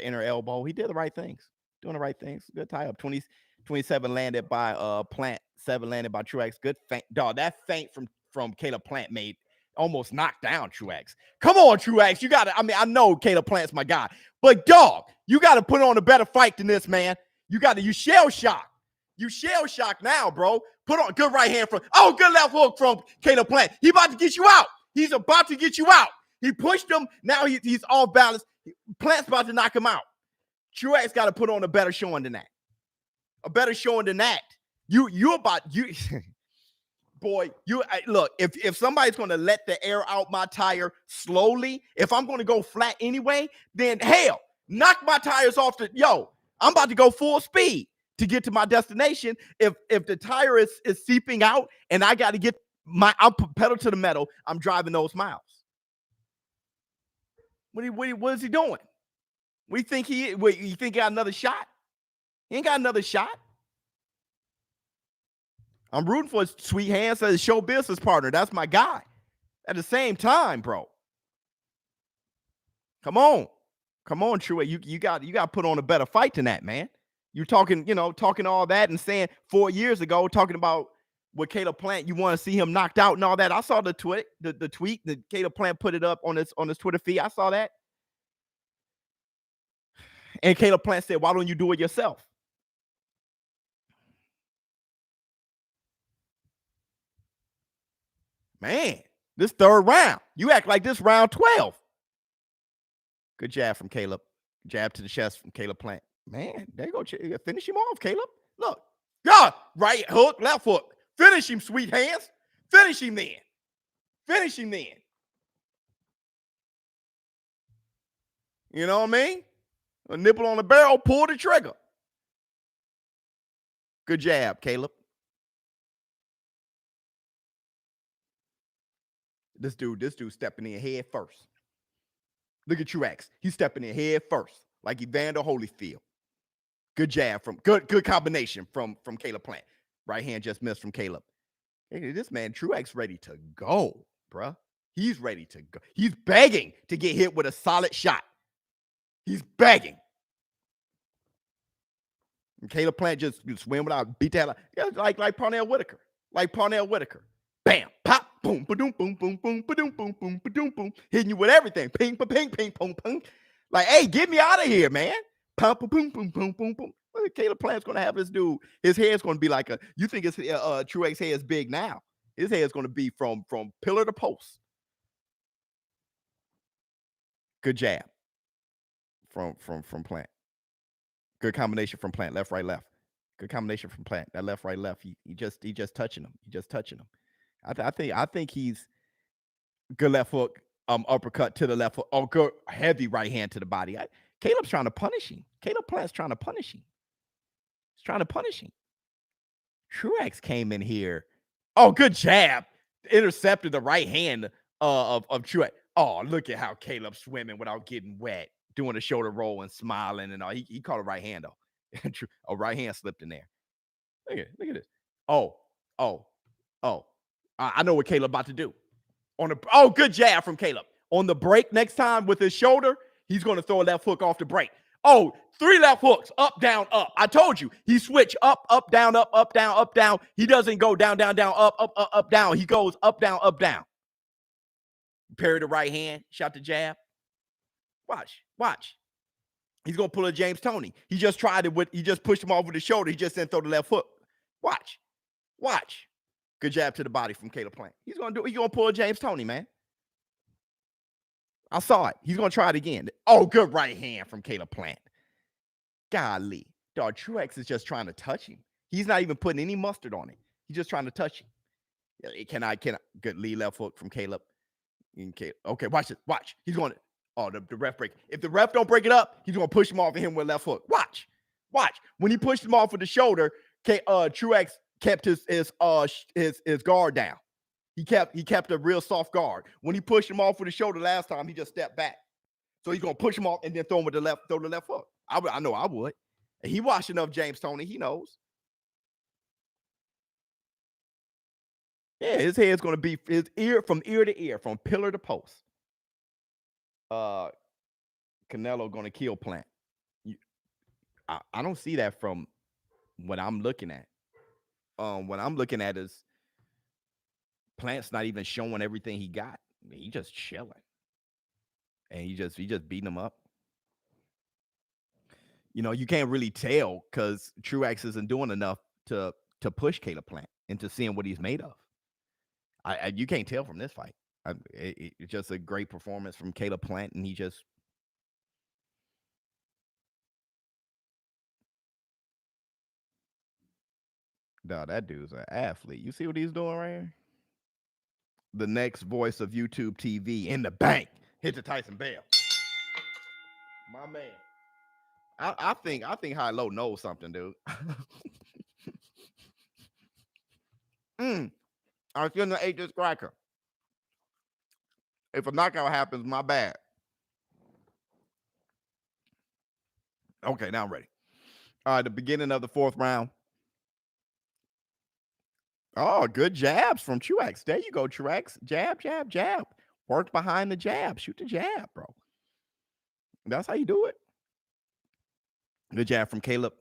inner elbow. He did the right things. Doing the right things. Good tie up. 27 landed by Plant. 7 landed by Truax. Good feint. Dog, that feint from Caleb Plant made almost knocked down Truax. Come on, Truax. You got to, I mean, I know Caleb Plant's my guy, but dog, you got to put on a better fight than this, man. You shell shock. You shell shock now, bro. Put on good right hand good left hook from Caleb Plant. He about to get you out. He's about to get you out. He pushed him. Now he's off balance. Plant's about to knock him out. Truax got to put on a better showing than that. A better showing than that. Boy, look, if somebody's going to let the air out my tire slowly, if I'm going to go flat anyway, then hell, knock my tires off I'm about to go full speed to get to my destination. If the tire is seeping out and I got to get I'm pedal to the metal, I'm driving those miles. What is he doing? You think he got another shot? He ain't got another shot. I'm rooting for his sweet hands as a show business partner. That's my guy. At the same time, bro. Come on, Truax. You got to put on a better fight than that, man. You're talking all that and saying 4 years ago, talking about with Caleb Plant, you want to see him knocked out and all that. I saw the tweet that Caleb Plant put it up on his Twitter feed. I saw that. And Caleb Plant said, "Why don't you do it yourself?" Man, this third round. You act like this round 12. Good jab from Caleb. Jab to the chest from Caleb Plant. Man, there you go. Finish him off, Caleb. Look. God, right hook, left hook. Finish him, sweet hands. Finish him then. You know what I mean? A nipple on the barrel, pull the trigger. Good jab, Caleb. This dude stepping in head first. Look at Truax. He's stepping in head first, like Evander Holyfield. Good jab good combination from Caleb Plant. Right hand just missed from Caleb. Hey, this man, Truax, ready to go, bruh. He's ready to go. He's begging to get hit with a solid shot. He's begging. And Caleb Plant just swim without beat that like Parnell Whitaker. Bam, pop, boom, ba-doom, boom, boom, boom, ba-doom, boom, boom, ba-doom, boom. Hitting you with everything. Ping, ping, ping, ping, ping. Like, hey, get me out of here, man. Pum, boom, boom, boom, boom, boom. Caleb Plant's going to have this dude. His hair's going to be like you think his Truax hair is big now. His hair is going to be from pillar to post. Good jab from Plant. Good combination from Plant. Left, right, left. Good combination from Plant. That left, right, left. He just touching him. I think he's good left hook, uppercut to the left hook. Oh, good heavy right hand to the body. Caleb's trying to punish him. Caleb Plant's trying to punish him. He's trying to punish him. Truax came in here. Oh, good jab. Intercepted the right hand of Truax. Oh, look at how Caleb's swimming without getting wet, doing a shoulder roll and smiling and all. He caught a right hand though. A right hand slipped in there. Look at this. Oh. I know what Caleb about to do. Good jab from Caleb. On the break next time with his shoulder, he's going to throw a left hook off the break. Oh, 3 left hooks. Up, down, up. I told you. He switched up, down, up, down, up, down. He doesn't go down, down, down, up, down. He goes up, down. Parry the right hand. Shot the jab. Watch. He's going to pull a James Toney. He just tried it he just pushed him off with the shoulder. He just didn't throw the left hook. Watch. Good jab to the body from Caleb Plant. He's going to pull a James Toney, man. I saw it. He's going to try it again. Oh, good right hand from Caleb Plant. Golly. Dog, Truax is just trying to touch him. He's not even putting any mustard on it. He's just trying to touch him. Can I? Good lead left hook from Caleb. Okay, watch it. Watch. He's going to. Oh, the ref break. If the ref don't break it up, he's going to push him off of him with left hook. Watch. When he pushed him off with the shoulder, Truax kept his guard down. He kept a real soft guard. When he pushed him off with the shoulder last time, he just stepped back. So he's gonna push him off and then throw him with the left, throw the left hook. I know I would. And he watched enough James Toney, he knows. Yeah, his head's gonna be his ear from ear to ear, from pillar to post. Canelo gonna kill Plant. I don't see that from what I'm looking at. What I'm looking at is Plant's not even showing everything he got. He just chilling. And he just beating him up. You know, you can't really tell because Truax isn't doing enough to push Caleb Plant into seeing what he's made of. You can't tell from this fight. It's just a great performance from Caleb Plant, and he just that dude's an athlete. You see what he's doing right here? The next voice of YouTube TV in the bank. Hit the Tyson Bell. My man. I think High Low knows something, dude. I shouldn't have ate this cracker. If a knockout happens, my bad. Okay, now I'm ready. All right, the beginning of the fourth round. Oh, good jabs from Truax. There you go, Truax. Jab, jab, jab. Work behind the jab. Shoot the jab, bro. That's how you do it. Good jab from Caleb.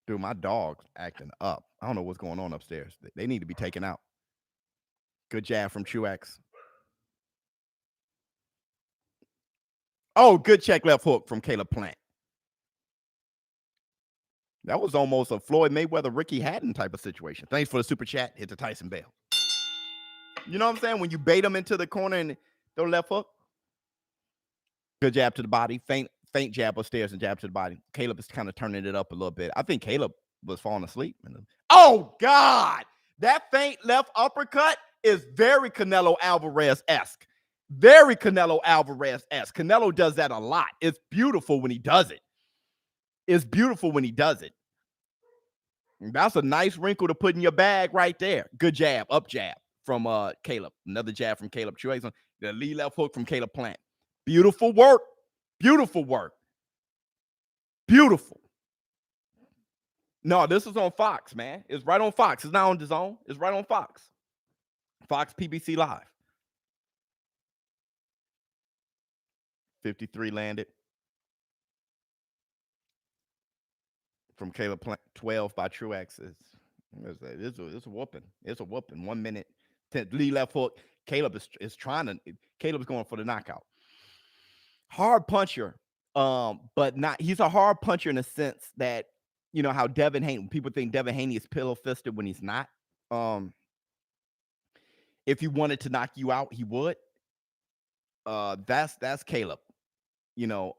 Dude, my dog's acting up. I don't know what's going on upstairs. They need to be taken out. Good jab from Truax. Oh, good check left hook from Caleb Plant. That was almost a Floyd Mayweather, Ricky Hatton type of situation. Thanks for the super chat. Hit the Tyson Bell. You know what I'm saying? When you bait him into the corner and throw left hook. Good jab to the body. Faint jab upstairs and jab to the body. Caleb is kind of turning it up a little bit. I think Caleb was falling asleep. Oh, God. That faint left uppercut is very Canelo Alvarez-esque. Very Canelo Alvarez-esque. Canelo does that a lot. It's beautiful when he does it. It's beautiful when he does it. That's a nice wrinkle to put in your bag right there. Good jab, up jab from Caleb. Another jab from Caleb Truax. The lead left hook from Caleb Plant. Beautiful work. Beautiful work. Beautiful. No, this is on Fox, man. It's right on Fox. It's not on DAZN. It's right on Fox. Fox PBC Live. 53 landed. From Caleb Plant, 12 by Truax. It's a whooping. It's a whooping. 1 minute. Lead left hook. Caleb is trying to. Caleb's going for the knockout. Hard puncher, but not. He's a hard puncher in a sense that, you know how Devin Haney. People think Devin Haney is pillow fisted when he's not. If he wanted to knock you out, he would. That's Caleb. You know.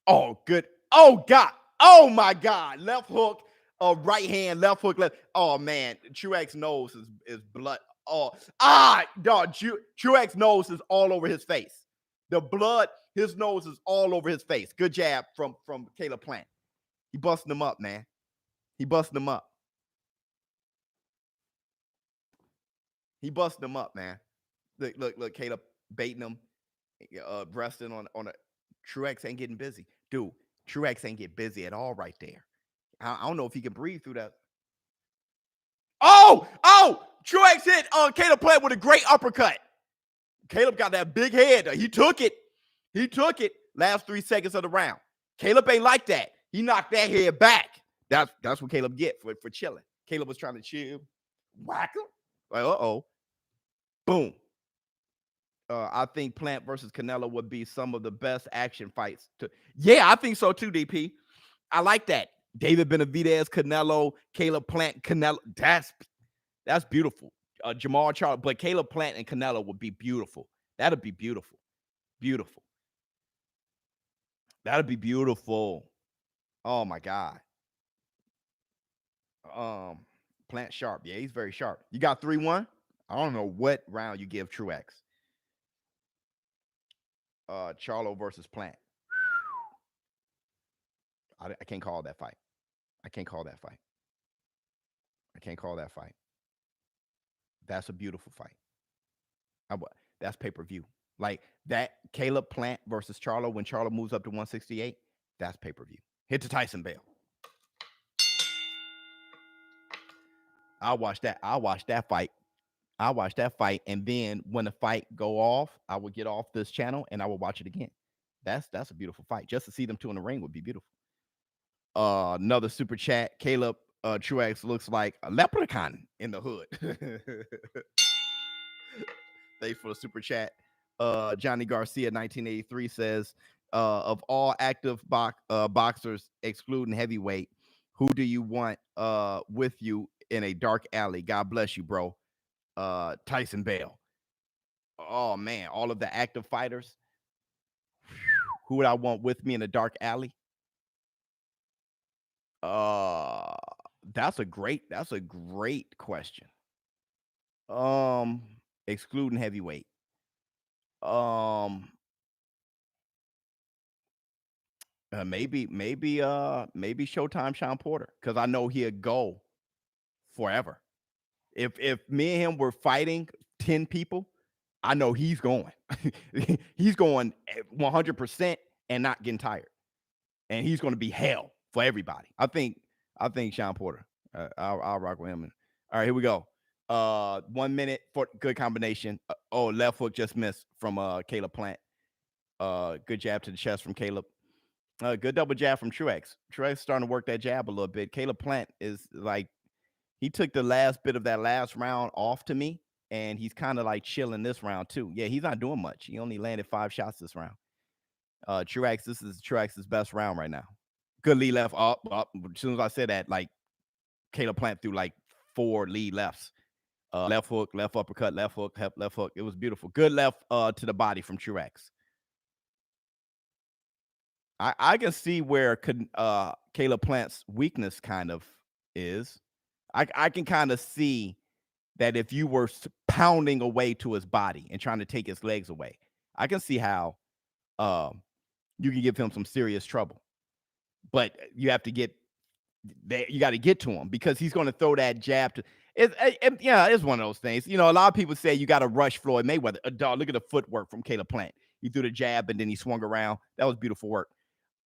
Oh, good. Oh God. Oh my God. Left hook. Right hand. Left hook. Left. Oh man. Truax nose is blood. Oh, dog. Truax nose is all over his face. The blood. His nose is all over his face. Good jab from Caleb Plant. He busting him up, man. He busting him up. He busting him up, man. Look. Caleb baiting him, resting on a. Truax ain't getting busy, dude. Truax ain't get busy at all right there. I don't know if he can breathe through that. Oh! Truax hit Caleb Plant with a great uppercut. Caleb got that big head. He took it. Last 3 seconds of the round. Caleb ain't like that. He knocked that head back. That's what Caleb get for chilling. Caleb was trying to chill. Whack him. Like, boom. I think Plant versus Canelo would be some of the best action fights. Yeah, I think so too, DP. I like that. David Benavidez, Canelo, Caleb Plant, Canelo. That's beautiful. Jamal Charles, but Caleb Plant and Canelo would be beautiful. That'd be beautiful. Beautiful. That'd be beautiful. Oh my God. Plant sharp. Yeah, he's very sharp. You got 3-1. I don't know what round you give Truax. Charlo versus Plant. I can't call that fight. I can't call that fight. That's a beautiful fight. That's pay-per-view. Like that Caleb Plant versus Charlo when Charlo moves up to 168, that's pay-per-view. Hit the Tyson bell. I'll watch that fight. I'll watch that fight, and then when the fight go off, I will get off this channel and I will watch it again. That's a beautiful fight. Just to see them two in the ring would be beautiful. Another super chat. Caleb Truax looks like a leprechaun in the hood. Thanks for the super chat. Johnny Garcia 1983 says, of all active boxers excluding heavyweight, who do you want with you in a dark alley? God bless you, bro. Tyson Bale. Oh man, all of the active fighters. Who would I want with me in a dark alley? That's a great question. Excluding heavyweight. Maybe Showtime Sean Porter, because I know he'll go forever. If me and him were fighting 10 people, I know he's going. He's going 100% and not getting tired. And he's going to be hell for everybody. I think Sean Porter. I'll rock with him. All right, here we go. 1 minute for good combination. Left hook just missed from Caleb Plant. Good jab to the chest from Caleb. Good double jab from Truax. Truax starting to work that jab a little bit. Caleb Plant is like, he took the last bit of that last round off to me, and he's kind of like chilling this round too. Yeah, he's not doing much. He only landed 5 shots this round. Truax, this is Truax's best round right now. Good lead left. Up. As soon as I said that, like Caleb Plant threw like 4 lead lefts. Left hook, left uppercut, left hook, left hook. It was beautiful. Good left to the body from Truax. I can see where Caleb Plant's weakness kind of is. I can kind of see that if you were pounding away to his body and trying to take his legs away, I can see how you can give him some serious trouble. But you have to get there. You got to get to him because he's going to throw that jab to. It's one of those things. You know, a lot of people say you got to rush Floyd Mayweather. Dog, look at the footwork from Caleb Plant. He threw the jab and then he swung around. That was beautiful work.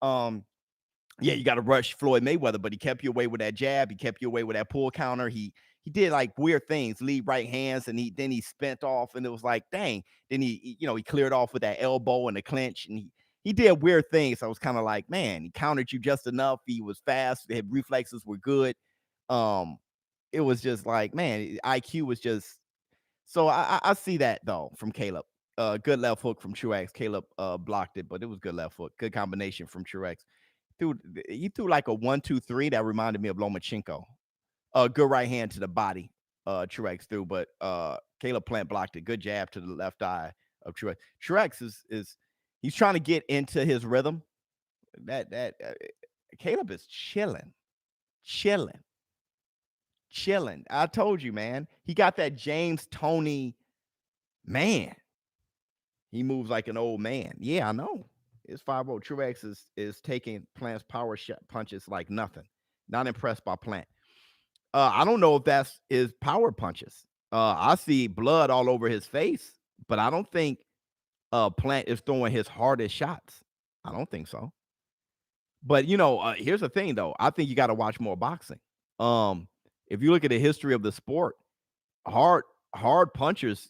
Yeah, you got to rush Floyd Mayweather, but he kept you away with that jab. He kept you away with that pull counter. He did like weird things, lead right hands, and then he spent off, and it was like, dang. Then he cleared off with that elbow and the clinch, and he did weird things. I was kind of like, man, he countered you just enough. He was fast. His reflexes were good. It was just like, man, IQ was just. So I see that though from Caleb. Good left hook from Truax. Caleb blocked it, but it was good left hook. Good combination from Truax. He threw like a 1-2-3 that reminded me of Lomachenko. Good right hand to the body. Truax threw, but Caleb Plant blocked it. Good jab to the left eye of Truax. Truax is he's trying to get into his rhythm. Caleb is chilling. I told you, man. He got that James Toney, man. He moves like an old man. Yeah, I know. It's 5-0. Truax is taking Plant's power punches like nothing. Not impressed by Plant. I don't know if that's his power punches. I see blood all over his face, but I don't think Plant is throwing his hardest shots. I don't think so. But here's the thing though. I think you got to watch more boxing. If you look at the history of the sport, hard punchers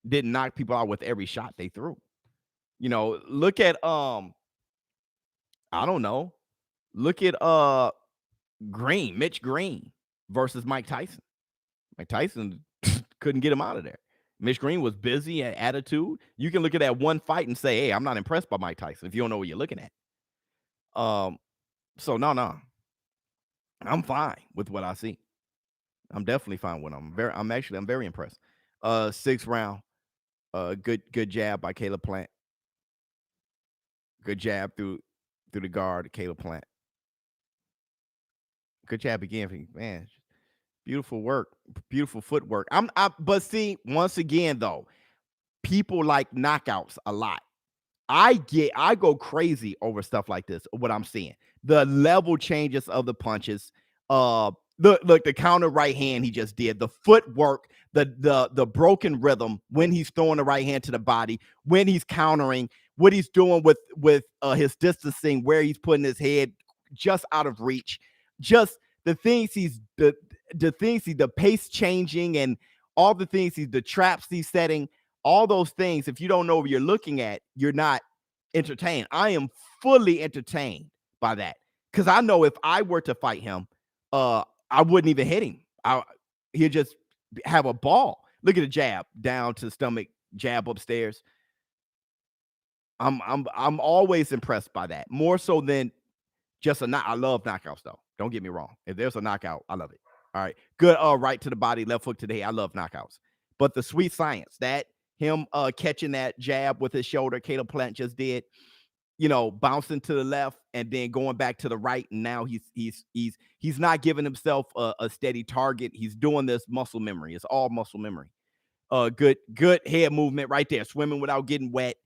didn't knock people out with every shot they threw. Look at I don't know. Look at Mitch Green versus Mike Tyson. Mike Tyson couldn't get him out of there. Mitch Green was busy at attitude. You can look at that one fight and say, hey, I'm not impressed by Mike Tyson if you don't know what you're looking at. So no. I'm fine with what I see. I'm definitely fine with him. I'm very impressed. 6th round. Good jab by Caleb Plant. Good jab through the guard, Caleb Plant. Good jab again, man. Beautiful work, beautiful footwork. But see, once again though, people like knockouts a lot. I go crazy over stuff like this. What I'm seeing, the level changes of the punches, Look, the counter right hand he just did, the footwork, the broken rhythm when he's throwing the right hand to the body, when he's countering, what he's doing with his distancing, where he's putting his head just out of reach, just the things the pace changing and all the things the traps he's setting, all those things. If you don't know what you're looking at, you're not entertained. I am fully entertained by that because I know if I were to fight him, I wouldn't even hit him. He'd just have a ball. Look at the jab down to the stomach, jab upstairs. I'm always impressed by that, more so than just a knock. I love knockouts though. Don't get me wrong. If there's a knockout, I love it. All right, good. Right to the body, left hook to the head. I love knockouts. But the sweet science, that him catching that jab with his shoulder, Caleb Plant just did, bouncing to the left and then going back to the right. And now he's not giving himself a steady target. He's doing this muscle memory. It's all muscle memory. Good head movement right there. Swimming without getting wet.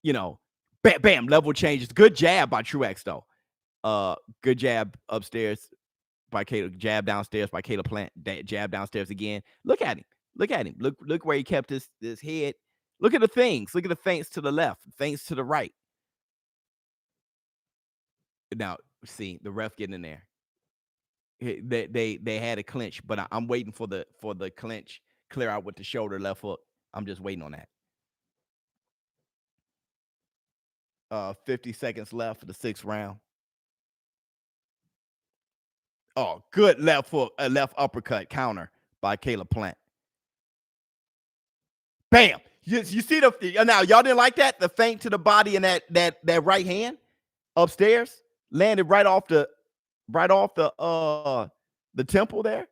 Bam, bam, level changes. Good jab by Truax though. Good jab upstairs by Caleb. Jab downstairs by Caleb Plant. Jab downstairs again. Look at him. Look where he kept his head. Look at the things. Look at the feints to the left, feints to the right. Now, see the ref getting in there. They had a clinch, but I'm waiting for the clinch clear out with the shoulder left hook. I'm just waiting on that. 50 seconds left for the 6th round. Oh, good left hook, left uppercut counter by Caleb Plant. Bam! You see now y'all didn't like that? The feint to the body and that right hand upstairs landed right off the temple there.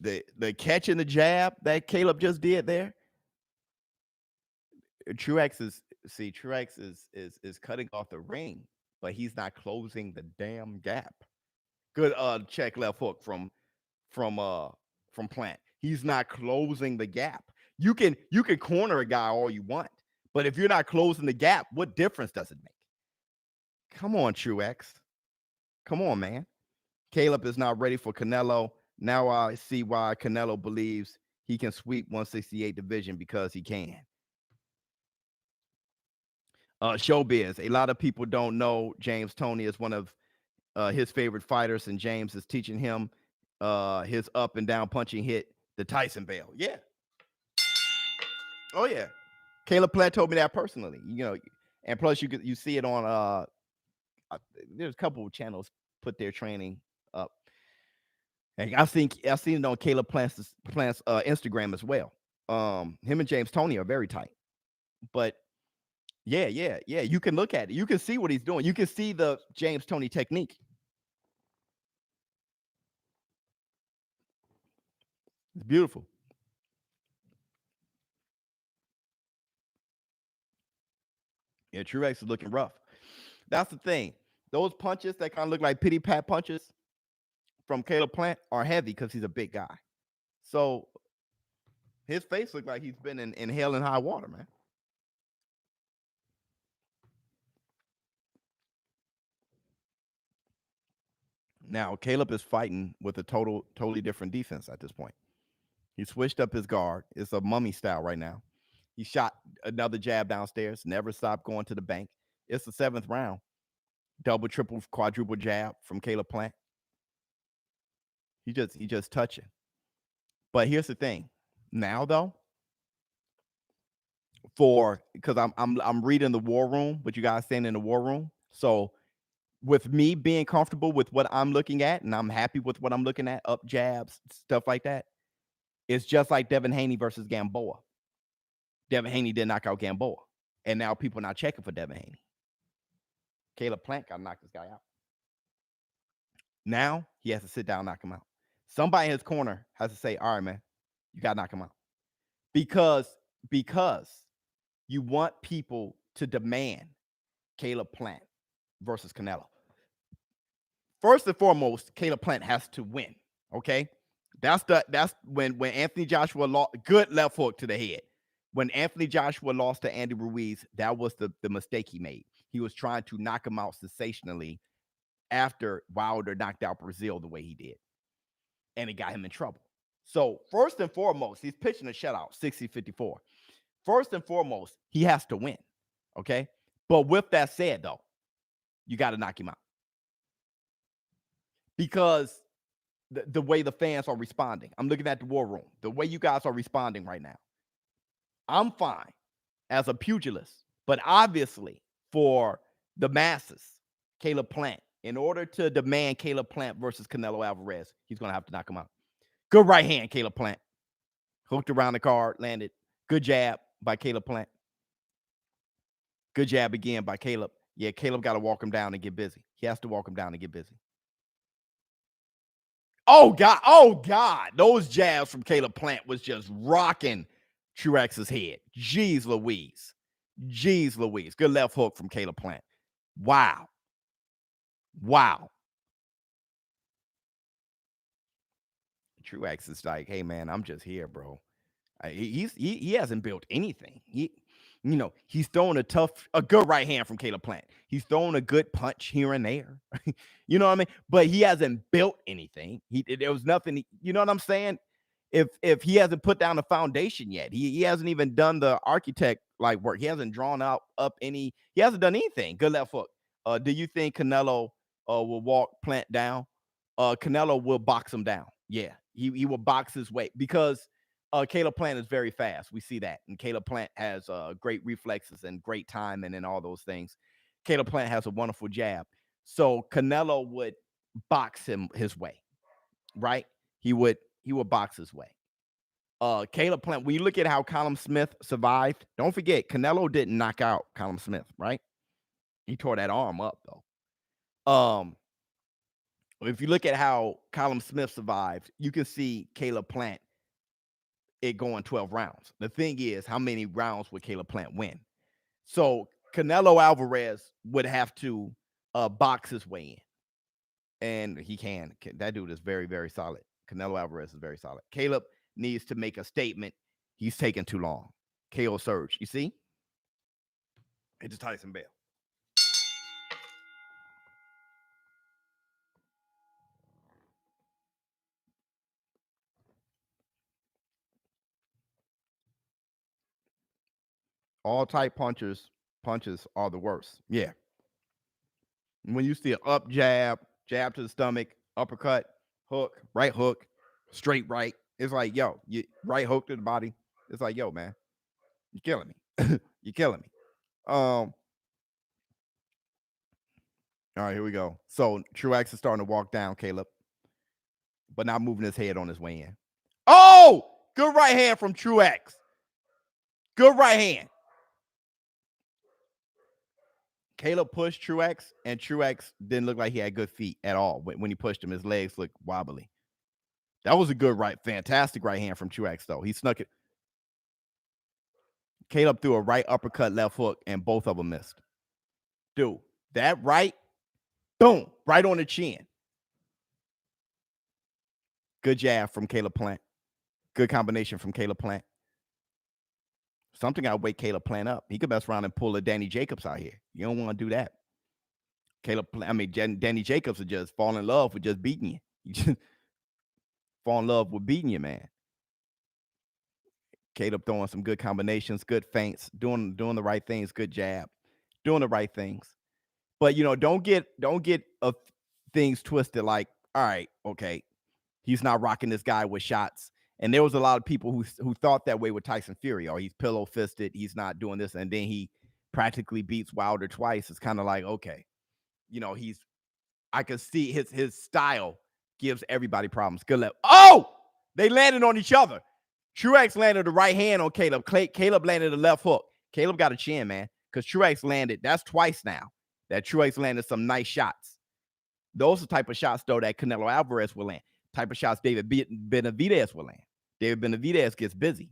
The catch and the jab that Caleb just did there. Truax is cutting off the ring, but he's not closing the damn gap. Good check left hook from Plant. He's not closing the gap. You can corner a guy all you want, but if you're not closing the gap, what difference does it make? Come on, Truax. Come on, man. Caleb is not ready for Canelo. Now I see why Canelo believes he can sweep 168 division, because he can. Showbiz. A lot of people don't know James Toney is one of his favorite fighters, and James is teaching him his up and down punching hit, the Tyson bell. Yeah. Oh yeah. Caleb Plant told me that personally. And plus you see it on there's a couple of channels put their training up. And I've seen it on Caleb Plant's Instagram as well. Him and James Toney are very tight. But yeah. You can look at it. You can see what he's doing. You can see the James Toney technique. It's beautiful. Yeah, Truax is looking rough. That's the thing. Those punches that kind of look like pity pat punches from Caleb Plant are heavy because he's a big guy. So his face looked like he's been in hell and high water, man. Now, Caleb is fighting with a totally different defense at this point. He switched up his guard. It's a mummy style right now. He shot another jab downstairs, never stopped going to the bank. It's the 7th round. Double, triple, quadruple jab from Caleb Plant. He just touching. But here's the thing. Now though, because I'm reading the war room, but you guys staying in the war room. So with me being comfortable with what I'm looking at, and I'm happy with what I'm looking at, up jabs, stuff like that, it's just like Devin Haney versus Gamboa. Devin Haney did knock out Gamboa, and now people are not checking for Devin Haney. Caleb Plant got to knock this guy out. Now he has to sit down and knock him out. Somebody in his corner has to say, all right, man, you got to knock him out. Because you want people to demand Caleb Plant versus Canelo. First and foremost, Caleb Plant has to win. Okay, that's when Anthony Joshua lost. Good left hook to the head. when Anthony Joshua lost to Andy Ruiz, that was the mistake he made. He was trying to knock him out sensationally after Wilder knocked out Brazil the way he did. And it got him in trouble. So first and foremost, he's pitching a shutout, 60-54. First and foremost, he has to win. Okay. But with that said, though, you got to knock him out. Because the way the fans are responding, I'm looking at the war room, the way you guys are responding right now. I'm fine as a pugilist, but obviously for the masses, Caleb Plant, in order to demand Caleb Plant versus Canelo Alvarez, he's going to have to knock him out. Good right hand, Caleb Plant. Hooked around the card, landed. Good jab by Caleb Plant. Good jab again by Caleb. Yeah, Caleb got to walk him down and get busy. He has to walk him down and get busy. Oh, God. Oh, God. Those jabs from Caleb Plant was just rocking Truax's head. Jeez Louise. Jeez Louise. Good left hook from Caleb Plant. Wow. Wow. Truax is like, hey, man, I'm just here, bro. He hasn't built anything. He's throwing a good right hand from Caleb Plant. He's throwing a good punch here and there. You know what I mean? But he hasn't built anything. There was nothing. You know what I'm saying? If he hasn't put down the foundation yet, he hasn't even done the architect like work. He hasn't drawn up any. He hasn't done anything. Good left hook. Do you think Canelo will walk Plant down? Canelo will box him down. Yeah, he will box his way because Caleb Plant is very fast. We see that. And Caleb Plant has great reflexes and great timing and all those things. Caleb Plant has a wonderful jab. So Canelo would box him his way, right? He would box his way. Caleb Plant, when you look at how Callum Smith survived, don't forget, Canelo didn't knock out Callum Smith, right? He tore that arm up, though. If you look at how Callum Smith survived, you can see Caleb Plant it going 12 rounds. The thing is, how many rounds would Caleb Plant win? So Canelo Alvarez would have to box his way in. And he can. That dude is very, very solid. Canelo Alvarez is very solid. Caleb needs to make a statement. He's taking too long. KO surge. You see? It's Tyson Bell. All tight punches are the worst. Yeah. When you see an up jab to the stomach, uppercut, hook, right hook, straight right, it's like, yo, you right hook to the body. It's like, yo, man, you're killing me. You're killing me. All right, here we go. So Truax is starting to walk down Caleb, but not moving his head on his way in. Oh, good right hand from Truax. Good right hand. Caleb pushed Truax, and Truax didn't look like he had good feet at all. When he pushed him, his legs looked wobbly. That was a good fantastic right hand from Truax, though. He snuck it. Caleb threw a right uppercut, left hook, and both of them missed. Dude, that right, boom, right on the chin. Good jab from Caleb Plant. Good combination from Caleb Plant. Something got to wake Caleb Plant up. He could mess around and pull a Danny Jacobs out here. You don't want to do that. Danny Jacobs would just fall in love with just beating you. You just fall in love with beating you, man. Caleb throwing some good combinations, good feints, doing the right things, good jab, doing the right things. But don't get things twisted. Like, all right, okay, he's not rocking this guy with shots. And there was a lot of people who thought that way with Tyson Fury. Or he's pillow fisted, he's not doing this, and then he practically beats Wilder twice. It's kind of like, okay, I could see his style gives everybody problems. Good left. Oh, they landed on each other. Truax landed the right hand on Caleb. Caleb landed the left hook. Caleb got a chin, man, because Truax landed. That's twice now that Truax landed some nice shots. Those are the type of shots, though, that Canelo Alvarez will land. Type of shots David Benavidez will land. David Benavidez gets busy.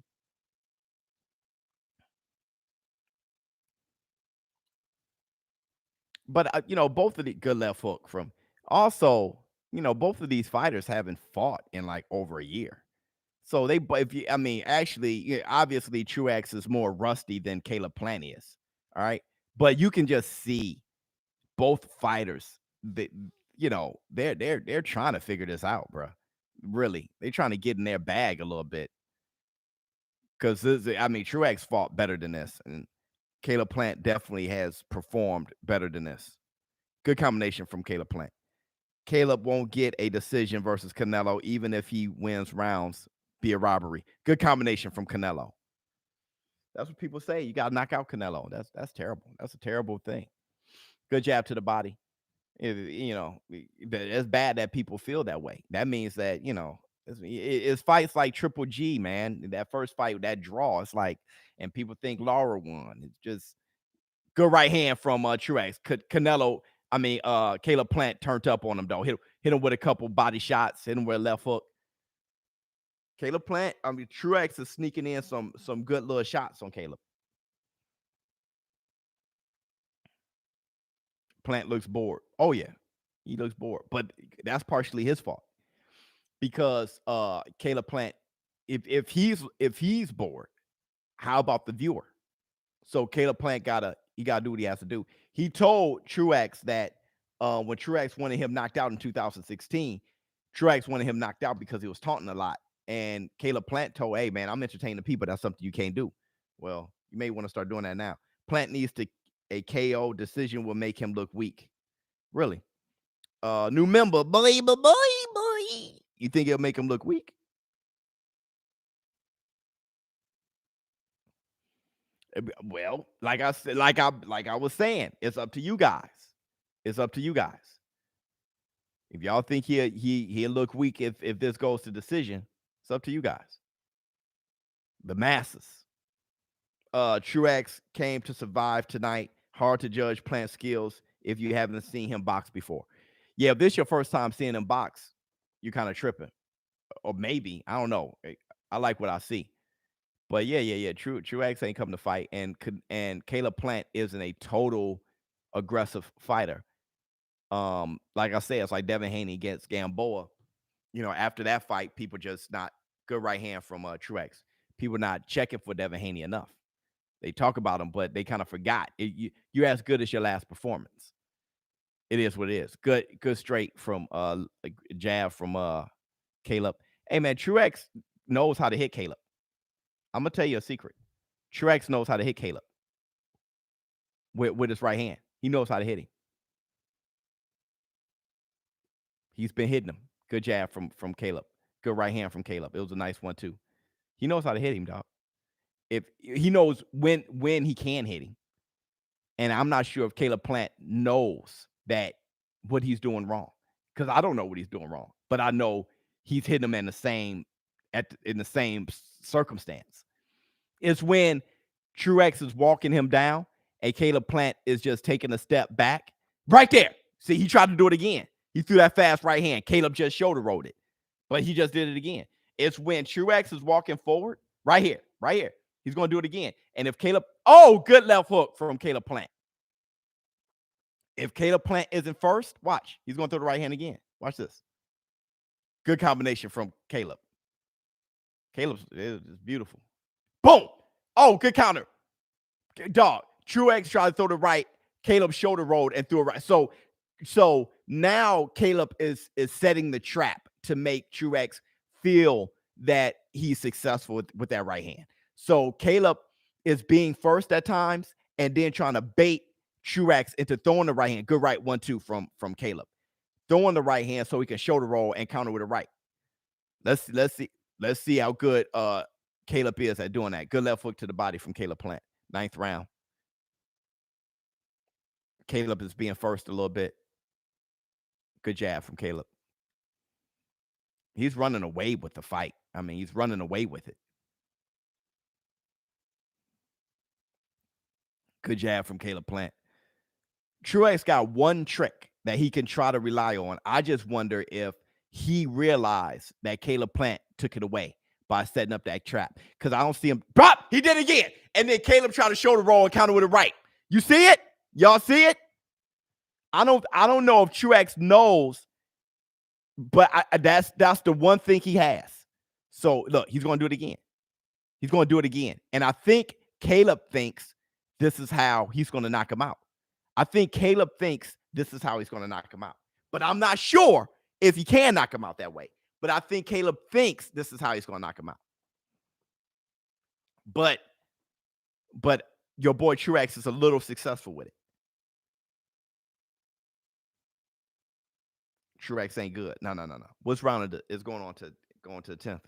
But, both of the good left hook from also, both of these fighters haven't fought in like over a year. So actually, obviously Truax is more rusty than Caleb Plant is. All right. But you can just see both fighters that, they're trying to figure this out, bro. Really. They're trying to get in their bag a little bit. Because Truax fought better than this. And Caleb Plant definitely has performed better than this. Good combination from Caleb Plant. Caleb won't get a decision versus Canelo, even if he wins rounds via robbery. Good combination from Canelo. That's what people say. You got to knock out Canelo. That's terrible. That's a terrible thing. Good jab to the body. It's bad that people feel that way. That means that, it's fights like Triple G, man. That first fight, that draw, it's like, and people think Laura won. It's just good right hand from Truax. Caleb Plant turned up on him, though. Hit him with a couple body shots, hit him with a left hook. Caleb Plant, Truax is sneaking in some good little shots on Caleb. Plant looks bored. Oh, yeah. He looks bored. But that's partially his fault. Because Caleb Plant, if he's bored, how about the viewer? So Caleb Plant gotta do what he has to do. He told Truax that when Truax wanted him knocked out in 2016, Truax wanted him knocked out because he was taunting a lot. And Caleb Plant told, hey, man, I'm entertaining people. That's something you can't do. Well, you may want to start doing that now. Plant needs a KO decision will make him look weak. Really. New member, boy. You think it'll make him look weak? Well, like I said, like I was saying, it's up to you guys. It's up to you guys. If y'all think he'll look weak if this goes to decision, it's up to you guys. The masses. Truax came to survive tonight. Hard to judge Plant skills if you haven't seen him box before. Yeah, if this is your first time seeing him box, you're kind of tripping. Or maybe, I don't know. I like what I see. But yeah. Truax ain't come to fight, and Caleb Plant isn't a total aggressive fighter. Like I said, it's like Devin Haney against Gamboa. After that fight, people just not good right hand from Truax. People not checking for Devin Haney enough. They talk about him, but they kind of forgot. You're as good as your last performance. It is what it is. Good straight from a jab from Caleb. Hey man, Truax knows how to hit Caleb. I'm gonna tell you a secret. Truax knows how to hit Caleb with his right hand. He knows how to hit him. He's been hitting him. Good jab from Caleb. Good right hand from Caleb. It was a nice one too. He knows how to hit him, dog. If he knows when he can hit him. And I'm not sure if Caleb Plant knows that what he's doing wrong. Because I don't know what he's doing wrong. But I know he's hitting him in the same circumstance. It's when Truax is walking him down and Caleb Plant is just taking a step back. Right there. See, he tried to do it again. He threw that fast right hand. Caleb just shoulder rolled it. But he just did it again. It's when Truax is walking forward. Right here. He's going to do it again. And if Caleb, good left hook from Caleb Plant. If Caleb Plant isn't first, watch. He's going to throw the right hand again. Watch this. Good combination from Caleb. Caleb's is beautiful. Boom. Oh, good counter. Dog. Truax tried to throw the right. Caleb shoulder rolled and threw it right. So now Caleb is setting the trap to make Truax feel that he's successful with that right hand. So Caleb is being first at times and then trying to bait Truax into throwing the right hand. Good right 1-2 from Caleb. Throwing the right hand so he can shoulder roll and counter with the right. Let's see how good Caleb is at doing that. Good left hook to the body from Caleb Plant. 9th round. Caleb is being first a little bit. Good jab from Caleb. He's running away with the fight. He's running away with it. Good jab from Caleb Plant. Truax got one trick that he can try to rely on. I just wonder if he realized that Caleb Plant took it away by setting up that trap. Because I don't see him. Pop! He did it again. And then Caleb tried to shoulder roll and counter with a right. You see it? Y'all see it? I don't know if Truax knows, but that's the one thing he has. So look, he's going to do it again. He's going to do it again. And I think Caleb thinks this is how he's going to knock him out. I think Caleb thinks this is how he's going to knock him out. But I'm not sure if he can knock him out that way. But I think Caleb thinks this is how he's going to knock him out. But your boy Truax is a little successful with it. Truax ain't good. No. What's round is going to the 10th?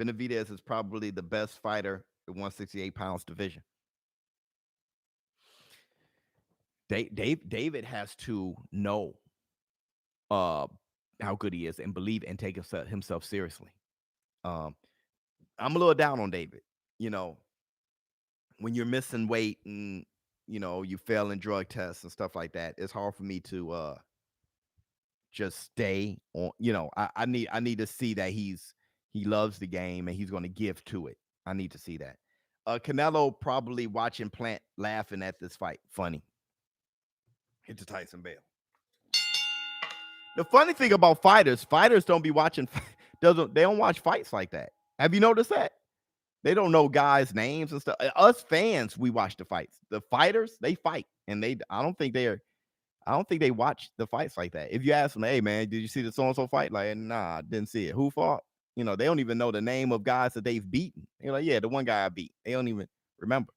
Benavidez is probably the best fighter at 168 pounds division. David has to know how good he is and believe and take himself seriously. I'm a little down on David. You know, when you're missing weight and you fail in drug tests and stuff like that, it's hard for me to just stay on. I need to see that he loves the game and he's going to give to it. I need to see that. Canelo probably watching Plant laughing at this fight. Funny. Hit the Tyson Bell. The funny thing about fighters don't be watching. They don't watch fights like that. Have you noticed that? They don't know guys' names and stuff. Us fans, we watch the fights. The fighters, they fight, and I don't think they watch the fights like that. If you ask them, hey man, did you see the so-and-so fight? Like, nah, I didn't see it. Who fought? They don't even know the name of guys that they've beaten. They're like, yeah, the one guy I beat. They don't even remember.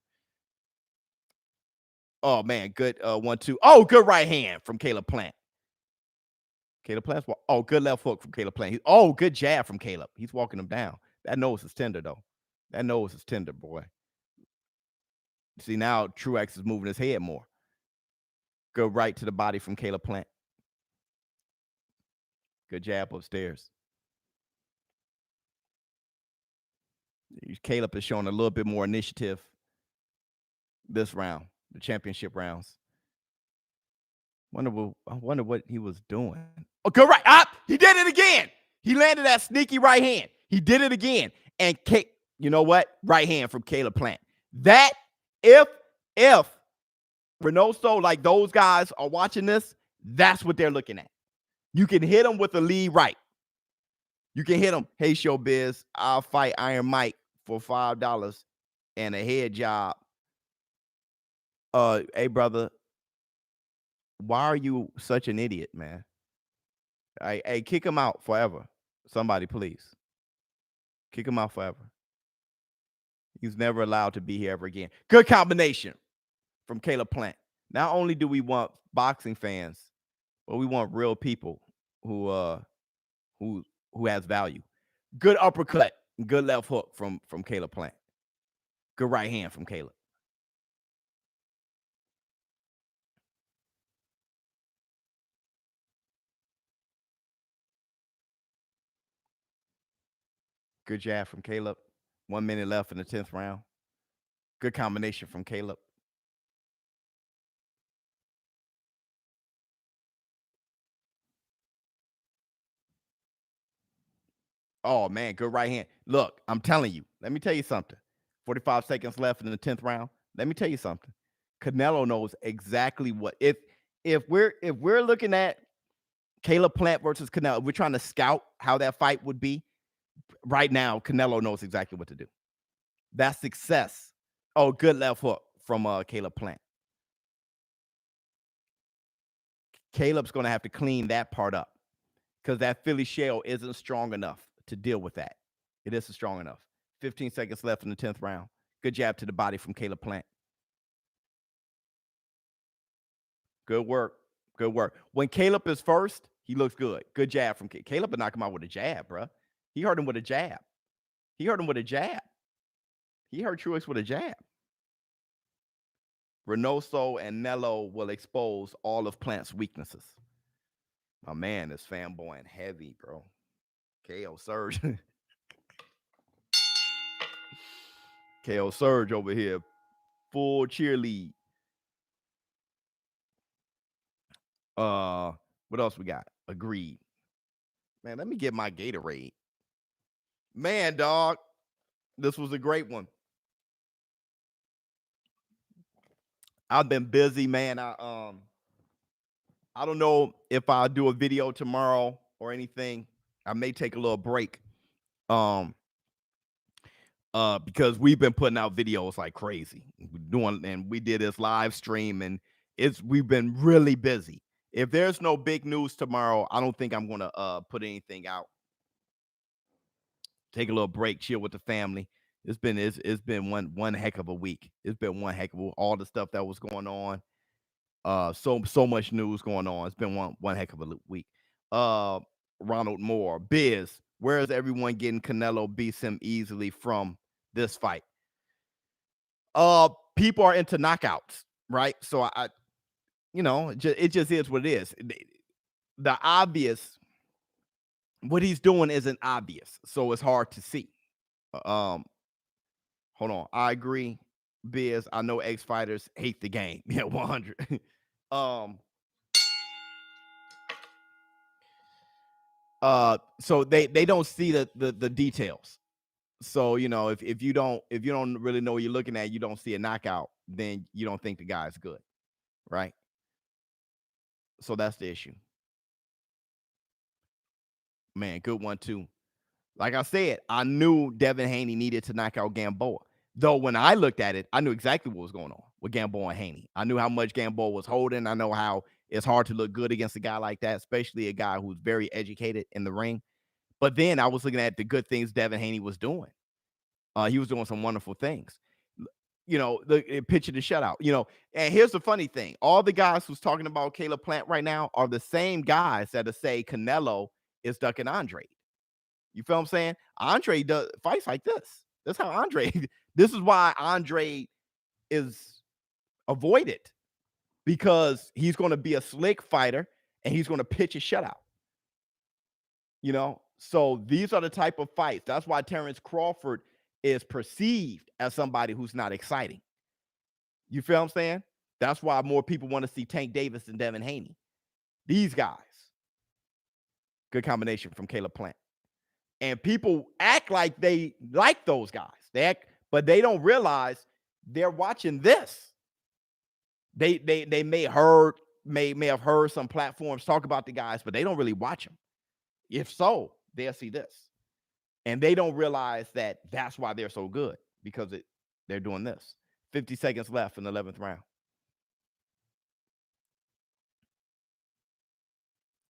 Oh man, good 1-2. Oh, good right hand from Caleb Plant. Caleb Plant's good left hook from Caleb Plant. Good jab from Caleb. He's walking him down. That nose is tender though. That nose is tender, boy. See, now Truax is moving his head more. Go right to the body from Caleb Plant. Good jab upstairs. Caleb is showing a little bit more initiative this round, the championship rounds. I wonder what he was doing. Oh, good right. He did it again. He landed that sneaky right hand. He did it again. And you know what? Right hand from Caleb Plant. That, if Reynoso, like those guys are watching this, that's what they're looking at. You can hit them with a lead right. You can hit them, hey, ShowBizz, I'll fight Iron Mike for $5 and a head job. Hey, brother, why are you such an idiot, man? Hey, kick him out forever. Somebody, please. Kick him out forever. He's never allowed to be here ever again. Good combination from Caleb Plant. Not only do we want boxing fans, but we want real people who has value. Good uppercut, good left hook from Caleb Plant. Good right hand from Caleb. Good jab from Caleb. 1 minute left in the 10th round. Good combination from Caleb. Oh, man, good right hand. Look, I'm telling you. Let me tell you something. 45 seconds left in the 10th round. Let me tell you something. Canelo knows exactly what. If we're looking at Caleb Plant versus Canelo, we're trying to scout how that fight would be. Right now, Canelo knows exactly what to do. That's success. Oh, good left hook from Caleb Plant. Caleb's going to have to clean that part up because that Philly shell isn't strong enough to deal with that. It isn't strong enough. 15 seconds left in the 10th round. Good jab to the body from Caleb Plant. Good work. Good work. When Caleb is first, he looks good. Good jab from Caleb. But knock him out with a jab, bro. He hurt him with a jab. He hurt Truax with a jab. Reynoso and Nello will expose all of Plant's weaknesses. My man is fanboying heavy, bro. KO Surge. KO Surge over here. Full cheerlead. What else we got? Agreed. Man, let me get my Gatorade. Man, dog. This was a great one. I've been busy, man. I don't know if I'll do a video tomorrow or anything. I may take a little break Because we've been putting out videos like crazy, and we did this live stream, and we've been really busy. If there's no big news tomorrow, I don't think I'm gonna put anything out. Take a little break, chill with the family. It's been one heck of a week. It's been one heck of all the stuff that was going on. So much news going on. It's been one heck of a week. Ronald Moore, Biz, where is everyone getting Canelo beats him easily from this fight? People are into knockouts, right? So I it just is what it is. The obvious, what he's doing isn't obvious, so it's hard to see. Hold on, I agree, Biz. I know ex fighters hate the game. Yeah, 100. So they don't see the details. So if you don't really know what you're looking at, you don't see a knockout, then you don't think the guy's good, right? So that's the issue. Man, good one too. Like I said, I knew Devin Haney needed to knock out Gamboa. Though when I looked at it, I knew exactly what was going on with Gamboa and Haney. I knew how much Gamboa was holding. I know how it's hard to look good against a guy like that, especially a guy who's very educated in the ring. But then I was looking at the good things Devin Haney was doing. He was doing some wonderful things. The pitch of the shutout. And here's the funny thing: all the guys who's talking about Caleb Plant right now are the same guys that say Canelo is ducking Andre. You feel what I'm saying? Andre does fights like this. That's how Andre. This is why Andre is avoided, because he's going to be a slick fighter and he's going to pitch a shutout. So these are the type of fights. That's why Terrence Crawford is perceived as somebody who's not exciting. You feel what I'm saying? That's why more people want to see Tank Davis than Devin Haney. These guys. Good combination from Caleb Plant. And people act like they like those guys. But they don't realize they're watching this. They may have heard some platforms talk about the guys, but they don't really watch them. If so, they'll see this. And they don't realize that that's why they're so good, because they're doing this. 50 seconds left in the 11th round.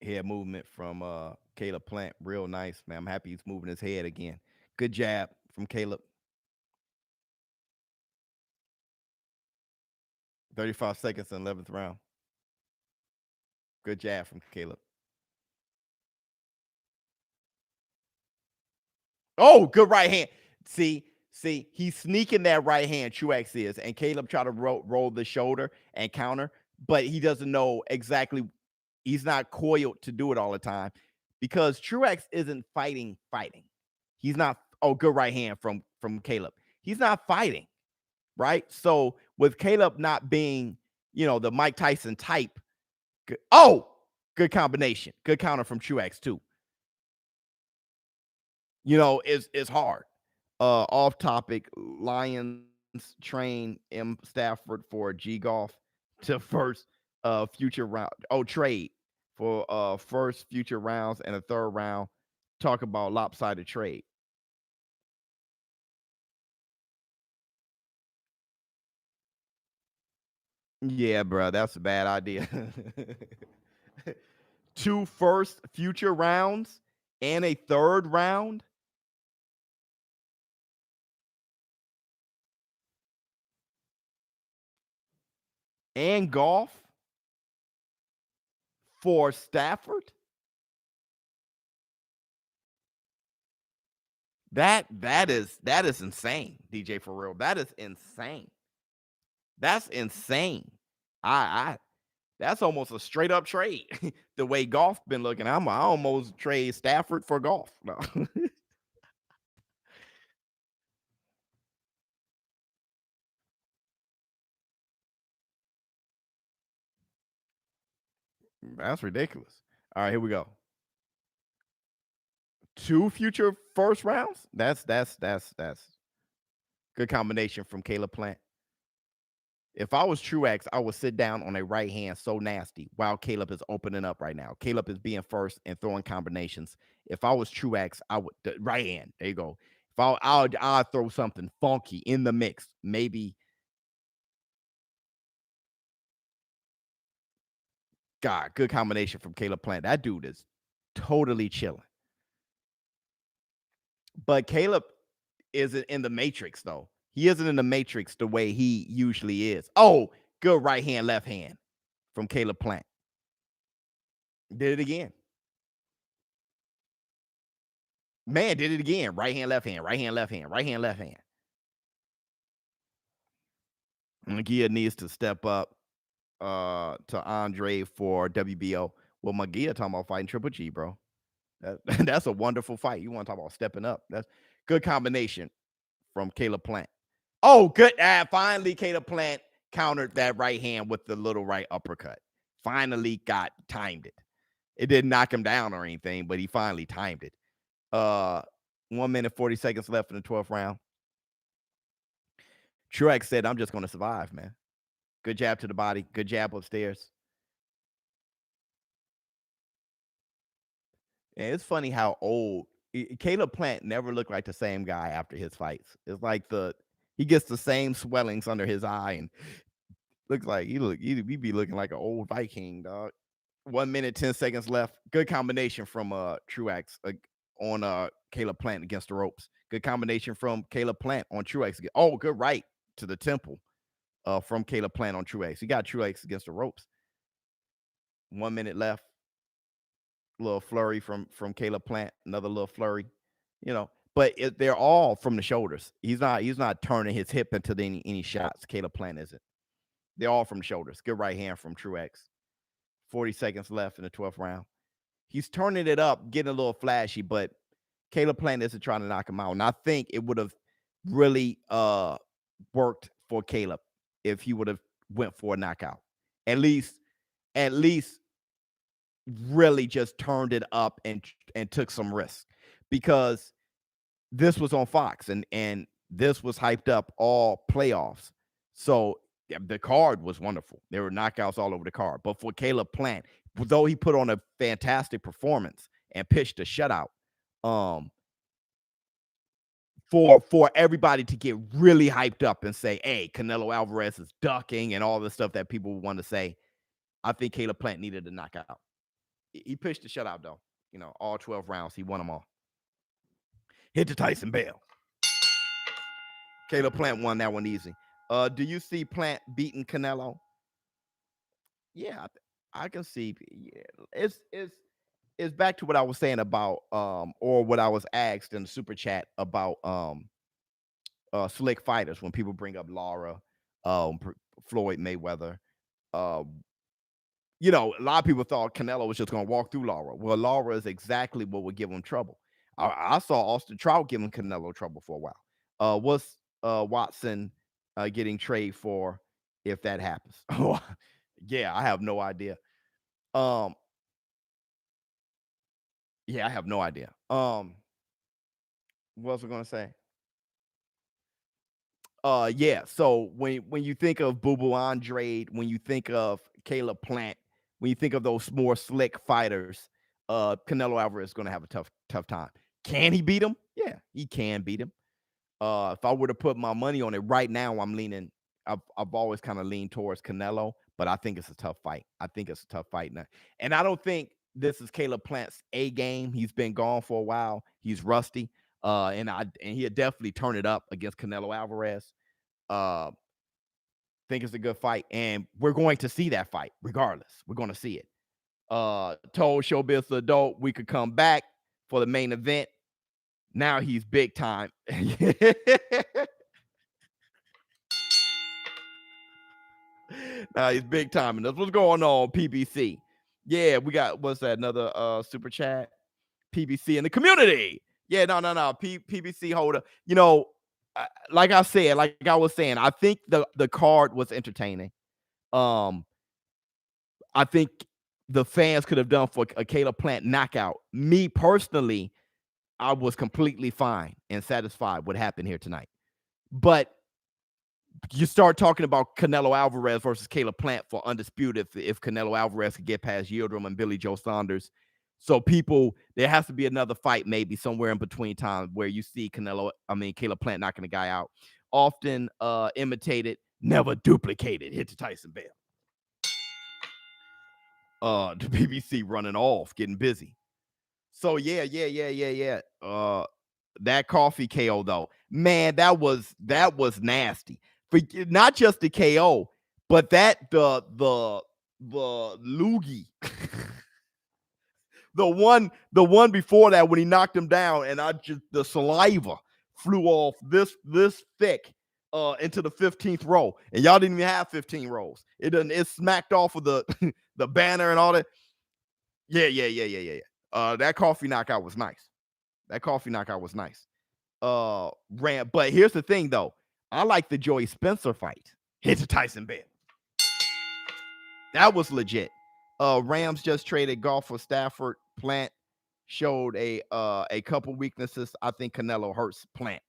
Head movement from Caleb Plant. Real nice, man. I'm happy he's moving his head again. Good jab from Caleb. 35 seconds in the 11th round. Good jab from Caleb. Oh, good right hand. See, he's sneaking that right hand, Truax is, and Caleb tried to roll the shoulder and counter, but he doesn't know exactly. He's not coiled to do it all the time, because Truax isn't fighting. He's not. Oh, good right hand from Caleb. He's not fighting, right? So with Caleb not being, the Mike Tyson type. Good combination. Good counter from Truax too. It's hard. Off topic, Lions train M. Stafford for G Golf to first future round. Trade for first future rounds and a third round. Talk about lopsided trade. Yeah, bro, that's a bad idea. 2 first future rounds and a third round. And golf for Stafford. That is insane, DJ, for real. That is insane. That's insane. I that's almost a straight up trade. The way golf been looking, I almost trade Stafford for golf. No. That's ridiculous. All right, here we go. 2 future first rounds. That's good combination from Caleb Plant. If I was Truax, I would sit down on a right hand so nasty while Caleb is opening up right now. Caleb is being first and throwing combinations. If I was Truax, I would the right hand. There you go. If I'll throw something funky in the mix. Maybe God, good combination from Caleb Plant. That dude is totally chilling. But Caleb isn't in the matrix though. He isn't in the matrix the way he usually is. Oh, good right hand, left hand from Caleb Plant. Did it again. Man, did it again. Right hand, left hand, right hand, left hand, right hand, left hand. Magia needs to step up to Andre for WBO. Well, Magia talking about fighting Triple G, bro. That's a wonderful fight. You want to talk about stepping up? That's good combination from Caleb Plant. Oh, good. Finally, Caleb Plant countered that right hand with the little right uppercut. Finally timed it. It didn't knock him down or anything, but he finally timed it. 1 minute, 40 seconds left in the 12th round. Truax said, I'm just going to survive, man. Good jab to the body. Good jab upstairs. And it's funny how old Caleb Plant never looked like the same guy after his fights. It's like he gets the same swellings under his eye and looks like he be looking like an old Viking, dog. 1 minute, 10 seconds left. Good combination from Truax on Caleb Plant against the ropes. Good combination from Caleb Plant on Truax. Oh, good right to the temple from Caleb Plant on Truax. He got Truax against the ropes. 1 minute left. Little flurry from Caleb Plant. Another little flurry, But they're all from the shoulders. He's not turning his hip into any shots. Caleb Plant isn't. They're all from the shoulders. Good right hand from Truax. 40 seconds left in the 12th round. He's turning it up, getting a little flashy, but Caleb Plant isn't trying to knock him out. And I think it would have really worked for Caleb if he would have went for a knockout. At least really just turned it up and took some risk, because this was on Fox and this was hyped up all playoffs. So the card was wonderful. There were knockouts all over the card. But for Caleb Plant, though he put on a fantastic performance and pitched a shutout, for everybody to get really hyped up and say, hey, Canelo Alvarez is ducking and all the stuff that people want to say, I think Caleb Plant needed a knockout. He pitched the shutout, though. All 12 rounds, he won them all. Hit the Tyson bell. Caleb Plant won that one easy. Do you see Plant beating Canelo? Yeah, I can see. Yeah, it's back to what I was saying about or what I was asked in the super chat about slick fighters when people bring up Lara, Floyd Mayweather. A lot of people thought Canelo was just going to walk through Lara. Well, Lara is exactly what would give him trouble. I saw Austin Trout giving Canelo trouble for a while. What's Watson getting trade for if that happens? Yeah, I have no idea. Yeah, I have no idea. What else we're gonna say? Yeah. So when you think of Boo Boo Andrade, when you think of Caleb Plant, when you think of those more slick fighters, Canelo Alvarez is gonna have a tough time. Can he beat him? Yeah, he can beat him. If I were to put my money on it right now, I'm leaning. I've always kind of leaned towards Canelo, but I think it's a tough fight. I think it's a tough fight now, and I don't think this is Caleb Plant's A game. He's been gone for a while. He's rusty, and he'll definitely turn it up against Canelo Alvarez. Think it's a good fight, and we're going to see that fight regardless. We're going to see it. Told Showbiz the adult we could come back for the main event. Now he's big time. Now he's big time, and that's what's going on, PBC. Yeah, we got what's that? Another super chat. PBC in the community. Yeah, no. PBC holder. Like I said, like I was saying, I think the card was entertaining. I think the fans could have done for a Caleb Plant knockout. Me personally, I was completely fine and satisfied what happened here tonight. But you start talking about Canelo Alvarez versus Caleb Plant for Undisputed if Canelo Alvarez could get past Yildirim and Billy Joe Saunders. So there has to be another fight maybe somewhere in between time where you see Caleb Plant knocking the guy out. Often imitated, never duplicated. Hit to Tyson Bell. The BBC running off, getting busy. So yeah. That coffee KO though, man, that was nasty. For not just the KO, but that the loogie, the one before that when he knocked him down, and the saliva flew off this thick into the 15th row, and y'all didn't even have 15 rows. It smacked off of the the banner and all that. Yeah. That coffee knockout was nice. But here's the thing though. I like the Joey Spencer fight. Hit to Tyson Bell. That was legit. Rams just traded golf for Stafford. Plant showed a couple weaknesses. I think Canelo hurts Plant.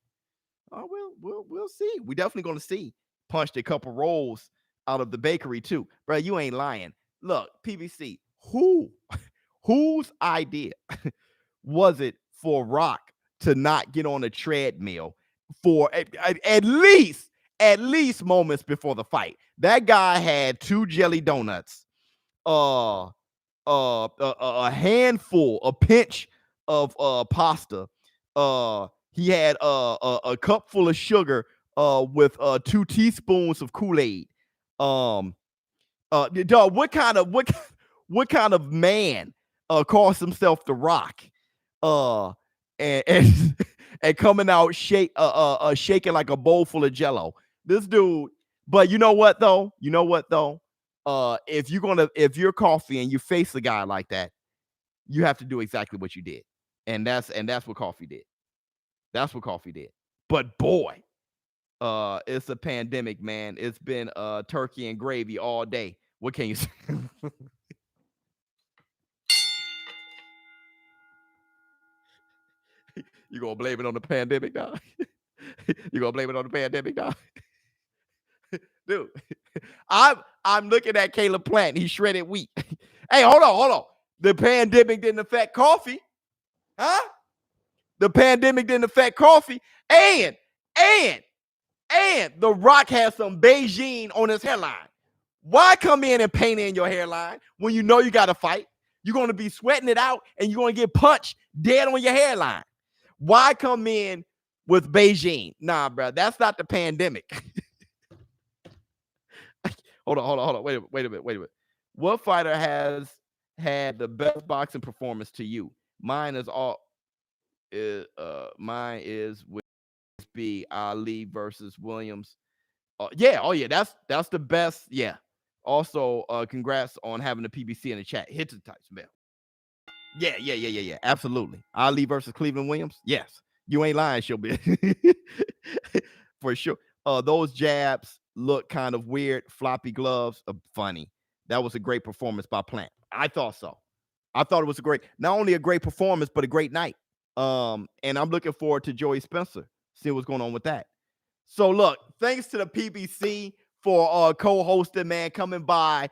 We'll see. We definitely going to see. Punched a couple rolls out of the bakery too. Bro, you ain't lying. Look, PBC, whose idea was it for Rock to not get on a treadmill for at least moments before the fight? That guy had 2 jelly donuts, a handful, a pinch of pasta. He had a cup full of sugar with 2 teaspoons of Kool-Aid. Dog, what kind of man calls himself The Rock? And coming out shaking like a bowl full of Jello. This dude, but you know what though? If you're Coffee and you face a guy like that, you have to do exactly what you did. And that's what Coffee did. But boy, it's a pandemic, man. It's been turkey and gravy all day. What can you say? You gonna blame it on the pandemic, dog? Dude, I'm looking at Caleb Plant. He shredded wheat. Hey, hold on. The pandemic didn't affect Coffee, huh? The pandemic didn't affect Coffee, and The Rock has some Beijing on his hairline. Why come in and paint in your hairline when you know you got to fight? You're going to be sweating it out, and you're going to get punched dead on your hairline. Why come in with Beijing? Nah, bro, that's not the pandemic. Hold on. Wait a minute. What fighter has had the best boxing performance to you? Mine is would be Ali versus Williams. Yeah, that's the best. Yeah. Also, congrats on having the PBC in the chat. Hit the Tyson Bell. Yeah. Absolutely. Ali versus Cleveland Williams. Yes. You ain't lying, Showbiz. For sure. Those jabs look kind of weird. Floppy gloves are funny. That was a great performance by Plant. I thought so. I thought it was not only a great performance, but a great night. And I'm looking forward to Joey Spencer. See what's going on with that. So look, thanks to the PBC for co-hosting, man, coming by,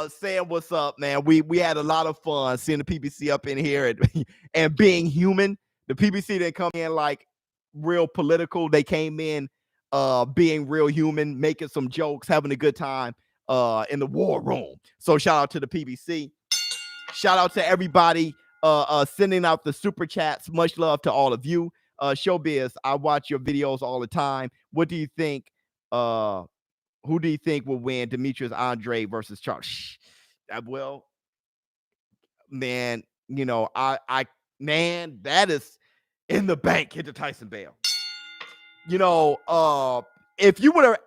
saying what's up, man. We had a lot of fun seeing the PBC up in here and being human. The PBC didn't come in like real political. They came in being real human, making some jokes, having a good time in the war room. So shout out to the PBC. Shout out to everybody sending out the super chats. Much love to all of you. Showbiz, I watch your videos all the time. What do you think? Who do you think will win, Demetrius Andre versus Charles? Well, man, man, that is in the bank. Hit the Tyson Bell. If you would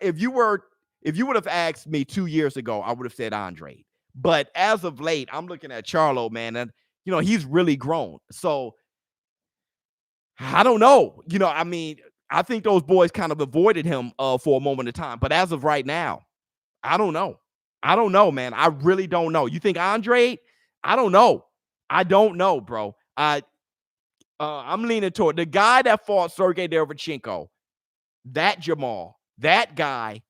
have asked me 2 years ago, I would have said Andre. But as of late, I'm looking at Charlo, man, and he's really grown. So I don't know. I think those boys kind of avoided him for a moment of time. But as of right now, I don't know. Man. I really don't know. You think Andre? I don't know. I don't know, bro. I'm leaning toward the guy that fought Sergey Derevchenko. That Jamal, That guy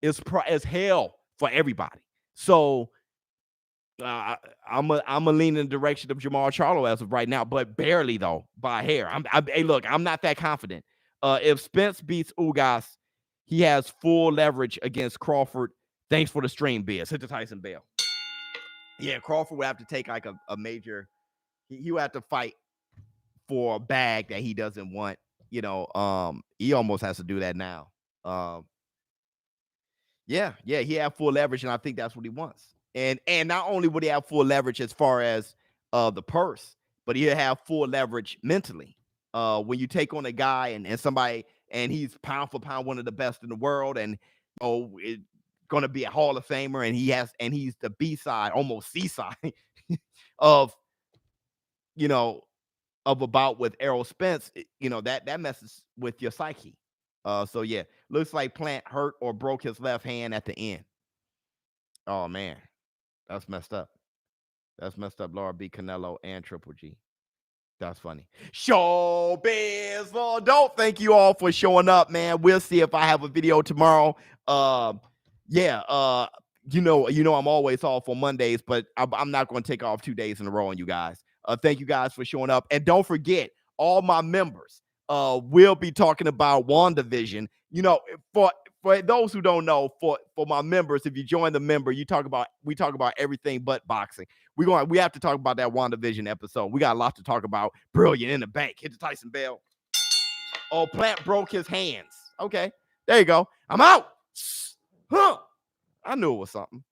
is hell for everybody. So I'm a lean in the direction of Jamal Charlo as of right now, but barely though, by a hair. Hey, look, I'm not that confident. If Spence beats Ugas, he has full leverage against Crawford. Thanks for the stream, Biz. Hit the Tyson bell. Yeah, Crawford would have to take like a major. He would have to fight for a bag that he doesn't want. You know, he almost has to do that now. Yeah, he had full leverage, and I think that's what he wants. And not only would he have full leverage as far as the purse, but he'll have full leverage mentally. When you take on a guy and somebody, and he's pound for pound one of the best in the world, and going to be a Hall of Famer, and he's the B side, almost C side of of a bout with Errol Spence. That messes with your psyche. So yeah, looks like Plant hurt or broke his left hand at the end. Oh man, that's messed up. That's messed up. Laura B, Canelo, and Triple G. That's funny. Showbiz. Well, don't thank you all for showing up, man. We'll see if I have a video tomorrow. Yeah. I'm always off on Mondays, but I'm not going to take off 2 days in a row on you guys. Thank you guys for showing up, and don't forget, all my members. We'll be talking about WandaVision. For those who don't know, for my members, if you join the member, we talk about everything but boxing. We have to talk about that WandaVision episode. We got a lot to talk about. Brilliant in the bank. Hit the Tyson bell. Oh, Plant broke his hands. Okay, there you go. I'm out. Huh. I knew it was something.